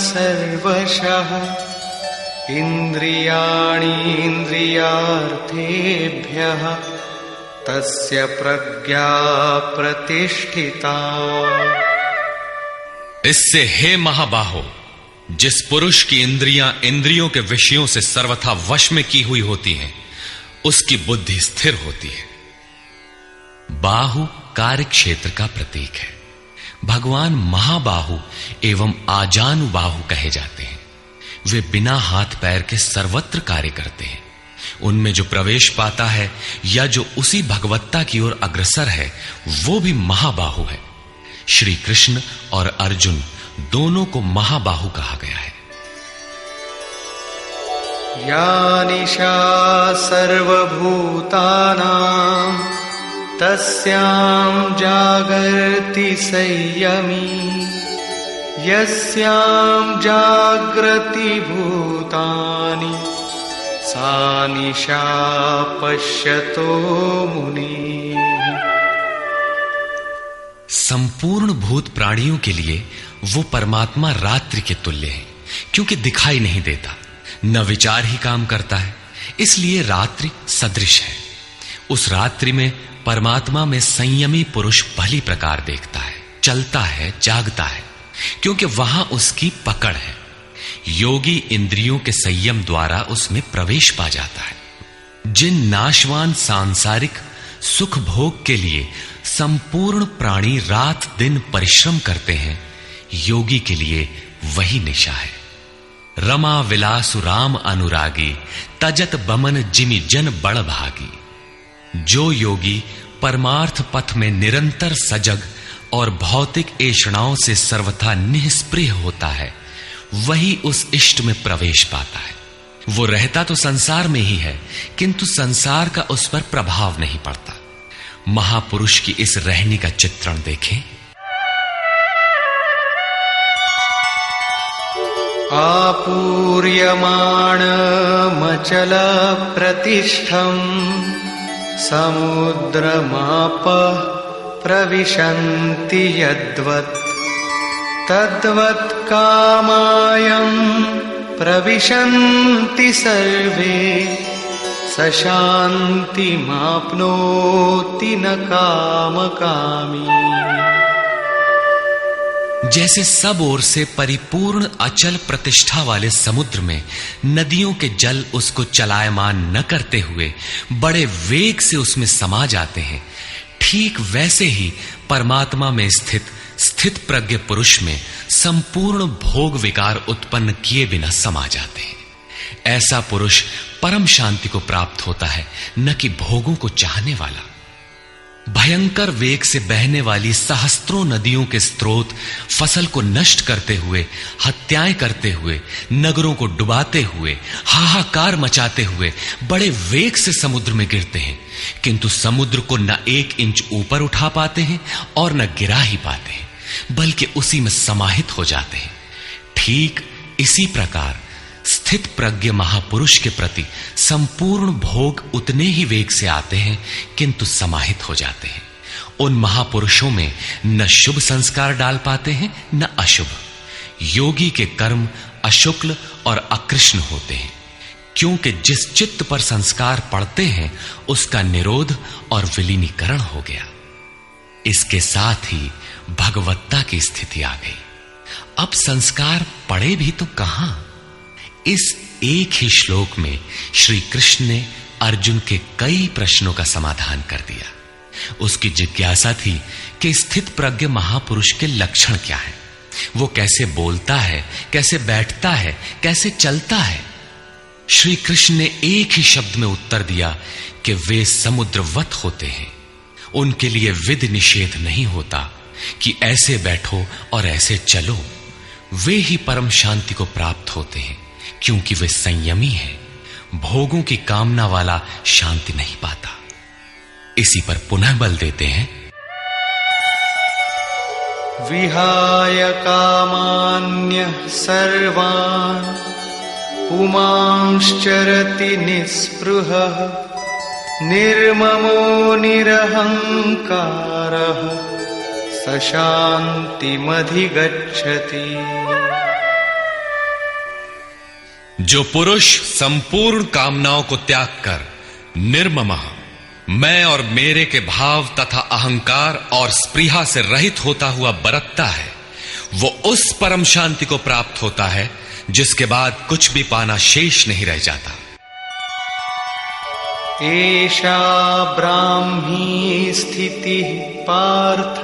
सर्वशः इंद्रियाणीन्द्रियार्थेभ्यः तस्य प्रज्ञा प्रतिष्ठिता। इससे हे महाबाहो, जिस पुरुष की इंद्रियां इंद्रियों के विषयों से सर्वथा वश में की हुई होती हैं, उसकी बुद्धि स्थिर होती है। बाहु कार्य क्षेत्र का प्रतीक है। भगवान महाबाहु एवं आजानुबाहु कहे जाते हैं। वे बिना हाथ पैर के सर्वत्र कार्य करते हैं। उनमें जो प्रवेश पाता है या जो उसी भगवत्ता की ओर अग्रसर है, वो भी महाबाहु है। श्री कृष्ण और अर्जुन दोनों को महाबाहु कहा गया है। या निशा सर्वभूतानां तस्यां जागर्ति संयमी यस्यां जागृति भूतानि सा निशा पश्यतो मुनिः। संपूर्ण भूत प्राणियों के लिए वो परमात्मा रात्रि के तुल्य है, क्योंकि दिखाई नहीं देता, न विचार ही काम करता है, इसलिए रात्रि सदृश है। उस रात्रि में परमात्मा में संयमी पुरुष भली प्रकार देखता है, चलता है, जागता है, क्योंकि वहां उसकी पकड़ है। योगी इंद्रियों के संयम द्वारा उसमें प्रवेश पा जाता है। जिन नाशवान सांसारिक सुख भोग के लिए संपूर्ण प्राणी रात दिन परिश्रम करते हैं, योगी के लिए वही निशा है। रमा विलासु राम अनुरागी तजत बमन जिमि जन बड़ भागी। जो योगी परमार्थ पथ में निरंतर सजग और भौतिक ऐषणाओं से सर्वथा निष्प्रिय होता है, वही उस इष्ट में प्रवेश पाता है। वो रहता तो संसार में ही है, किंतु संसार का उस पर प्रभाव नहीं पड़ता। महापुरुष की इस रहनी का चित्रण देखें। आपूर्यमाणमचल प्रतिष्ठम् समुद्रमापः प्रविशन्ति यद्वत् तद्वत् कामायं प्रविशन्ति सर्वे स शान्तिमाप्नोति न कामकामी। जैसे सब ओर से परिपूर्ण अचल प्रतिष्ठा वाले समुद्र में नदियों के जल उसको चलायमान न करते हुए बड़े वेग से उसमें समा जाते हैं, ठीक वैसे ही परमात्मा में स्थित प्रज्ञ पुरुष में संपूर्ण भोग विकार उत्पन्न किए बिना समा जाते हैं। ऐसा पुरुष परम शांति को प्राप्त होता है, न कि भोगों को चाहने वाला। भयंकर वेग से बहने वाली सहस्त्रों नदियों के स्रोत फसल को नष्ट करते हुए, हत्याएं करते हुए, नगरों को डुबाते हुए, हाहाकार मचाते हुए बड़े वेग से समुद्र में गिरते हैं, किंतु समुद्र को न 1 इंच ऊपर उठा पाते हैं और न गिरा ही पाते हैं, बल्कि उसी में समाहित हो जाते हैं। ठीक इसी प्रकार स्थित प्रज्ञ महापुरुष के प्रति संपूर्ण भोग उतने ही वेग से आते हैं, किंतु समाहित हो जाते हैं। उन महापुरुषों में न शुभ संस्कार डाल पाते हैं न अशुभ। योगी के कर्म अशुक्ल और अकृष्ण होते हैं, क्योंकि जिस चित्त पर संस्कार पड़ते हैं उसका निरोध और विलीनीकरण हो गया। इसके साथ ही भगवत्ता की स्थिति आ गई। अब संस्कार पड़े भी तो कहां। इस एक ही श्लोक में श्री कृष्ण ने अर्जुन के कई प्रश्नों का समाधान कर दिया। उसकी जिज्ञासा थी कि स्थित प्रज्ञ महापुरुष के लक्षण क्या है, वो कैसे बोलता है, कैसे बैठता है, कैसे चलता है। श्री कृष्ण ने एक ही शब्द में उत्तर दिया कि वे समुद्रवत होते हैं। उनके लिए विधि निषेध नहीं होता कि ऐसे बैठो और ऐसे चलो। वे ही परम शांति को प्राप्त होते हैं, क्योंकि वे संयमी हैं। भोगों की कामना वाला शांति नहीं पाता। इसी पर पुनः बल देते हैं, विहाय कामान्यः सर्वान् पुमांश्चरति निःस्पृहः निर्ममो निरहंकारः स शान्तिमधिगच्छति। जो पुरुष संपूर्ण कामनाओं को त्याग कर निर्ममः, मैं और मेरे के भाव तथा अहंकार और स्पृहा से रहित होता हुआ बरतता है, वो उस परम शांति को प्राप्त होता है जिसके बाद कुछ भी पाना शेष नहीं रह जाता। एषा ब्राह्मी स्थितिः पार्थ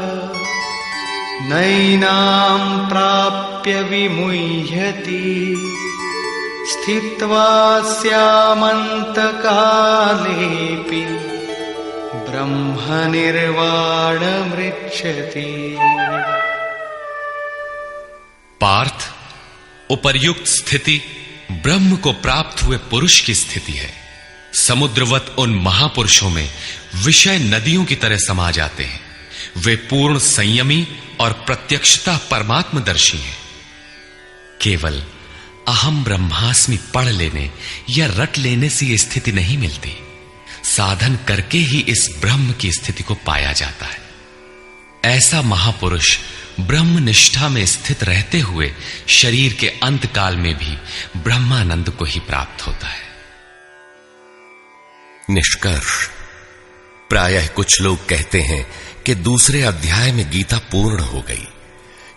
नैनां प्राप्य विमुह्यति स्थित्वा स्यामन्तकालेऽपि ब्रह्मनिर्वाणमृच्छति। पार्थ, उपर्युक्त स्थिति ब्रह्म को प्राप्त हुए पुरुष की स्थिति है। समुद्रवत उन महापुरुषों में विषय नदियों की तरह समा जाते हैं। वे पूर्ण संयमी और प्रत्यक्षता परमात्मदर्शी हैं। केवल अहम ब्रह्मास्मि पढ़ लेने या रट लेने से यह स्थिति नहीं मिलती। साधन करके ही इस ब्रह्म की स्थिति को पाया जाता है। ऐसा महापुरुष ब्रह्म निष्ठा में स्थित रहते हुए शरीर के अंत काल में भी ब्रह्मानंद को ही प्राप्त होता है। निष्कर्ष, प्रायः कुछ लोग कहते हैं कि दूसरे अध्याय में गीता पूर्ण हो गई,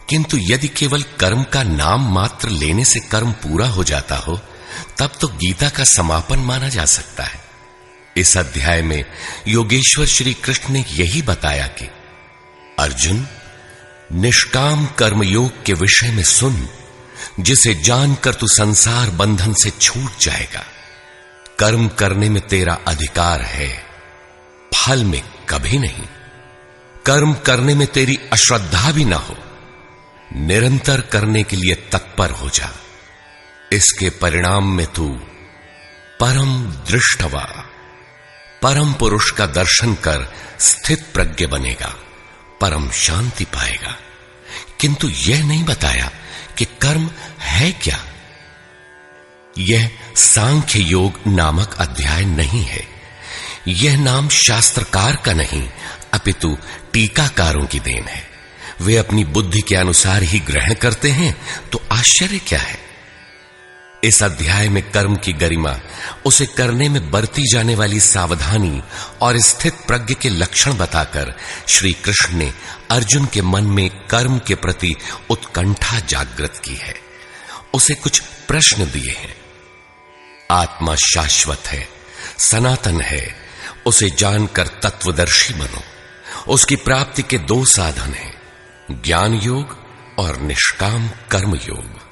किंतु यदि केवल कर्म का नाम मात्र लेने से कर्म पूरा हो जाता हो, तब तो गीता का समापन माना जा सकता है। इस अध्याय में योगेश्वर श्री कृष्ण ने यही बताया कि अर्जुन, निष्काम कर्म योग के विषय में सुन, जिसे जानकर तू संसार बंधन से छूट जाएगा। कर्म करने में तेरा अधिकार है, फल में कभी नहीं। कर्म करने में तेरी अश्रद्धा भी ना हो, निरंतर करने के लिए तत्पर हो जा। इसके परिणाम में तू परम दृष्टवा, परम पुरुष का दर्शन कर स्थित प्रज्ञ बनेगा, परम शांति पाएगा। किंतु यह नहीं बताया कि कर्म है क्या। यह सांख्य योग नामक अध्याय नहीं है। यह नाम शास्त्रकार का नहीं, अपितु टीकाकारों की देन है। वे अपनी बुद्धि के अनुसार ही ग्रहण करते हैं, तो आश्चर्य क्या है। इस अध्याय में कर्म की गरिमा, उसे करने में बरती जाने वाली सावधानी और स्थित प्रज्ञ के लक्षण बताकर श्री कृष्ण ने अर्जुन के मन में कर्म के प्रति उत्कंठा जागृत की है। उसे कुछ प्रश्न दिए हैं। आत्मा शाश्वत है, सनातन है, उसे जानकर तत्वदर्शी बनो। उसकी प्राप्ति के दो साधन हैं, ज्ञान योग और निष्काम कर्म योग।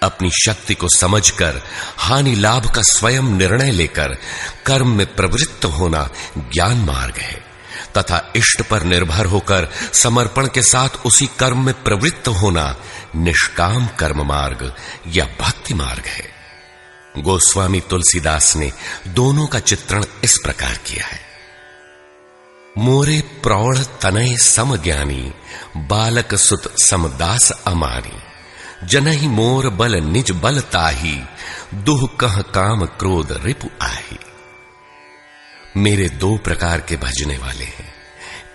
अपनी शक्ति को समझकर हानि लाभ का स्वयं निर्णय लेकर कर्म में प्रवृत्त होना ज्ञान मार्ग है, तथा इष्ट पर निर्भर होकर समर्पण के साथ उसी कर्म में प्रवृत्त होना निष्काम कर्म मार्ग या भक्ति मार्ग है। गोस्वामी तुलसीदास ने दोनों का चित्रण इस प्रकार किया है। मोरे प्रौढ़ तनय समज्ञानी, बालक सुत समदास अमानी, जनहि मोर बल निज बल ताही, दुह कह काम क्रोध रिपु आही। मेरे दो प्रकार के भजने वाले हैं,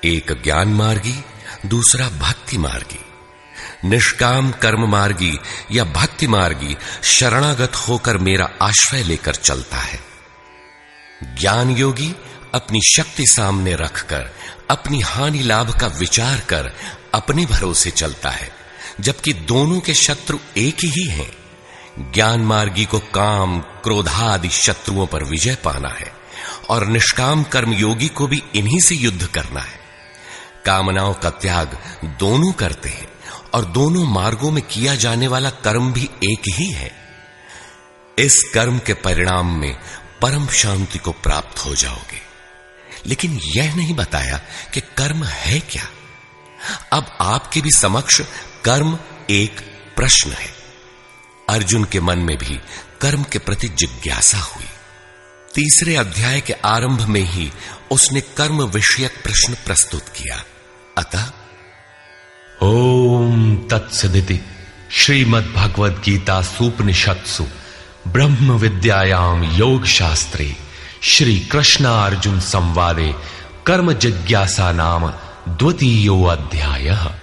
एक ज्ञान मार्गी, दूसरा भक्ति मार्गी। निष्काम कर्म मार्गी या भक्ति मार्गी शरणागत होकर मेरा आश्रय लेकर चलता है। ज्ञान योगी अपनी शक्ति सामने रखकर अपनी हानि लाभ का विचार कर अपने भरोसे चलता है, जबकि दोनों के शत्रु एक ही हैं। ज्ञान मार्गी को काम, क्रोधादि शत्रुओं पर विजय पाना है और निष्काम कर्मयोगी को भी इन्हीं से युद्ध करना है। कामनाओं का त्याग दोनों करते हैं और दोनों मार्गों में किया जाने वाला कर्म भी एक ही है। इस कर्म के परिणाम में परम शांति को प्राप्त हो जाओगे। लेकिन यह नहीं बताया कि कर्म है क्या। अब आपके भी समक्ष कर्म एक प्रश्न है। अर्जुन के मन में भी कर्म के प्रति जिज्ञासा हुई। तीसरे अध्याय के आरंभ में ही उसने कर्म विषयक प्रश्न प्रस्तुत किया। अतः ओम तत्सदिति श्रीमद् भगवद गीता सूपनिषत्सु ब्रह्म विद्यायाम योग शास्त्रे श्री कृष्णार्जुन संवादे कर्म जिज्ञासा नाम द्वितीयो अध्यायः।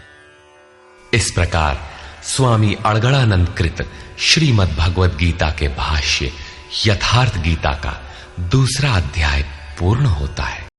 इस प्रकार स्वामी अड़गड़ानंद कृत श्रीमद् भगवद गीता के भाष्य यथार्थ गीता का दूसरा अध्याय पूर्ण होता है।